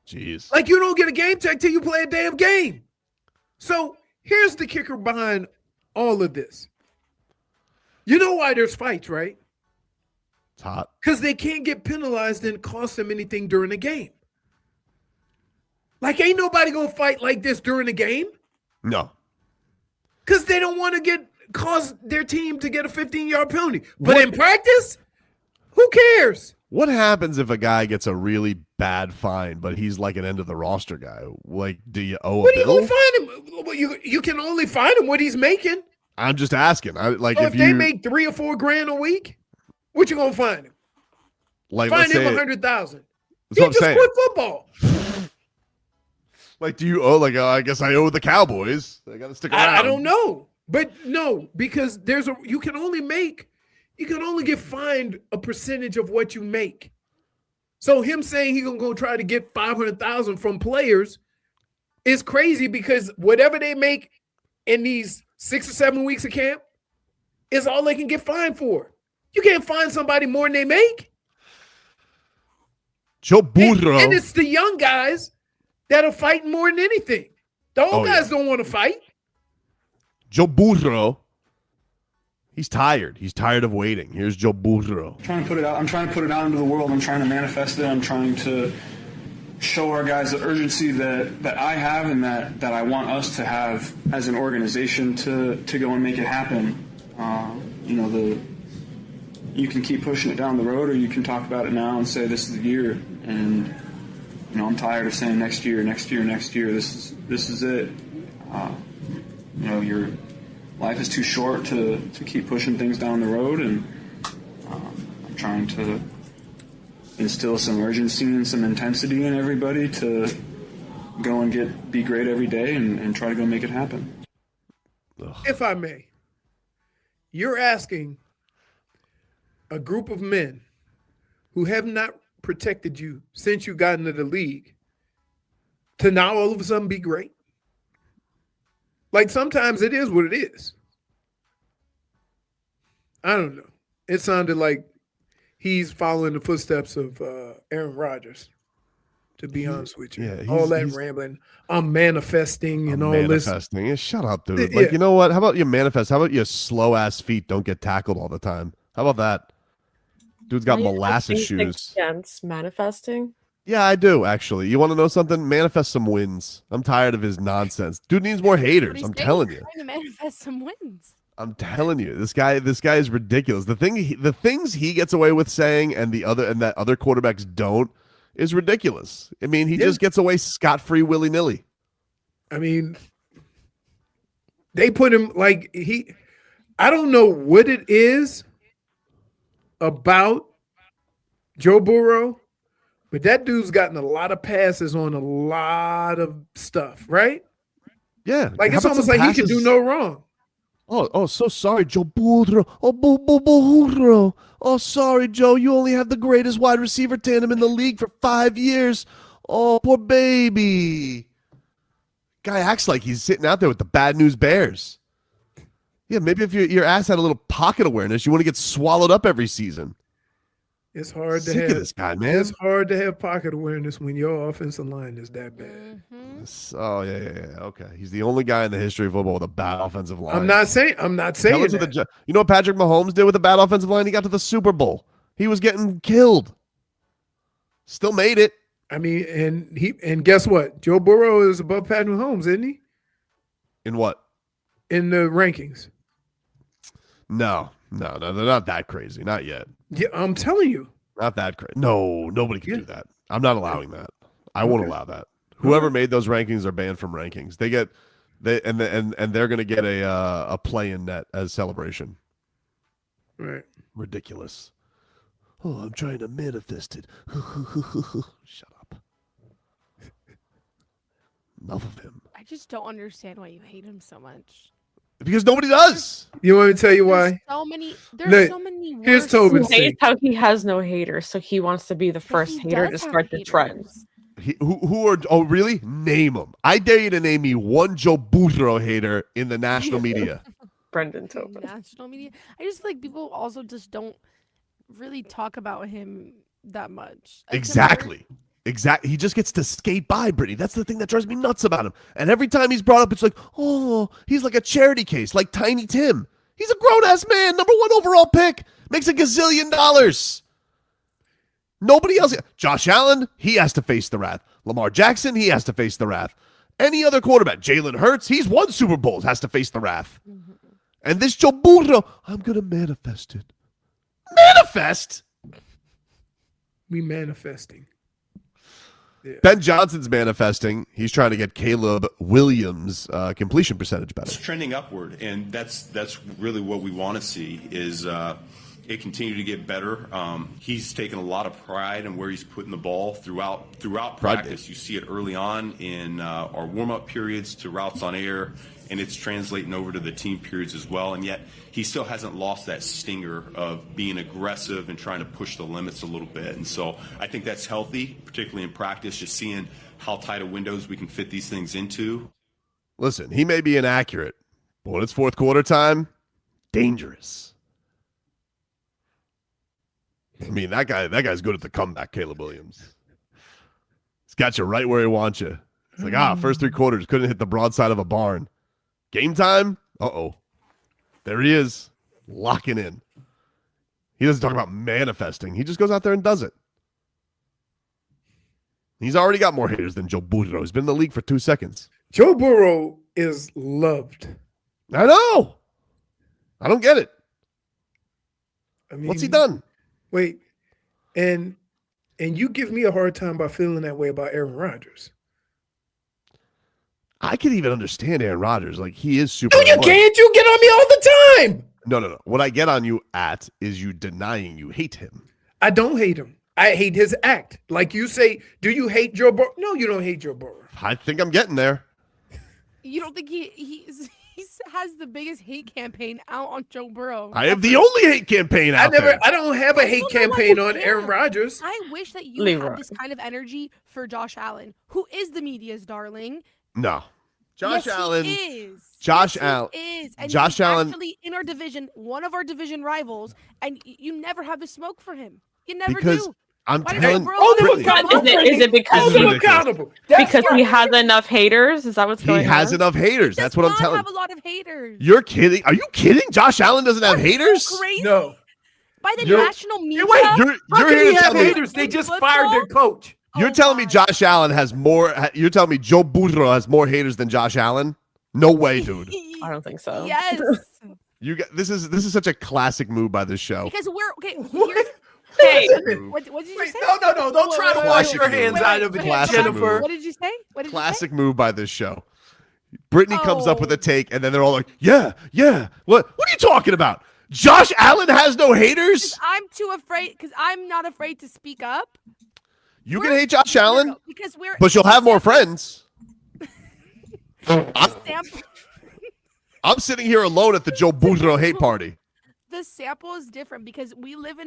Jeez. Like you don't get a game check till you play a damn game. So here's the kicker behind all of this. You know why there's fights, right? It's hot. Because they can't get penalized and cost them anything during the game. Like ain't nobody gonna fight like this during the game. No. Because they don't want to cause their team to get a 15-yard penalty. But in practice, who cares? What happens if a guy gets a really bad fine, but he's like an end of the roster guy? Like, do you owe a What are you bill? gonna fine him? Well, you can only fine him what he's making. I'm just asking. So if they make $3 or $4 grand a week, what you gonna fine him? like Fine let's him say, $100,000. That's what I'm just saying. quit football. Like, do you owe? Like, I guess I owe the Cowboys. I got to stick around. I don't know, but no, because you can only get fined a percentage of what you make. So him saying he's gonna go try to get 500,000 from players is crazy because whatever they make in these 6 or 7 weeks of camp is all they can get fined for. You can't fine somebody more than they make. Joe Burrow. And it's the young guys that are fighting more than anything. The old guys don't want to fight. Joe Burrow. He's tired. He's tired of waiting. Here's Joe Burrow. I'm trying to put it out into the world. I'm trying to manifest it. I'm trying to show our guys the urgency that I have and that I want us to have as an organization to go and make it happen. You can keep pushing it down the road, or you can talk about it now and say this is the year. And I'm tired of saying next year. This is it. Your life is too short to keep pushing things down the road, and I'm trying to instill some urgency and some intensity in everybody to go and be great every day and try to go make it happen. If I may, you're asking a group of men who have not protected you since you got into the league to now all of a sudden be great? Like, sometimes it is what it is. I don't know. It sounded like he's following the footsteps of Aaron Rodgers, to be honest with you. Yeah, all that rambling. I'm manifesting and all this. Manifesting. Yeah, shut up, dude. Like, you know what? How about you manifest? How about your slow-ass feet don't get tackled all the time? How about that? Dude's got molasses shoes. Against manifesting? Yeah, I do, actually. You want to know something? Manifest some wins. I'm tired of his nonsense. Dude needs more haters. I'm telling you. Trying to manifest some wins. I'm telling you, this guy is ridiculous. The things he gets away with saying and that other quarterbacks don't is ridiculous. I mean, he just gets away scot-free willy-nilly. I mean, they put him like I don't know what it is about Joe Burrow, but that dude's gotten a lot of passes on a lot of stuff, right? Yeah. Like, it's almost like he can do no wrong. Oh, so sorry, Joe Burrow. Oh, Burrow. Oh, sorry, Joe. You only have the greatest wide receiver tandem in the league for 5 years. Oh, poor baby. Guy acts like he's sitting out there with the bad news bears. Yeah, maybe if your ass had a little pocket awareness, you want to get swallowed up every season. It's hard to Sick have of this guy, man. It's hard to have pocket awareness when your offensive line is that bad. Oh, yeah. Okay. He's the only guy in the history of football with a bad offensive line. I'm not saying that. You know what Patrick Mahomes did with a bad offensive line? He got to the Super Bowl. He was getting killed. Still made it. I mean, and guess what? Joe Burrow is above Patrick Mahomes, isn't he? In what? In the rankings. No, they're not that crazy. Not yet. Yeah, I'm telling you. Not that crazy. No, nobody can do that. I'm not allowing that. I won't allow that. Whoever made those rankings are banned from rankings. They're going to get a play-in net as celebration. Right. Ridiculous. Oh, I'm trying to manifest it. Shut up. Enough of him. I just don't understand why you hate him so much. Because nobody does. You want me to tell you why? There's so many. Here's Tobin. He hates how he has no haters, so he wants to be the first hater to start the trend. Oh, really? Name them. I dare you to name me one Joe Burrow hater in the national media. Brendan Tobin. National media. I just feel like people also just don't really talk about him that much. Exactly. He just gets to skate by, Brittany. That's the thing that drives me nuts about him. And every time he's brought up, it's like, oh, he's like a charity case, like Tiny Tim. He's a grown-ass man, number 1 overall pick, makes $1 gazillion. Nobody else. Josh Allen, he has to face the wrath. Lamar Jackson, he has to face the wrath. Any other quarterback, Jalen Hurts, he's won Super Bowls, has to face the wrath. Mm-hmm. And this Joe Burrow, I'm going to manifest it. Manifest? We manifesting. Yeah. Ben Johnson's manifesting. He's trying to get Caleb Williams' completion percentage better. It's trending upward, and that's really what we want to see is it continue to get better. He's taken a lot of pride in where he's putting the ball throughout practice. You see it early on in our warm-up periods to routes on air, and it's translating over to the team periods as well. And yet he still hasn't lost that stinger of being aggressive and trying to push the limits a little bit. And so I think that's healthy, particularly in practice, just seeing how tight of windows we can fit these things into. Listen, he may be inaccurate, but when it's fourth quarter time, dangerous. I mean, that guy's good at the comeback, Caleb Williams. He's got you right where he wants you. It's like, first three quarters, couldn't hit the broadside of a barn. Game time? Uh-oh. There he is, locking in. He doesn't talk about manifesting. He just goes out there and does it. He's already got more haters than Joe Burrow. He's been in the league for 2 seconds. Joe Burrow is loved. I know. I don't get it. I mean, what's he done? Wait, and you give me a hard time by feeling that way about Aaron Rodgers. I could even understand Aaron Rodgers. Like, he is super. No, you can't. You get on me all the time. No. What I get on you at is you denying you hate him. I don't hate him. I hate his act. Like you say, do you hate Joe Burrow? No, you don't hate Joe Burrow. I think I'm getting there. You don't think he has the biggest hate campaign out on Joe Burrow? I have the only hate campaign out there. I don't have a hate campaign on Aaron Rodgers. I wish that you had this kind of energy for Josh Allen, who is the media's darling. No. Josh Allen is. Josh Allen is. And Josh he's Allen actually in our division, one of our division rivals, and you never have the smoke for him. You never because do. I'm Why telling Is it because he has enough haters? Is that what's going on? He has enough haters. That's what I'm telling. Have a lot of haters. You're kidding? Are you kidding? Josh Allen doesn't have haters? Crazy? No. By the national media. Wait, you're how here can he to tell have me haters? They just fired their coach. You're telling me Josh Allen has more? You're telling me Joe Burrow has more haters than Josh Allen? No way, dude. I don't think so. Yes. You got this is such a classic move by this show. Because we're okay. Hey, what did you say? No! Don't try to wash your hands out of it, Jennifer. What did you say? Classic move by this show. Brittany comes up with a take, and then they're all like, "Yeah. What are you talking about? Josh Allen has no haters." I'm too afraid because I'm not afraid to speak up. You can hate Josh Allen, because but you'll have more friends. I'm sitting here alone at the Joe Burrow hate party. The sample is different because we live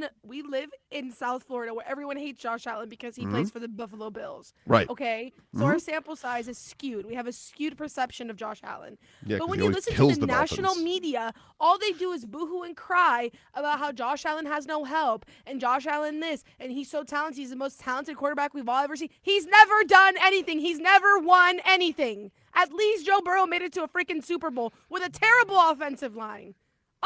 in South Florida where everyone hates Josh Allen because he plays for the Buffalo Bills. Right. Okay. So our sample size is skewed. We have a skewed perception of Josh Allen. Yeah, but when he you always listen kills to the the national Dolphins. media, all they do is boohoo and cry about how Josh Allen has no help and Josh Allen this and he's so talented. He's the most talented quarterback we've all ever seen. He's never done anything. He's never won anything. At least Joe Burrow made it to a freaking Super Bowl with a terrible offensive line.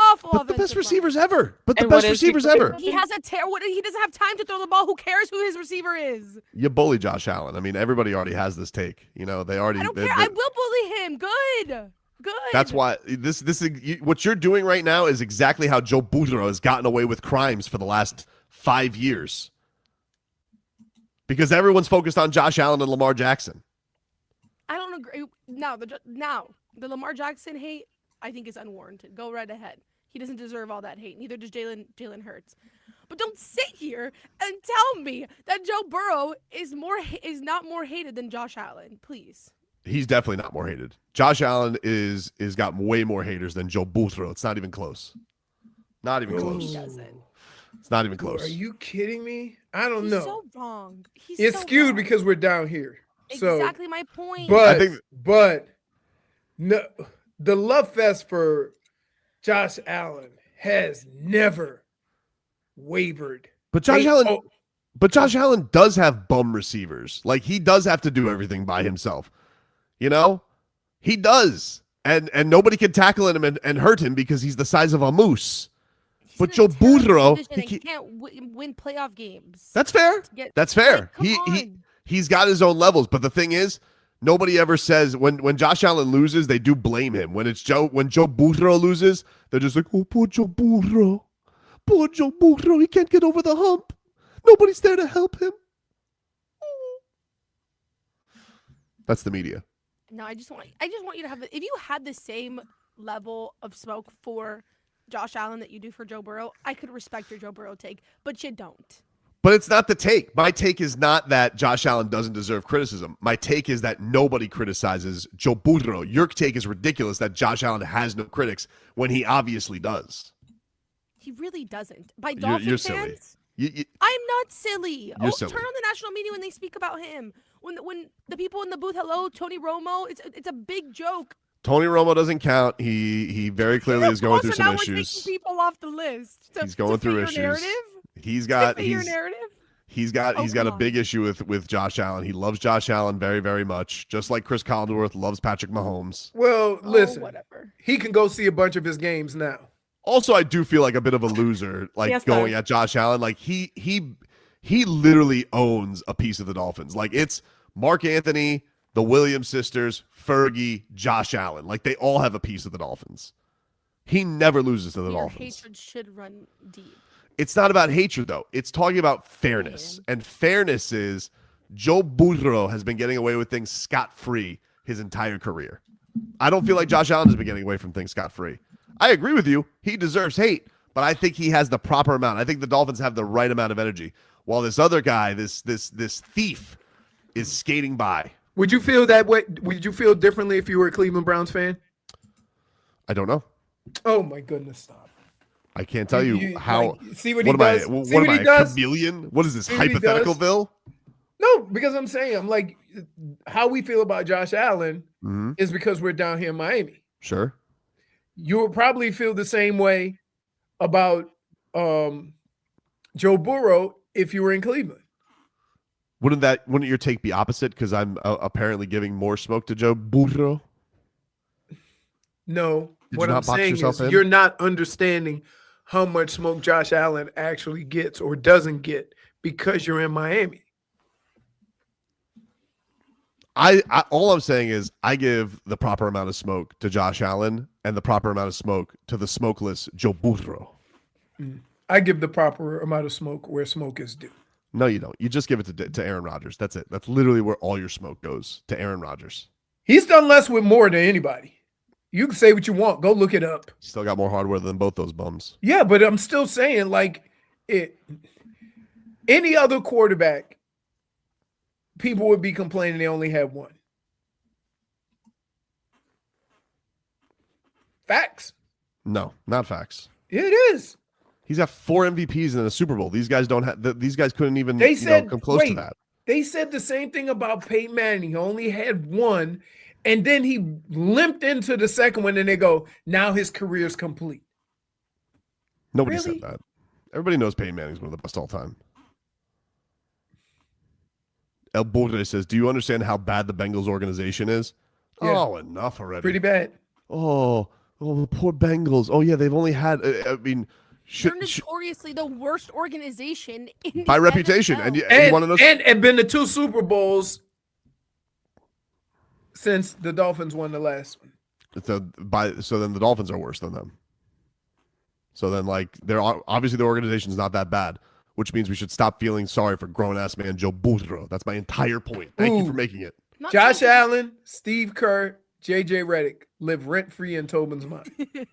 Awful But the best offensive receivers line. ever. But the And best what is receivers he- ever. He has he doesn't have time to throw the ball. Who cares who his receiver is? You bully Josh Allen. I mean, everybody already has this take. You know, they already. I don't care. I will bully him. Good. That's why this what you're doing right now is exactly how Joe Burrow has gotten away with crimes for the last 5 years. Because everyone's focused on Josh Allen and Lamar Jackson. I don't agree. Now the Lamar Jackson hate I think is unwarranted. Go right ahead. He doesn't deserve all that hate. Neither does Jalen Hurts. But don't sit here and tell me that Joe Burrow is not more hated than Josh Allen, please. He's definitely not more hated. Josh Allen is got way more haters than Joe Burrow. It's not even close. Not even close. He doesn't. It's not even close. Are you kidding me? I don't He's know. so wrong. It's so skewed wrong. because we're down here. Exactly my point. But no, the love fest for Josh Allen has never wavered. But Josh Allen does have bum receivers. Like, he does have to do everything by himself. You know? He does. And nobody can tackle him and hurt him because he's the size of a moose. But Joe Burrow, he can't win playoff games. that's fair. That's fair. He's got his own levels. But the thing is, nobody ever says when Josh Allen loses, they do blame him. When Joe Burrow loses, they're just like, oh, poor Joe Burrow. Poor Joe Burrow. He can't get over the hump. Nobody's there to help him. That's the media. No, I just want you to have if you had the same level of smoke for Josh Allen that you do for Joe Burrow, I could respect your Joe Burrow take, but you don't. But it's not the take. My take is not that Josh Allen doesn't deserve criticism. My take is that nobody criticizes Joe Burrow. Your take is ridiculous that Josh Allen has no critics when he obviously does. He really doesn't. By Dolphin fans, I'm not silly. Silly. Turn on the national media when they speak about him. When the people in the booth, hello, Tony Romo, it's a big joke. Tony Romo doesn't count. He very clearly is going through some issues. We're taking people off the list. He's going through issues. Narrative? He's got a a big issue with Josh Allen. He loves Josh Allen very, very much, just like Chris Collinsworth loves Patrick Mahomes. Well, listen, whatever. He can go see a bunch of his games now. Also, I do feel like a bit of a loser, going at Josh Allen. Like he literally owns a piece of the Dolphins. Like it's Mark Anthony, the Williams sisters, Fergie, Josh Allen. Like they all have a piece of the Dolphins. He never loses to the Dolphins. Hatred should run deep. It's not about hatred, though. It's talking about fairness. And fairness is Joe Burrow has been getting away with things scot-free his entire career. I don't feel like Josh Allen has been getting away from things scot-free. I agree with you. He deserves hate, but I think he has the proper amount. I think the Dolphins have the right amount of energy, while this other guy, this thief, is skating by. Would you feel that way? Would you feel differently if you were a Cleveland Browns fan? I don't know. Oh, my goodness, stop. I can't tell you how. See what he does? What am I, a chameleon? What is this, hypotheticalville? No, because I'm like, how we feel about Josh Allen is because we're down here in Miami. Sure. You would probably feel the same way about Joe Burrow if you were in Cleveland. Wouldn't your take be opposite? Because I'm apparently giving more smoke to Joe Burrow. No, Did what you I'm not box saying yourself is in? you're not understanding how much smoke Josh Allen actually gets or doesn't get because you're in Miami. I all I'm saying is I give the proper amount of smoke to Josh Allen and the proper amount of smoke to the smokeless Joe Burrow. I give the proper amount of smoke where smoke is due. No, you don't. You just give it to Aaron Rodgers. That's it. That's literally where all your smoke goes, to Aaron Rodgers. He's done less with more than anybody. You can say what you want. Go look it up. Still got more hardware than both those bums. Yeah, but I'm still saying, like, any other quarterback, people would be complaining they only had one. Facts. No, not facts. It is. He's got 4 MVPs in a Super Bowl. These guys don't have. These guys couldn't even come close to that. They said the same thing about Peyton Manning. He only had one, and then he limped into the second one, and they go, now his career's complete. Nobody said that. Everybody knows Peyton Manning's one of the best all time. El Borde says, do you understand how bad the Bengals organization is? Yeah. Oh, enough already. Pretty bad. Oh, the poor Bengals. Oh, yeah, they've only had, They're notoriously the worst organization in by the reputation. NFL. And you want to know? And been to 2 Super Bowls since the Dolphins won the last one. So then the Dolphins are worse than them. So then, they're obviously the organization's not that bad, which means we should stop feeling sorry for grown-ass man Joe Burrow. That's my entire point. Thank you for making it. Josh Allen, Steve Kerr, J.J. Redick live rent-free in Tobin's mind.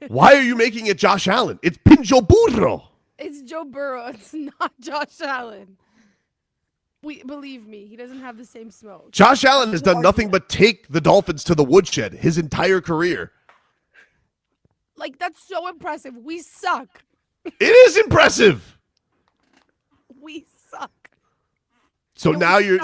Why are you making it Josh Allen? It's been Joe Burrow. It's Joe Burrow. It's not Josh Allen. Believe me, he doesn't have the same smoke. Josh Allen has done nothing but take the Dolphins to the woodshed his entire career. Like, that's so impressive. We suck. It is impressive. We suck. So now your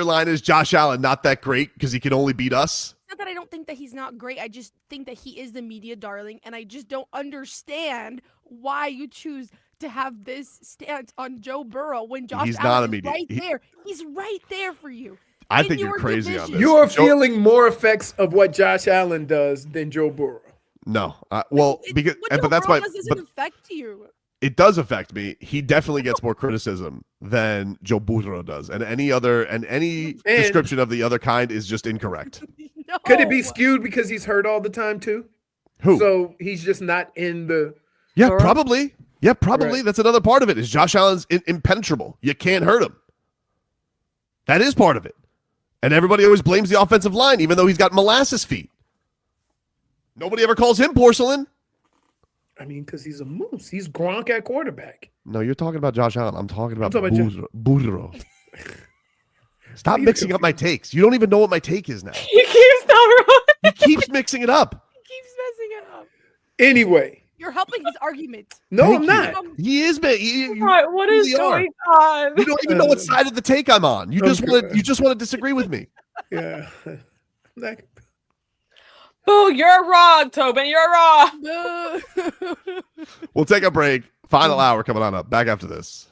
line is Josh Allen not that great because he can only beat us. It's not that I don't think that he's not great. I just think that he is the media darling, and I just don't understand why you choose to have this stance on Joe Burrow when Josh Allen is right there. He's right there for you. I think you're crazy on this. You are feeling more effects of what Josh Allen does than Joe Burrow. No, that's my. Doesn't affect you. It does affect me. He definitely gets more criticism than Joe Burrow does, and any description of the other kind is just incorrect. No. Could it be skewed because he's hurt all the time too? Who? So he's just not in the. Yeah, probably. Yeah, probably. Right. That's another part of it. Is Josh Allen's impenetrable? You can't hurt him. That is part of it. And everybody always blames the offensive line, even though he's got molasses feet. Nobody ever calls him porcelain. I mean, because he's a moose. He's Gronk at quarterback. No, you're talking about Josh Allen. I'm talking about talking Burrow. Stop mixing up my takes. You don't even know what my take is now. He keeps not wrong. He keeps mixing it up. Keeps messing it up. Anyway. You're helping his argument. No, I'm not. He is, man. Right, what is going on? You don't even know what side of the take I'm on. You just want to disagree with me. Yeah. Boo, you're wrong, Tobin. You're wrong. We'll take a break. Final hour coming on up. Back after this.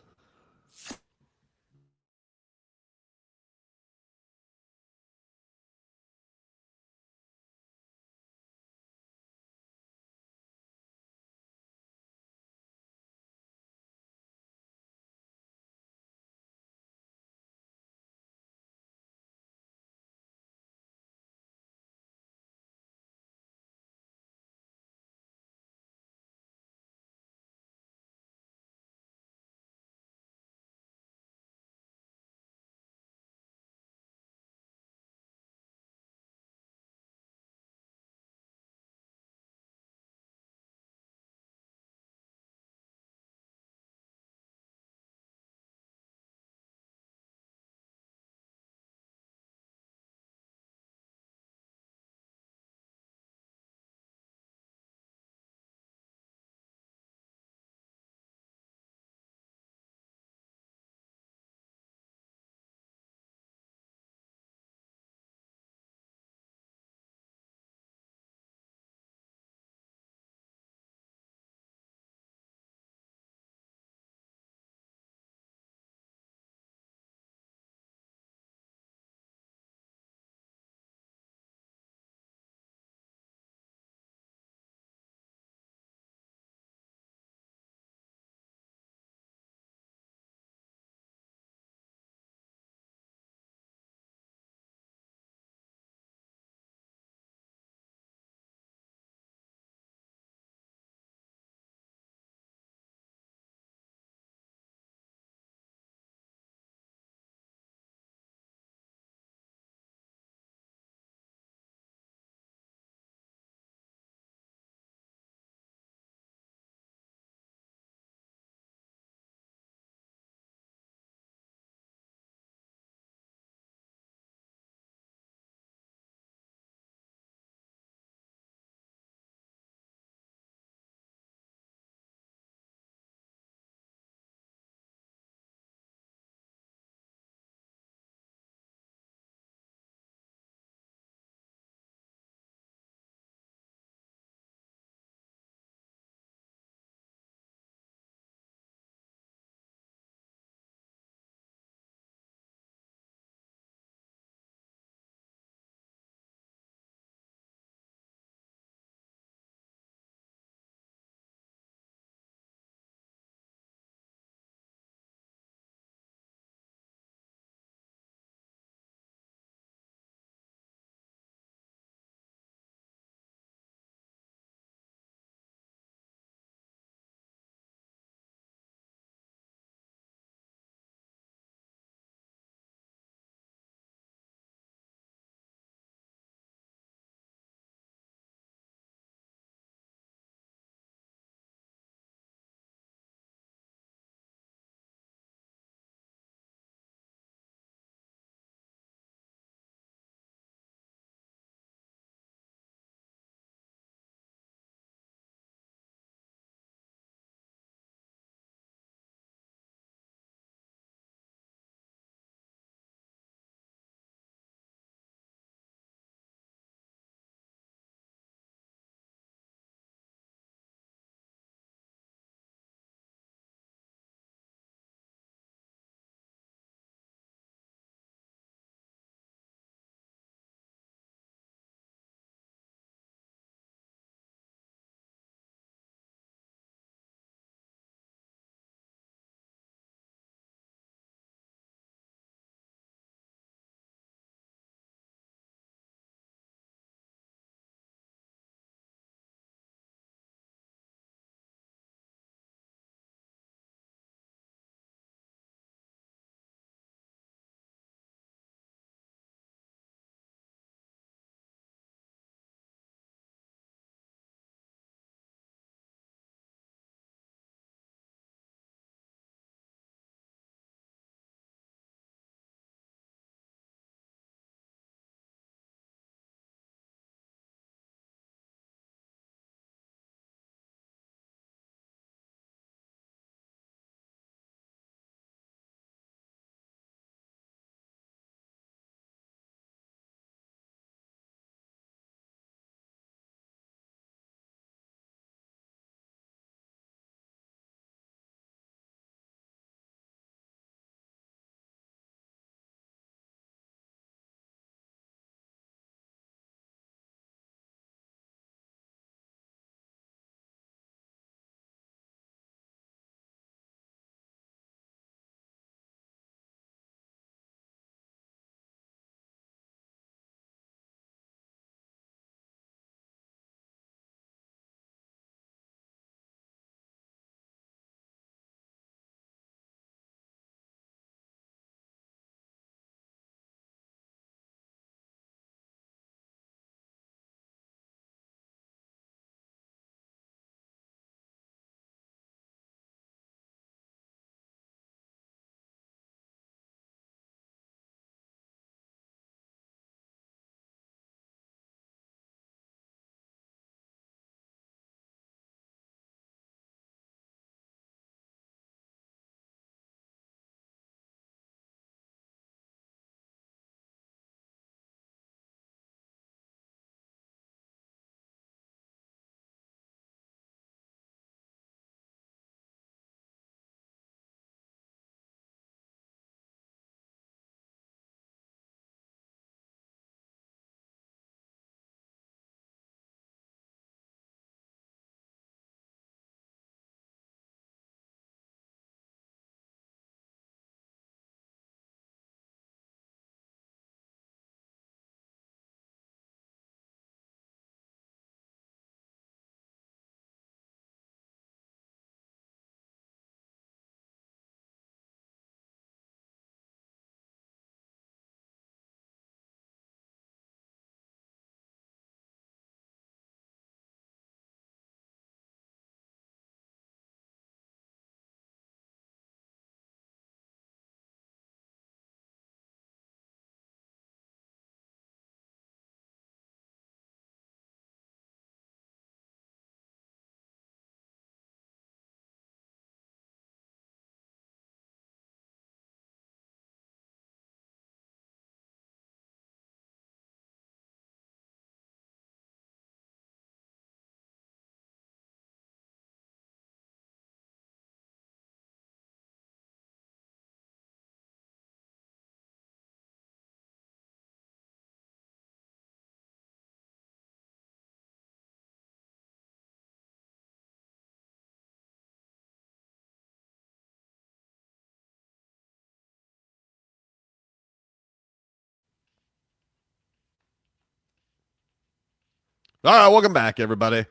All right, welcome back, everybody.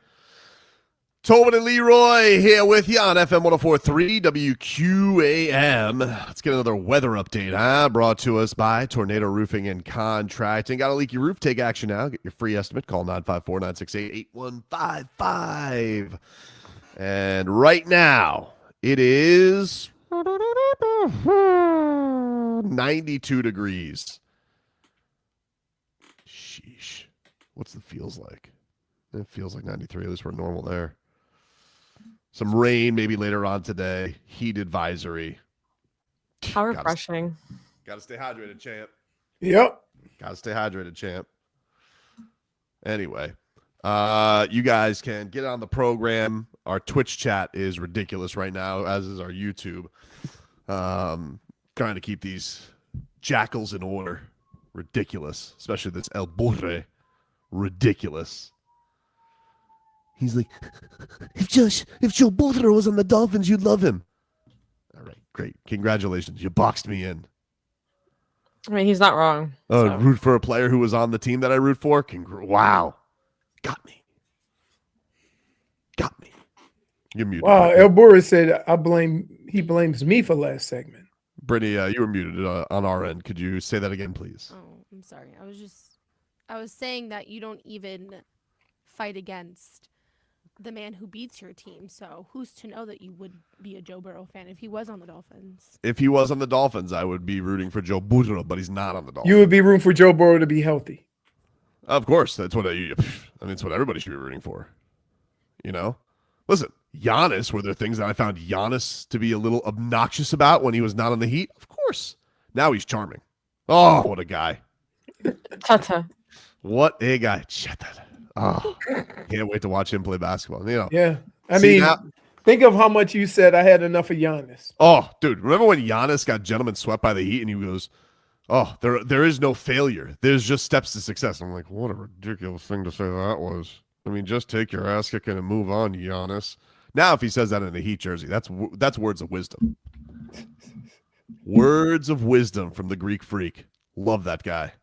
Tobin and Leroy here with you on FM 104.3 WQAM. Let's get another weather update, brought to us by Tornado Roofing and Contracting. Got a leaky roof? Take action now. Get your free estimate. Call 954-968-8155. And right now, it is 92 degrees. Sheesh. What's the feels like? It feels like 93. At least we're normal there. Some rain maybe later on today. Heat advisory. How refreshing. Gotta stay hydrated, champ. Yep. Gotta stay hydrated, champ. Anyway, you guys can get on the program. Our Twitch chat is ridiculous right now, as is our YouTube. Trying to keep these jackals in order. Ridiculous. Especially this El Burre. Ridiculous. He's like, if Joe Burrow was on the Dolphins, you'd love him. All right, great. Congratulations. You boxed me in. I mean, he's not wrong. Oh, so. Root for a player who was on the team that I root for? Wow. Got me. You're muted. Wow, El Burre said he blames me for last segment. Brittney, you were muted on our end. Could you say that again, please? Oh, I'm sorry. I was saying that you don't even fight against the man who beats your team. So who's to know that you would be a Joe Burrow fan if he was on the Dolphins? If he was on the Dolphins, I would be rooting for Joe Burrow, but he's not on the Dolphins. You would be rooting for Joe Burrow to be healthy. Of course. That's what it's what everybody should be rooting for. You know? Listen, Giannis, were there things that I found Giannis to be a little obnoxious about when he was not on the Heat? Of course. Now he's charming. Oh, what a guy. Tata. What a guy. Shut that. Oh, can't wait to watch him play basketball. You know. Yeah. I mean, think of how much you said I had enough of Giannis. Oh, dude. Remember when Giannis got gentleman swept by the Heat and he goes, oh, there is no failure. There's just steps to success. I'm like, what a ridiculous thing to say that was. I mean, just take your ass kicking and move on, Giannis. Now, if he says that in a Heat jersey, that's words of wisdom. Words of wisdom from the Greek freak. Love that guy.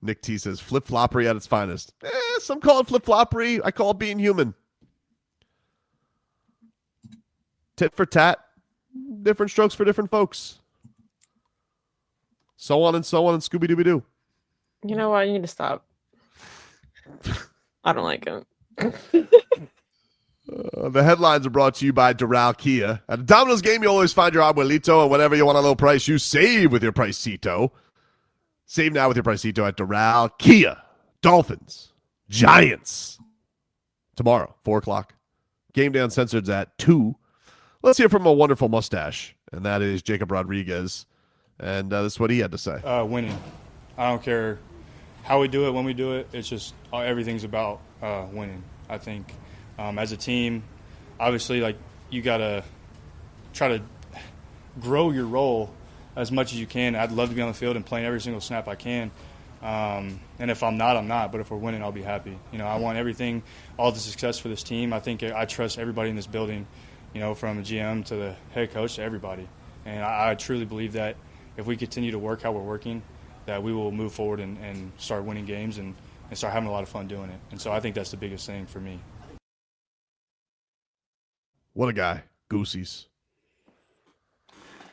Nick T says, flip-floppery at its finest. Some call it flip-floppery. I call it being human. Tit for tat. Different strokes for different folks. So on and Scooby-Dooby-Doo. You know what? You need to stop. I don't like it. The headlines are brought to you by Doral Kia. At a Domino's game, you always find your abuelito, and whenever you want a low price, you save with your Pricito. Save now with your Pricito at Doral Kia. Dolphins. Giants. Tomorrow, 4 o'clock. Game Day Uncensored's at 2. Let's hear from a wonderful mustache, and that is Jacob Rodriguez. And this is what he had to say. Winning. I don't care how we do it, when we do it. It's just everything's about winning. I think as a team, obviously, like, you got to try to grow your role as much as you can. I'd love to be on the field and playing every single snap I can. And if I'm not, I'm not. But if we're winning, I'll be happy. You know, I want everything, all the success for this team. I think I trust everybody in this building, you know, from the GM to the head coach to everybody. And I truly believe that if we continue to work how we're working, that we will move forward and start winning games and start having a lot of fun doing it. And so I think that's the biggest thing for me. What a guy. Goosies.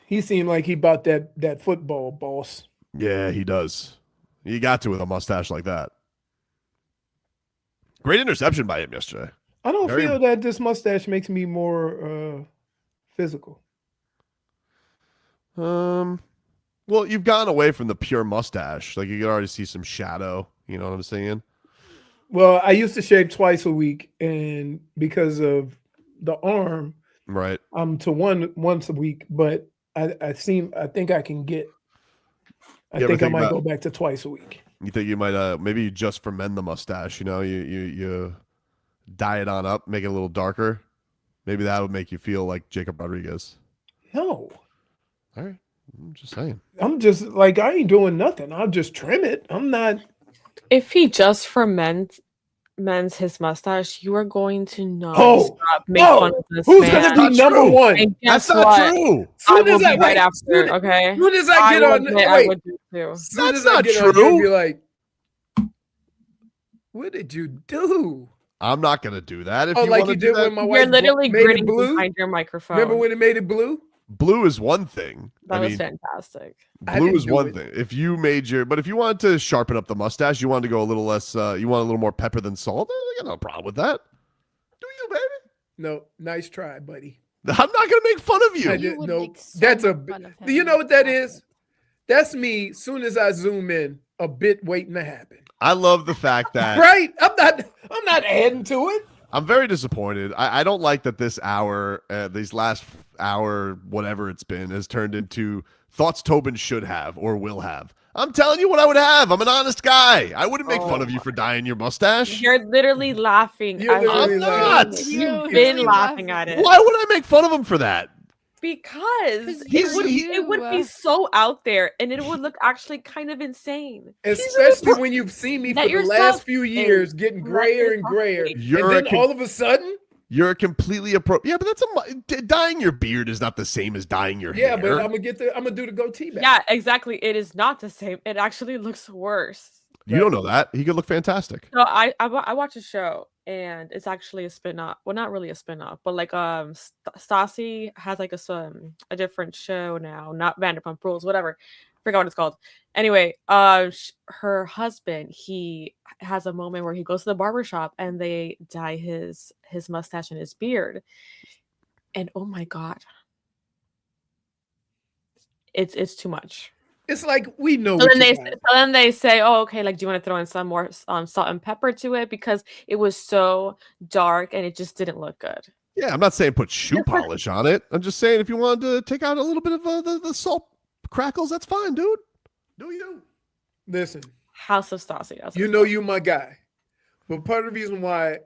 He seemed like he bought that football, boss. Yeah, he does. You got to with a mustache like that. Great interception by him yesterday. I don't feel that this mustache makes me more physical. Well, you've gone away from the pure mustache. Like, you can already see some shadow. You know what I'm saying? Well, I used to shave twice a week, and because of the arm, right, I'm to once a week. But I think I can get. I think I might go back to twice a week. You think you might maybe you just ferment the mustache? You know, you dye it on up, make it a little darker. Maybe that would make you feel like Jacob Rodriguez. No. All right. I'm just saying. I'm just like, I ain't doing nothing. I'll just trim it. I'm not. If he just ferments his mustache, you are going to not stop making fun of this who's man. Who's going to be number one? And That's not true. I will be right after, okay? Soon as I get on, I would do too. That's not true. Be like, What did you do? I'm not gonna do that. If Oh, you like want you to do did that, when my wife You're literally made it gritting blue. behind your microphone. Remember when it made it blue? blue is one thing. That I was mean, fantastic. blue is one thing. If you made but if you wanted to sharpen up the mustache, you wanted to go a little less. You want a little more pepper than salt. I got no problem with that. Do you, baby? No, nice try, buddy. I'm not gonna make fun of you. I didn't know. That's a. Do you know what that is? That's me. Soon as I zoom in, a bit waiting to happen. I love the fact that Right? I'm not adding to it. I'm very disappointed. I don't like that this hour, these last hour, whatever it's been, has turned into thoughts Tobin should have or will have. I'm telling you what I would have. I'm an honest guy. I wouldn't make fun of you for dyeing your mustache. You're literally laughing. I'm not. You've been laughing at it. Why would I make fun of him for that? Because it would be so out there and it would look actually kind of insane. Especially when you've seen me for Let the yourself last few years getting grayer and grayer. And then all of a sudden, you're completely appropriate. Yeah, but that's dyeing your beard is not the same as dyeing your hair. yeah, but I'm gonna do the goatee back. Yeah, exactly. It is not the same. It actually looks worse. You don't know that. He could look fantastic. So I watch a show and it's actually a spin-off. Well, not really a spin-off, but like Stassi has like a different show now, not Vanderpump Rules, whatever. Forgot what it's called. Anyway, her husband, he has a moment where he goes to the barbershop and they dye his mustache and his beard. And oh my God. It's too much. It's like we know. So then they say, "Oh, okay. Like, do you want to throw in some more salt and pepper to it because it was so dark and it just didn't look good." Yeah, I'm not saying put shoe polish on it. I'm just saying if you wanted to take out a little bit of the salt crackles, that's fine, dude. Do you? Listen, House of Stassi. You know you're my guy, but part of the reason why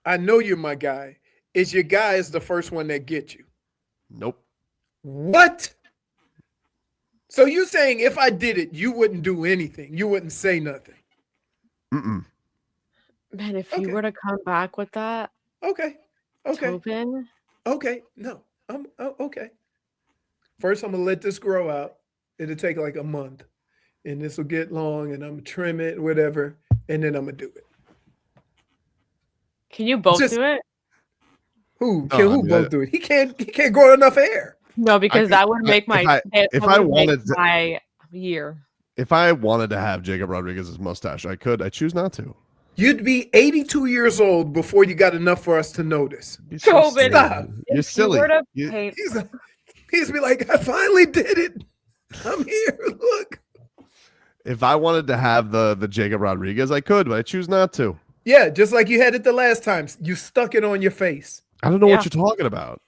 I know you're my guy is your guy is the first one that gets you. Nope. What? So you saying if I did it, you wouldn't do anything? You wouldn't say nothing? Mm-mm. Man, if you were to come back with that, okay, Tobin. Okay, no, okay. First, I'm gonna let this grow out. It'll take like a month, and this will get long, and I'm gonna trim it, whatever, and then I'm gonna do it. Can you both do it? Who both do it? He can't grow enough hair. No, because that would make my my year. If I wanted to have Jacob Rodriguez's mustache, I could. I choose not to. You'd be 82 years old before you got enough for us to notice. Tobin, stop. You're silly. He's be like, I finally did it. I'm here. Look. If I wanted to have the Jacob Rodriguez, I could, but I choose not to. Yeah, just like you had it the last time. You stuck it on your face. I don't know what you're talking about.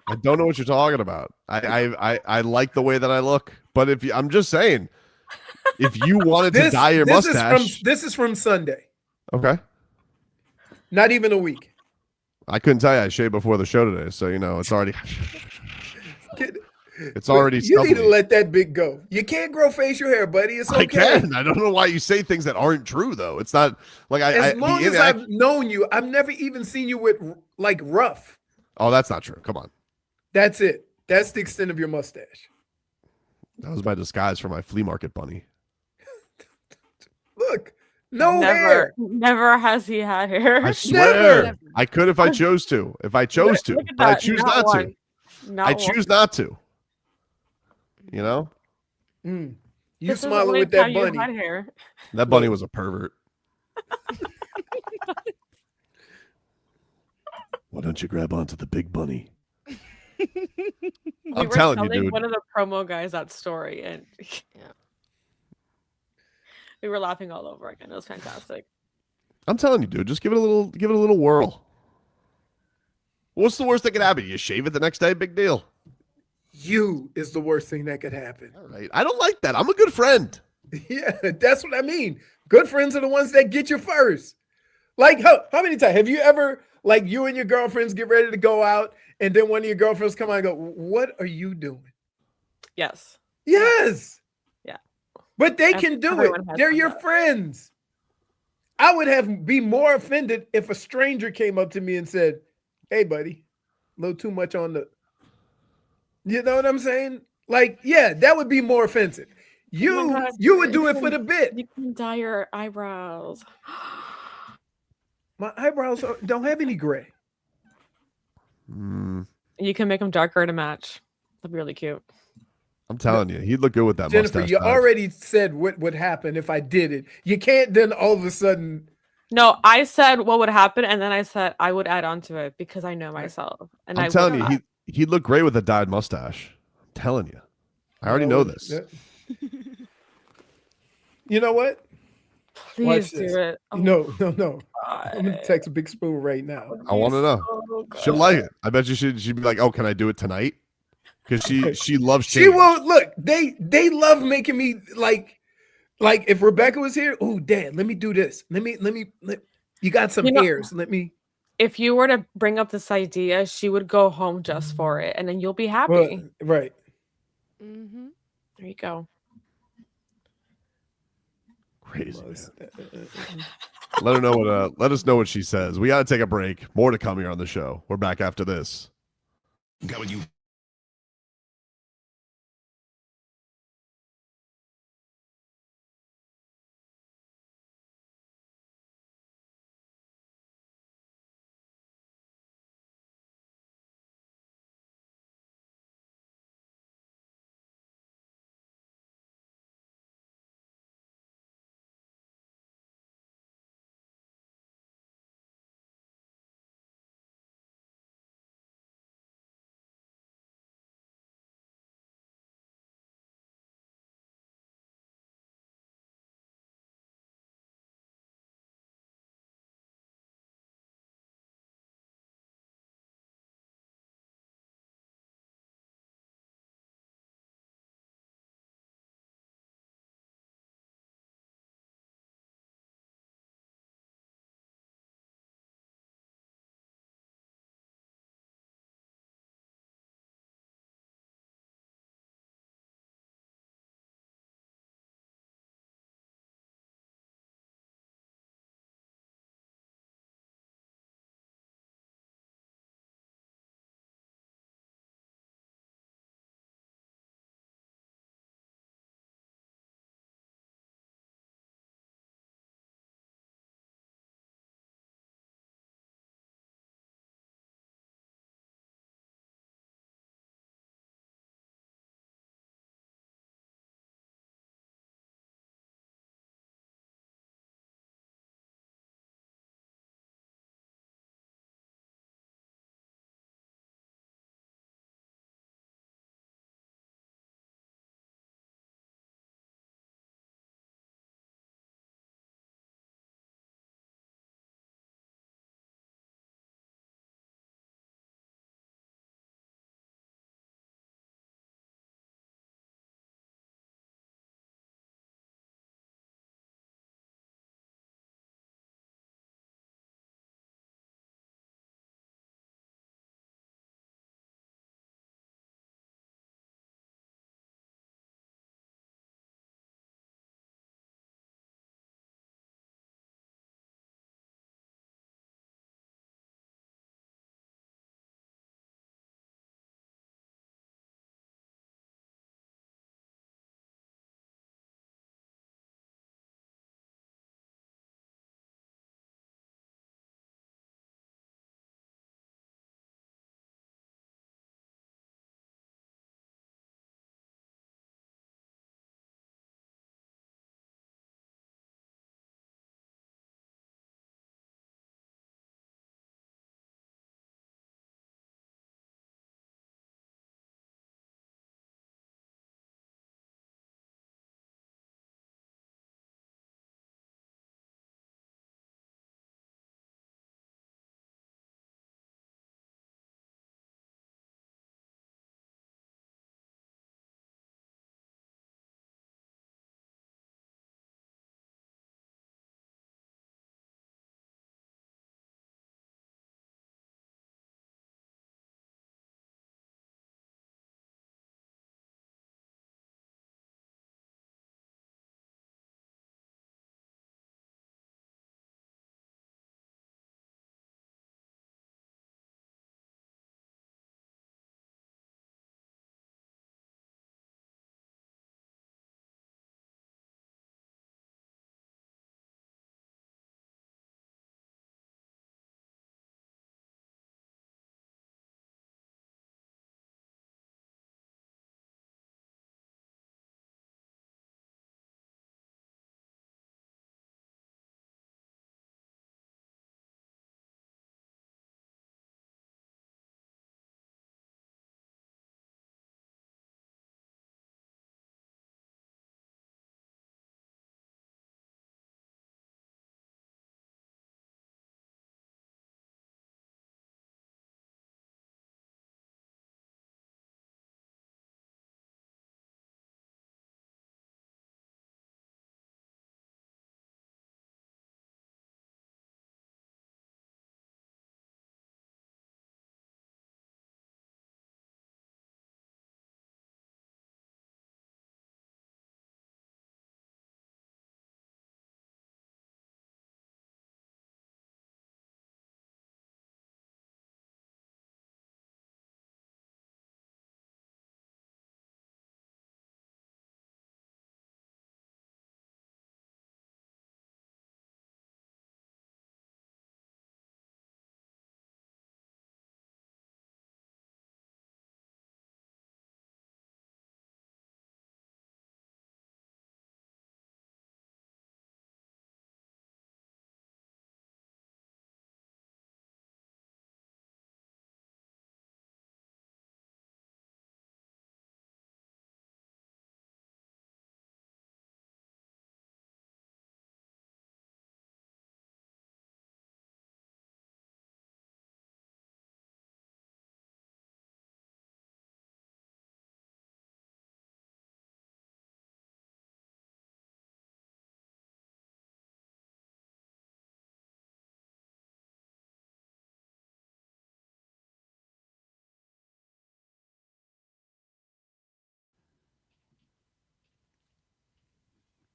I don't know what you're talking about. I like the way that I look, but I'm just saying, if you wanted to dye your mustache, this is from Sunday. Okay. Not even a week. I couldn't tell you. I shaved before the show today, so it's already. It's already. You need to let that big go. You can't grow facial hair, buddy. It's okay. I can. I don't know why you say things that aren't true, though. It's not like as long as I've known you, I've never even seen you with like rough. Oh, that's not true. Come on. That's it. That's the extent of your mustache. That was my disguise for my flea market bunny. Look, hair. Never has he had hair. I swear. Never. I could if I chose to. If I chose to. But I choose not to. I choose not to. You know? You smiling with that bunny. That bunny was a pervert. Why don't you grab onto the big bunny? I'm telling you, dude. One of the promo guys that story, and we were laughing all over again. It was fantastic. I'm telling you, dude. Just give it a little whirl. What's the worst that could happen? You shave it the next day, big deal. You is the worst thing that could happen. All right. I don't like that. I'm a good friend. Yeah, that's what I mean. Good friends are the ones that get you first. Like, how many times have you ever, like, you and your girlfriends get ready to go out, and then one of your girlfriends come out and go, "What are you doing?" Yes. Yes. Yeah. But they can do it. They're your friends. I would be more offended if a stranger came up to me and said, "Hey, buddy, a little too much on the." You know what I'm saying? Like, yeah, that would be more offensive. You God, you would do it for the bit. You can dye your eyebrows. My eyebrows don't have any gray. You can make them darker to match. That'd be really cute. I'm telling you, he'd look good with that Jennifer, mustache. you patch. already said what would happen if I did it. You can't then all of a sudden. No, I said what would happen, and then I said I would add on to it because I know myself. And I'm telling you, he'd look great with a dyed mustache. I'm telling you. I already know this. You know what? Please do it. Oh, No. I'm gonna text Big Spoon right now. I want to know. She'll like it. I bet you she'd be like, "Oh, can I do it tonight?" Because she loves change. She will look. They love making me like if Rebecca was here. Oh, Dad, let me do this. Let me. You got some hairs. Let me. If you were to bring up this idea, she would go home just for it, and then you'll be happy. Well, right. Mm-hmm. There you go. Crazy. Let us know what she says. We got to take a break. More to come here on the show. We're back after this. Got what you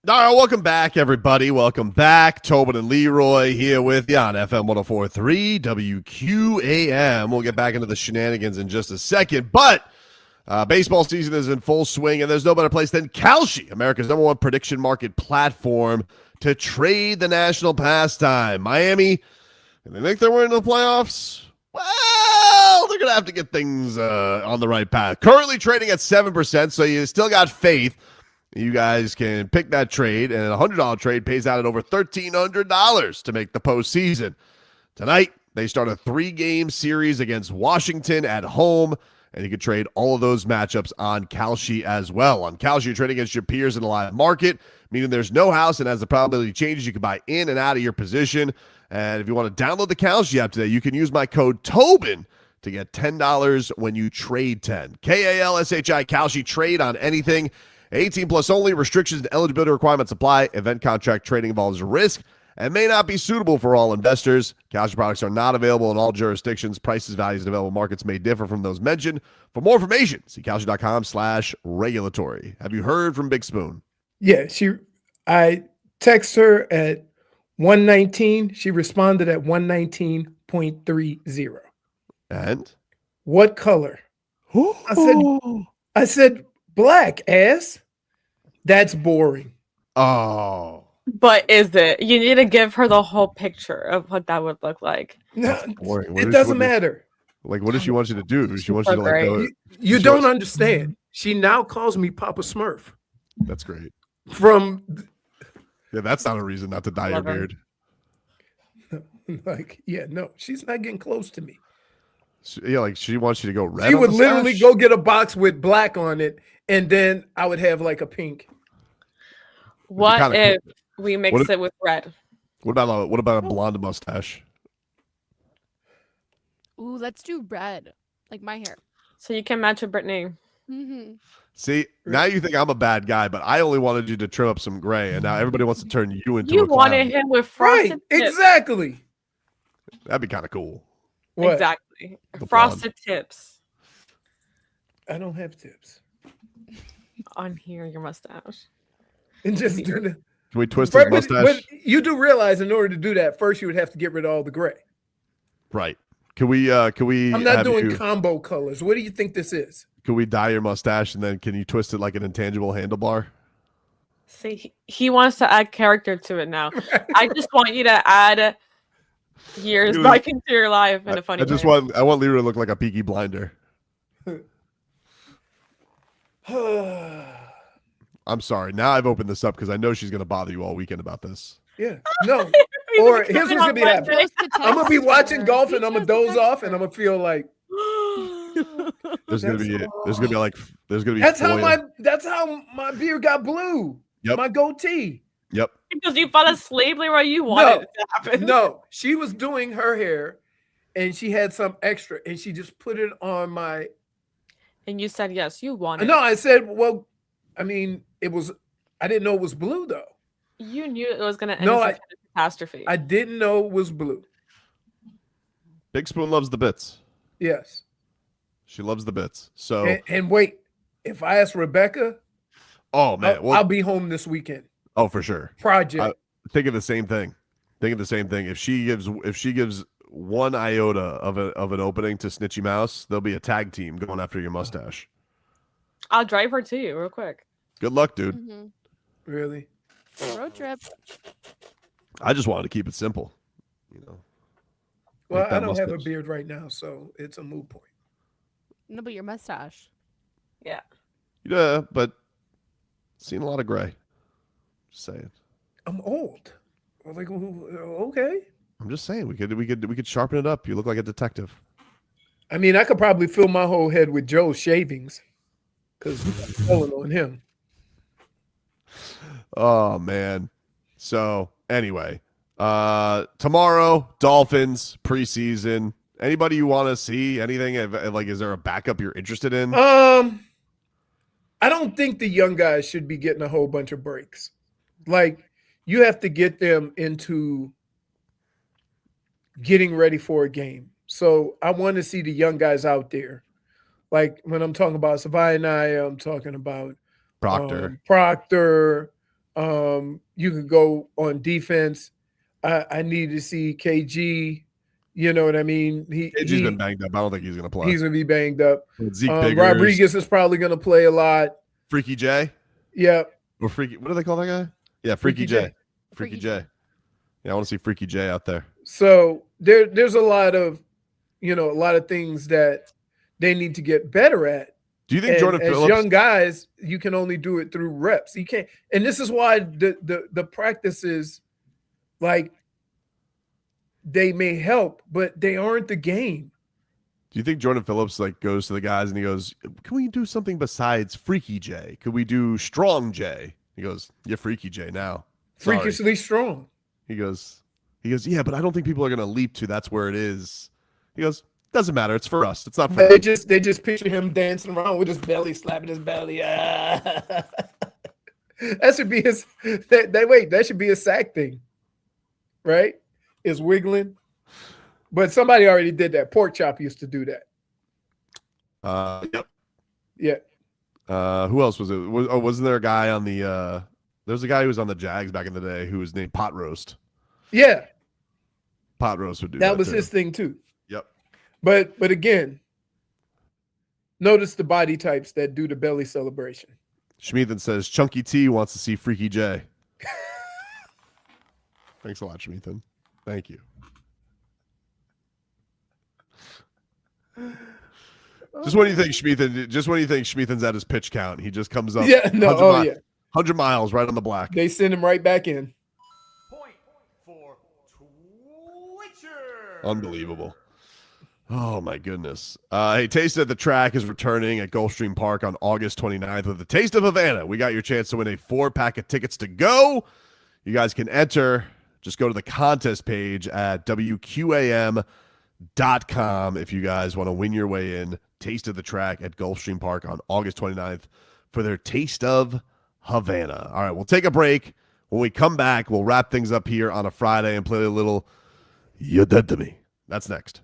All right, welcome back, everybody. Welcome back. Tobin and Leroy here with you on FM 104.3 WQAM. We'll get back into the shenanigans in just a second, but baseball season is in full swing, and there's no better place than Kalshi, America's #1 prediction market platform, to trade the national pastime. Miami, and they think they're winning the playoffs? Well, they're going to have to get things on the right path. Currently trading at 7%, so you still got faith. You guys can pick that trade, and a $100 trade pays out at over $1,300 to make the postseason. Tonight, they start a 3-game series against Washington at home, and you can trade all of those matchups on Kalshi as well. On Kalshi, you're trading against your peers in the live market, meaning there's no house, and as the probability changes, you can buy in and out of your position. And if you want to download the Kalshi app today, you can use my code TOBIN to get $10 when you trade 10. KALSHI, Kalshi, trade on anything. 18 plus only. Restrictions and eligibility requirements apply. Event contract trading involves risk and may not be suitable for all investors. Kalshi products are not available in all jurisdictions. Prices, values, and available markets may differ from those mentioned. For more information, see Kalshi.com/regulatory. Have you heard from Big Spoon? Yeah, I text her at 119. She responded at 119.30. And? What color? I said black, ass. That's boring. Oh. But is it? You need to give her the whole picture of what that would look like. No, it doesn't matter. Like, what does she want you to do? She wants you to like go. You don't understand. She now calls me Papa Smurf. That's great. Yeah, that's not a reason not to dye your beard. No, she's not getting close to me. Like she wants you to go red. She would literally go get a box with black on it, and then I would have like a pink. What if we mix it with red? What about a blonde mustache? Ooh, let's do red, like my hair. So you can match with Brittney. Mm-hmm. See, now you think I'm a bad guy, but I only wanted you to trim up some gray, and now everybody wants to turn you into a clown. You wanted him with frosted tips. Exactly. That'd be kind of cool. What? Exactly. Frosted tips. I don't have tips. On here, your mustache. And just do the. Can we twist his mustache? But you do realize in order to do that, first you would have to get rid of all the gray. Right. Can we? I'm not doing combo colors. What do you think this is? Can we dye your mustache and then can you twist it like an intangible handlebar? See, he wants to add character to it now. I just want you to add years back into your life in a funny way. I want Leroy to look like a Peaky Blinder. I'm sorry. Now I've opened this up because I know she's going to bother you all weekend about this. Yeah. No. Or here's what's going to be happening. I'm going to be watching golf and I'm going to doze off and I'm going to feel like. There's gonna be That's how my beard got blue. Yep. My goatee. Yep. Because you fell asleep, Leroy. You wanted it to happen. No, she was doing her hair, and she had some extra, and she just put it on my. And you said yes, you wanted. No, I said, well, I mean, it was. I didn't know it was blue though. You knew it was gonna end in some kind of catastrophe. I didn't know it was blue. Big Spoon loves the bits. Yes. She loves the bits. So and wait, if I ask Rebecca, oh man, I'll be home this weekend. Oh, for sure. Project. Think of the same thing. If she gives one iota of an opening to Snitchy Mouse, there'll be a tag team going after your mustache. I'll drive her to you real quick. Good luck, dude. Mm-hmm. Really? Road trip. I just wanted to keep it simple, you know. Well, I don't have a beard right now, so it's a moot point. No, but your mustache. Yeah. Yeah, but seen a lot of gray. Just saying. I'm old. I'm like, okay. I'm just saying we could sharpen it up. You look like a detective. I mean, I could probably fill my whole head with Joe's shavings because I'm pulling on him. Oh man. So anyway, tomorrow Dolphins preseason. Anybody you want to see? Anything? Like, is there a backup you're interested in? I don't think the young guys should be getting a whole bunch of breaks. Like, you have to get them into getting ready for a game. So I want to see the young guys out there. Like when I'm talking about Savannah, I'm talking about Proctor. You could go on defense. I need to see KG. You know what I mean? KG's been banged up. I don't think he's going to play. He's going to be banged up. Zeke Biggers. Rodriguez is probably going to play a lot. Freaky J? Yeah. Or Freaky, what do they call that guy? Yeah, Freaky J. Freaky J. Yeah, I want to see Freaky J out there. So there's a lot of things that they need to get better at. Do you think Jordan Phillips, as young guys, you can only do it through reps? You can't, and this is why the practices, like, they may help, but they aren't the game. Do you think Jordan Phillips goes to the guys and he goes, "Can we do something besides Freaky J? Could we do Strong J?" He goes, "You're Freaky J now. Sorry." Freakishly strong. He goes, "Yeah, but I don't think people are going to leap to that's where it is." He goes, "Doesn't matter. It's for us. It's not for They them." just picture him dancing around with his belly, slapping his belly. That should be his. That should be a sack thing, right? Is wiggling. But somebody already did that. Pork Chop used to do that. Yep. Yeah. Who else was it? Wasn't there a guy on the? There was a guy who was on the Jags back in the day who was named Pot Roast. Yeah. Pot Roast would do that. Was too. his thing too. Yep. But again, notice the body types that do the belly celebration. Schmeathan says Chunky T wants to see Freaky J. Thanks a lot, Schmeathan. Thank you. Just when you think Schmeathan's at his pitch count, he just comes up. Yeah, no, 100 miles right on the black. They send him right back in. Point for Twitcher. Unbelievable. Oh my goodness. Hey, Taste at the Track is returning at Gulfstream Park on August 29th with the Taste of Havana. We got your chance to win a 4-pack of tickets to go. You guys can enter. Just go to the contest page at WQAM.com if you guys want to win your way in. Taste of the Track at Gulfstream Park on August 29th for their Taste of Havana. All right, we'll take a break. When we come back, we'll wrap things up here on a Friday and play a little You Dead to Me. That's next.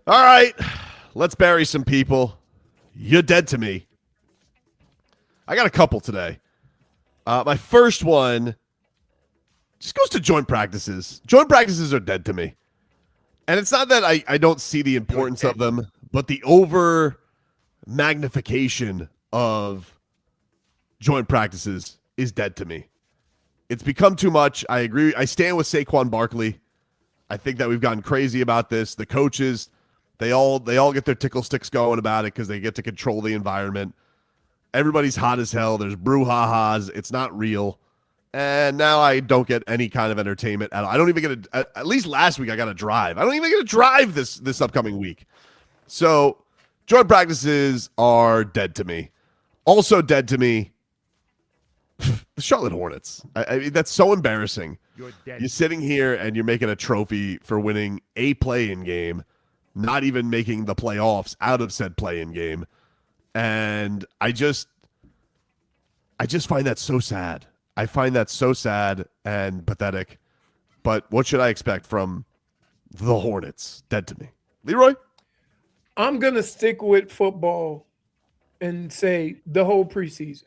All right, let's bury some people. You're dead to me. I got a couple today. My first one just goes to joint practices. Joint practices are dead to me. And it's not that I don't see the importance of them, but the over magnification of joint practices is dead to me. It's become too much. I agree. I stand with Saquon Barkley. I think that we've gotten crazy about this. The coaches, they all get their tickle sticks going about it because they get to control the environment. Everybody's hot as hell. There's brouhahas. It's not real. And now I don't get any kind of entertainment at all. I don't even get at least last week I got to drive. I don't even get to drive this upcoming week. So joint practices are dead to me. Also dead to me, the Charlotte Hornets. I mean, that's so embarrassing. You're sitting here and you're making a trophy for winning a play-in game, not even making the playoffs out of said play-in game. And I just find that so sad. I find that so sad and pathetic. But what should I expect from the Hornets? Dead to me. Leroy? I'm going to stick with football and say the whole preseason.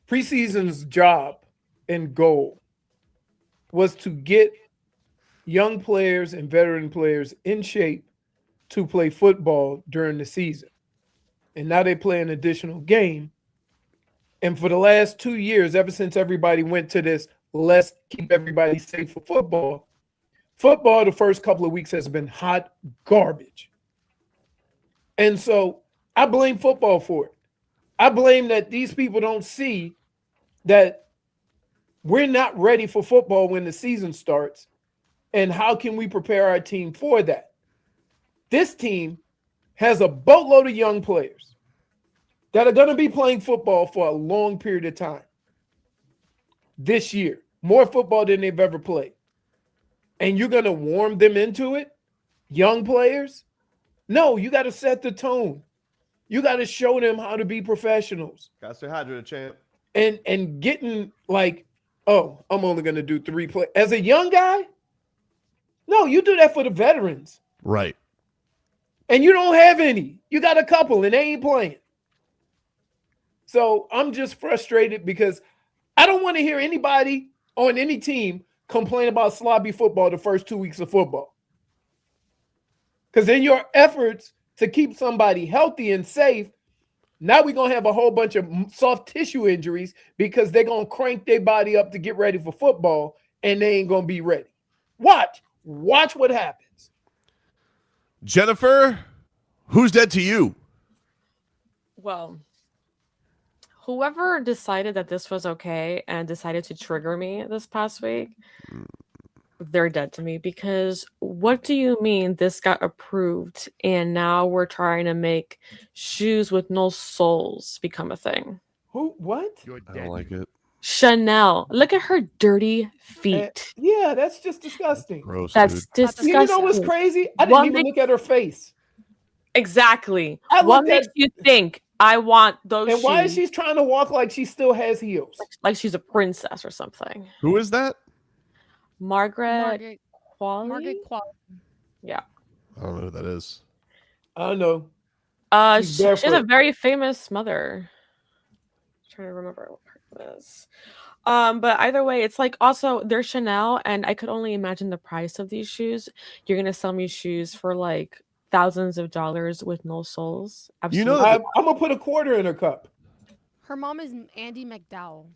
Preseason's job and goal was to get young players and veteran players in shape to play football during the season. And now they play an additional game. And for the last 2 years, ever since everybody went to this, let's keep everybody safe for football, the first couple of weeks has been hot garbage. And so I blame football for it. I blame that these people don't see that we're not ready for football when the season starts. And how can we prepare our team for that? This team has a boatload of young players that are going to be playing football for a long period of time this year, more football than they've ever played. And you're going to warm them into it, young players? No, you got to set the tone. You got to show them how to be professionals. Got to stay hydrated, champ. And getting like, oh, I'm only going to do 3 plays. As a young guy, no, you do that for the veterans. Right. And you don't have any. You got a couple and they ain't playing. So I'm just frustrated because I don't want to hear anybody on any team complain about sloppy football the first 2 weeks of football. Because in your efforts to keep somebody healthy and safe, now we're going to have a whole bunch of soft tissue injuries because they're going to crank their body up to get ready for football and they ain't going to be ready. Watch what happens. Jennifer, who's dead to you? Well, whoever decided that this was okay and decided to trigger me this past week, they're dead to me, because what do you mean this got approved and now we're trying to make shoes with no soles become a thing? Who? What? I don't like it. Chanel. Look at her dirty feet. Yeah, that's just disgusting. Gross, That's dude. disgusting. You know what's crazy? I didn't even look at her face. Exactly. I What looked makes at- you think I want those And shoes? why is she trying to walk like she still has heels? Like she's a princess or something. Who is that? Margaret Qualley? Margaret Qualley. Yeah. I don't know who that is. I don't know. She's She has a barefoot. very famous mother. I'm trying to remember what her name is. But either way, it's like also they're Chanel, and I could only imagine the price of these shoes. You're gonna sell me shoes for like thousands of dollars with no soles. Absolutely. I'm gonna put a quarter in her cup. Her mom is Andy McDowell.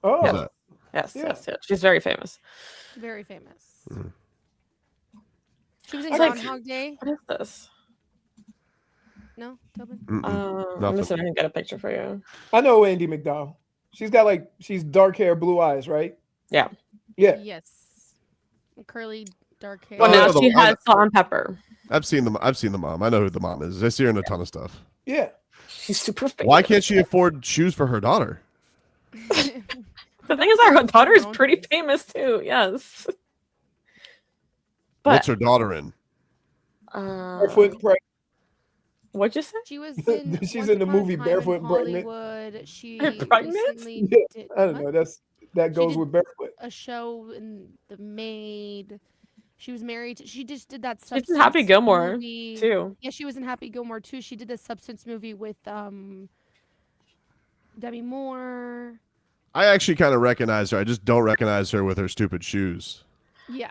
Oh, Yes. Yes, Yeah. yes, yes. She's very famous. Very famous. She was in It's like- Groundhog Day. What is this? No, Tobin? Let me Nothing. see if I can get a picture for you. I know Andy McDowell. She's dark hair, blue eyes, right? Yeah. Yeah. Yes. Curly, dark hair. Well, Oh, now yeah, she the- has salt and pepper. I've seen the mom. I know who the mom is. I see her in a ton of stuff. Yeah. She's super famous. Why can't she afford shoes for her daughter? The thing is, our daughter is pretty famous too. Yes. What's But her daughter in? Barefoot and Pregnant. What'd you say? She was in. She's Once in the Upon a movie Time Barefoot in and Pregnant. Hollywood. She Pregnant? recently Yeah. did I don't know. That She goes did with Barefoot. a show in The Maid. She was married. She just did that She's Substance in Happy Gilmore movie. too. Yeah, she was in Happy Gilmore too. She did the Substance movie with Demi Moore. I actually kind of recognize her. I just don't recognize her with her stupid shoes. Yeah.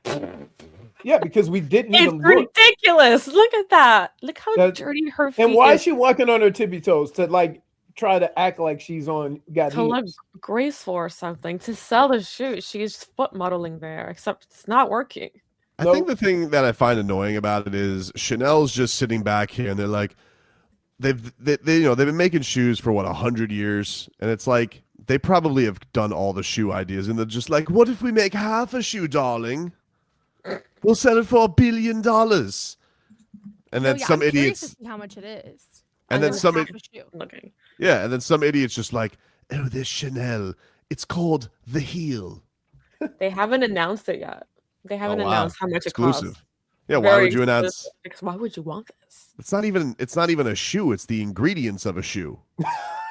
Yeah, because we didn't It's even look. ridiculous. Look at that. Look how That- dirty her feet And why is. is she walking on her tippy toes to like try to act like she's got To look heels? graceful or something to sell the shoes. She's foot modeling there, except it's not working. I think the thing that I find annoying about it is Chanel's just sitting back here and they're like, they've been making shoes for 100 years, and it's like they probably have done all the shoe ideas, and they're just like, what if we make half a shoe, darling? We'll sell it for $1 billion. And then some I'm curious idiots, to see how much it is. and then some, half a shoe. Looking. yeah, and then some idiots just like, oh, this Chanel, it's called the heel. They haven't announced it yet. They haven't Oh, wow. announced how much it Exclusive. costs. Yeah, why Very would you announce? exclusive, because why would you want this? It's not even a shoe. It's the ingredients of a shoe.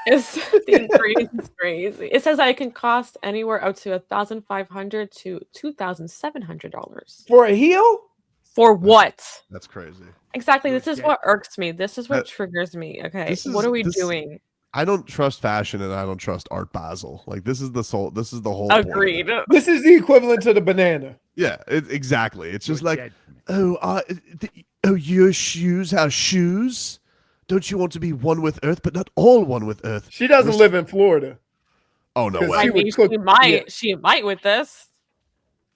It's the ingredients is crazy. It says that it can cost anywhere up to $1,500 to $2,700 For a heel? for what? That's crazy. Exactly. This is what irks me. This is what That- triggers me. Okay, This what is- are we this- doing? I don't trust fashion, and I don't trust Art Basel. Like this is the whole point of it. Agreed. This is the equivalent to the banana. Yeah, exactly. It's just like, your shoes have shoes. Don't you want to be one with Earth, but not all one with Earth? She doesn't live in Florida. Oh no 'Cause way! I she mean, would cook- she might. yeah. She might with this.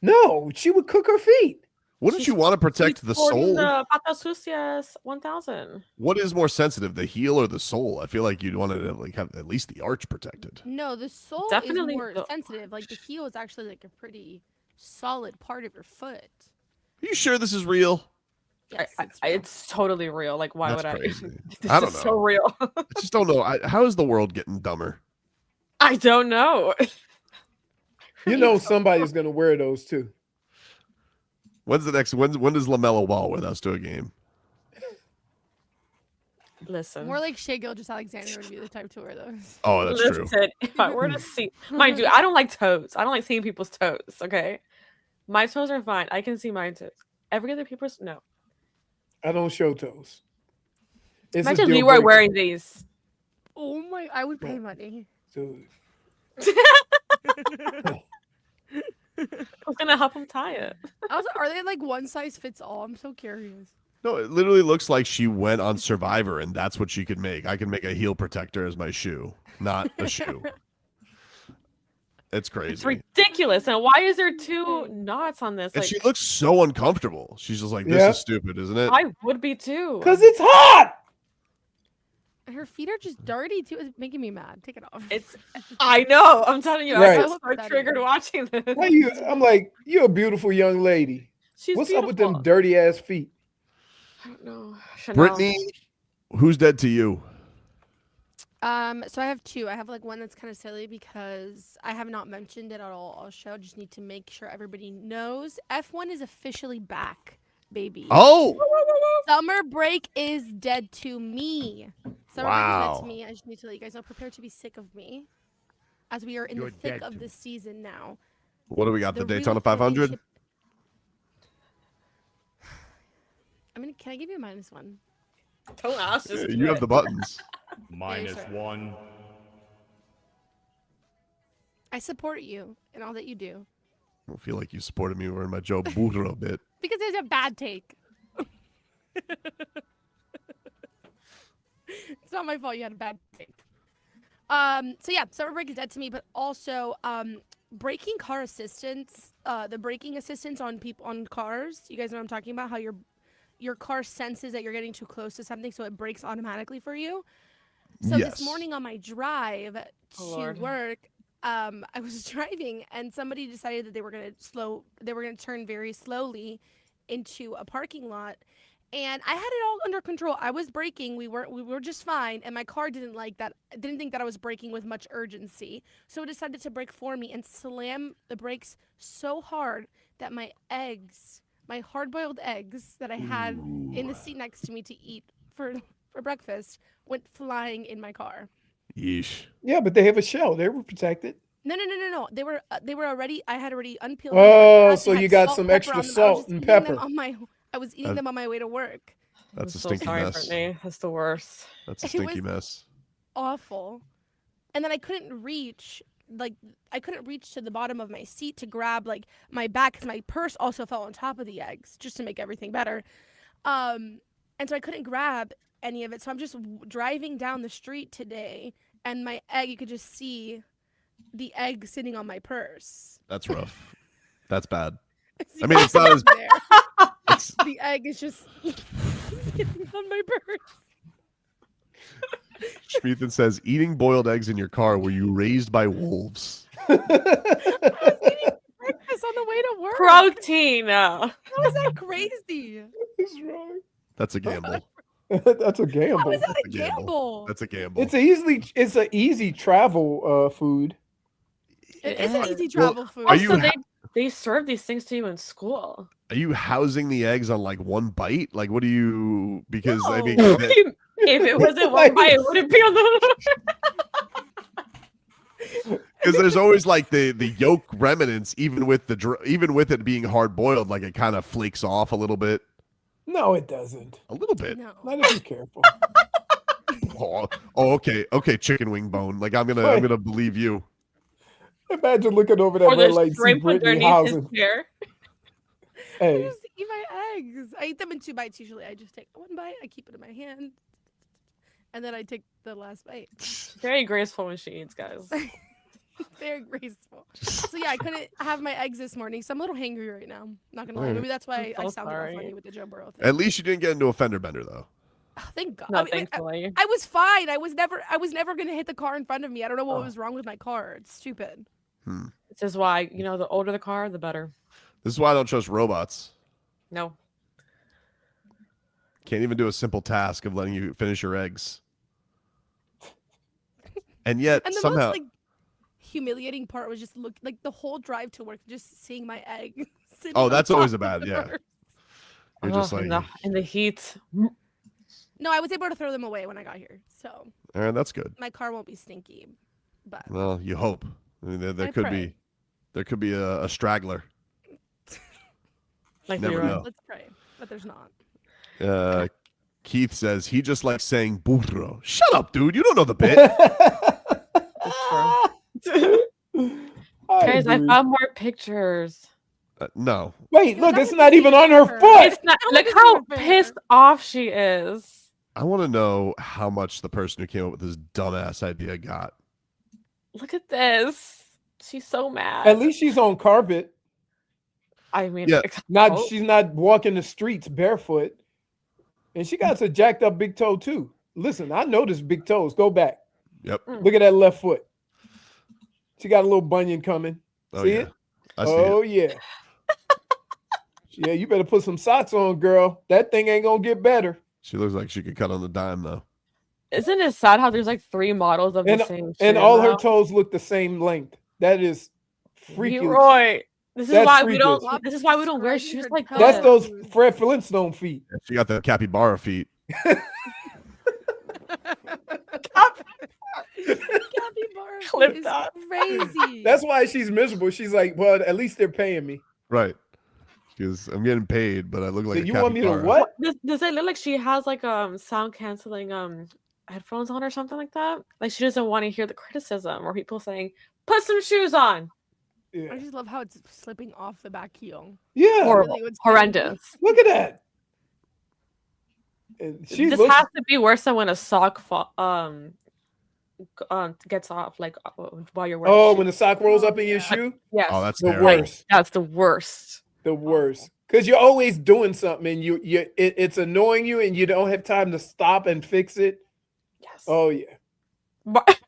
No, she would cook her feet. Wouldn't you want to protect the soul? The Patas Sucias 1000. What is more sensitive, the heel or the soul? I feel like you'd want to like have at least the arch protected. No, the sole Definitely is more the- sensitive. Like the heel is actually like a pretty solid part of your foot. Are you sure this is real? Yes, It's totally real. Like, why That's would crazy. I? This I don't is know. so real. I just don't know. How is the world getting dumber? I don't know. You know somebody's gonna wear those too. When's the next? When does LaMelo Ball with us to a game? Listen. More like Shea Gilgeous-Alexander would be the type to wear those. Oh, that's true. Listen, if I were to see, mind you, I don't like toes. I don't like seeing people's toes. Okay, my toes are fine. I can see my toes. Every other people's no. I don't show toes. It's a Imagine deal Leroy breaker. wearing these. Oh my! I would pay money. Dude. Who's gonna help him tie it? Also, are they like one size fits all? I'm so curious. No, it literally looks like she went on Survivor, and that's what she could make. I can make a heel protector as my shoe, not a shoe. It's crazy. It's ridiculous. And why is there two knots on this? And Like, she looks so uncomfortable. She's just like, this Yeah. is stupid, isn't it? I would be too. Because it's hot. Her feet are just dirty too. It's making me mad. Take it off. It's. I know. I'm telling you. Right. I was so triggered watching this. Why you? I'm like, you're a beautiful young lady. She's What's up with beautiful. them dirty ass feet? I don't know. Chanel. Brittney, who's dead to you? So I have two. I have like one that's kind of silly because I have not mentioned it at all show. Just need to make sure everybody knows. F1 is officially back, baby. Oh, Summer break is dead to me. Summer break is dead to me. I just need to let you guys know. Prepare to be sick of me, as we are in the thick of this season now. what do we got? The The Daytona real 500? championship- can I give you a -1? Don't ask. Just do You have it. the buttons. -1. I support you in all that you do I don't feel like you supported me wearing my Joe Burrow bit. because it's a bad take. It's not my fault you had a bad take. So yeah, summer break is dead to me, but also braking car assistance, the braking assistance on cars. You guys know what I'm talking about? How your car senses that you're getting too close to something, so it brakes automatically for you. So Yes. this morning on my drive to Lord. work, I was driving and somebody decided that they were gonna turn very slowly into a parking lot. And I had it all under control. I was braking. We were just fine. And my car didn't like that. Didn't think that I was braking with much urgency. So it decided to brake for me and slam the brakes so hard that my hard-boiled eggs that I had in the seat next to me to eat for breakfast went flying in my car. Yeesh. Yeah, but they have a shell. They were protected. No. They were already. I had already unpeeled. Oh, so you got some extra salt and pepper. I was eating them on my way to work. That's a so stinky sorry, mess. Brittney. That's the worst. That's a stinky mess. Awful. And then I couldn't reach to the bottom of my seat to grab like my bag because my purse also fell on top of the eggs just to make everything better. And so I couldn't grab any of it. So I'm just driving down the street today, and my egg, you could just see the egg sitting on my purse. That's rough. That's bad. I mean, it's not as the egg is just sitting on my purse. Schmeathan says, eating boiled eggs in your car, were you raised by wolves? I was eating breakfast on the way to work. Protein. How is that crazy? What's wrong? That's a gamble. That's a gamble. How is that a gamble? That's a gamble. It's an easy travel food. It is an easy travel food. Are you they serve these things to you in school. Are you housing the eggs on like one bite? Like, what do you? Because I mean, if it wasn't one bite, it wouldn't be on the. because there's always like the yolk remnants, even with it being hard boiled, like it kind of flakes off a little bit. No, it doesn't. A little bit. No. Let us be careful. Okay, chicken wing bone. Like I'm gonna believe you. Imagine looking over that red light, see Brittney housing. I just eat my eggs. I eat them in 2 bites usually. I just take 1 bite, I keep it in my hand, and then I take the last bite. Very graceful when she eats, guys. Very graceful. So yeah, I couldn't have my eggs this morning, so I'm a little hangry right now. Not gonna lie. Maybe that's why I sounded all funny with the Joe Burrow thing. At least you didn't get into a fender bender though. Oh, thank God. No, thankfully. I was fine. I was never gonna hit the car in front of me. I don't know what was wrong with my car. It's stupid. This is why, the older the car, the better. This is why I don't trust robots. No. Can't even do a simple task of letting you finish your eggs. And yet And the somehow most humiliating part was just the whole drive to work, just seeing my egg. Oh, that's always a bad, yeah. You're just like in the heat. No, I was able to throw them away when I got here, so. All right, that's good. My car won't be stinky, but. Well, you hope. I mean, there could be a straggler. Like Never know. Let's pray, but there's not. Keith says he just likes saying burro. Shut up, dude. You don't know the bit. Guys, I found more pictures. No. Wait, look, it's not even on her foot. It's not, look how pissed off she is. I want to know how much the person who came up with this dumbass idea got. Look at this. She's so mad. At least she's on carpet. I mean, yeah. She's not walking the streets barefoot. And she got a jacked up big toe too. Listen, I noticed big toes. Go back. Yep. Look at that left foot. She got a little bunion coming. Oh, see yeah. it? I see it. Yeah. Yeah, you better put some socks on, girl. That thing ain't gonna get better. She looks like she could cut on the dime though. Isn't it sad how there's like 3 models of the same and shoe all now? her toes look the same length? That is freaky. Leroy, this is That's why freakish. we don't wear shoes like that. That's those Fred Flintstone feet. She got the capybara feet. Clip It's that. crazy. That's why she's miserable. She's like, well, at least they're paying me. Right. Because I'm getting paid, but I look like So a you want me to capybara. what? Does it look like she has like sound canceling headphones on or something like that? Like she doesn't want to hear the criticism or people saying, "Put some shoes on." Yeah. I just love how it's slipping off the back heel. Yeah. Horrible. Really, what's Horrendous. Look at that. And she This looks, has to be worse than when a sock gets off like while you're wearing. oh, shoes. when the sock rolls up in your shoe? Yes. Oh, that's the terrible. worst. That's the worst. The worst. Because you're always doing something and it's annoying you and you don't have time to stop and fix it. Yes. Oh yeah. But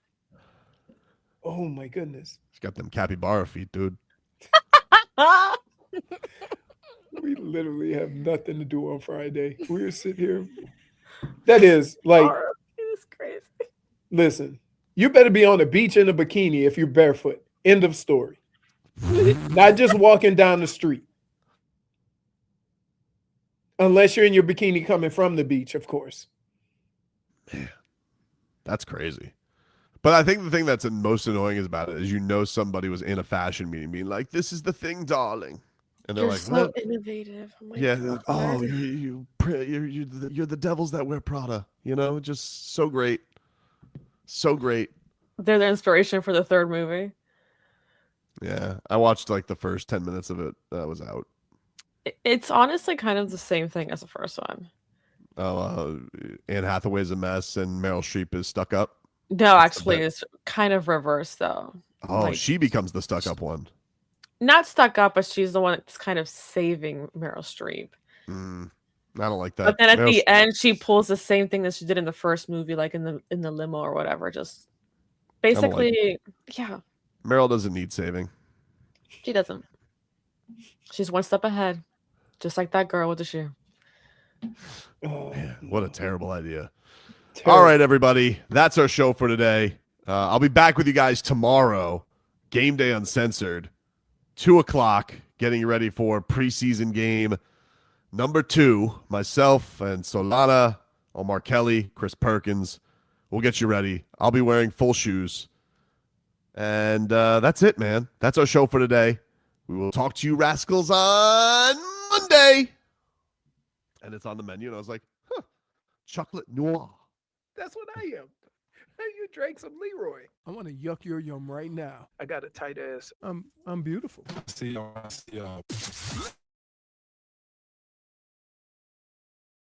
Oh my goodness. She's got them capybara feet, dude. We literally have nothing to do on Friday. We're sitting here. That is like, it's crazy. listen, you better be on the beach in a bikini if you're barefoot. End of story. Not just walking down the street. Unless you're in your bikini coming from the beach, of course. That's crazy. But I think the thing that's most annoying about it is somebody was in a fashion meeting being like, "This is the thing, darling," and they're You're like, so "What?" innovative. Oh my Yeah. God. Oh, you're the devils that wear Prada. Just so great, so great. They're the inspiration for the third movie. Yeah, I watched like the first 10 minutes of it. That was out. It's honestly kind of the same thing as the first one. Oh, Anne Hathaway's a mess and Meryl Streep is stuck up. No, actually, it's kind of reversed though. Oh, she becomes the stuck up one. Not stuck up, but she's the one that's kind of saving Meryl Streep. I don't like that. But then at the end, she pulls the same thing that she did in the first movie, like in the limo or whatever. Just basically, yeah. Meryl doesn't need saving. She doesn't. She's one step ahead, just like that girl with the shoe. Man, what a terrible idea. All right, everybody. That's our show for today. I'll be back with you guys tomorrow. Game Day Uncensored. 2:00. Getting you ready for preseason game number 2. Myself and Solana, Omar Kelly, Chris Perkins. We'll get you ready. I'll be wearing full shoes. And that's it, man. That's our show for today. We will talk to you rascals on Monday. And it's on the menu. And I was like, chocolate noir. That's what I am. You drank some Leroy. I want to yuck your yum right now. I got a tight ass. I'm beautiful. See y'all.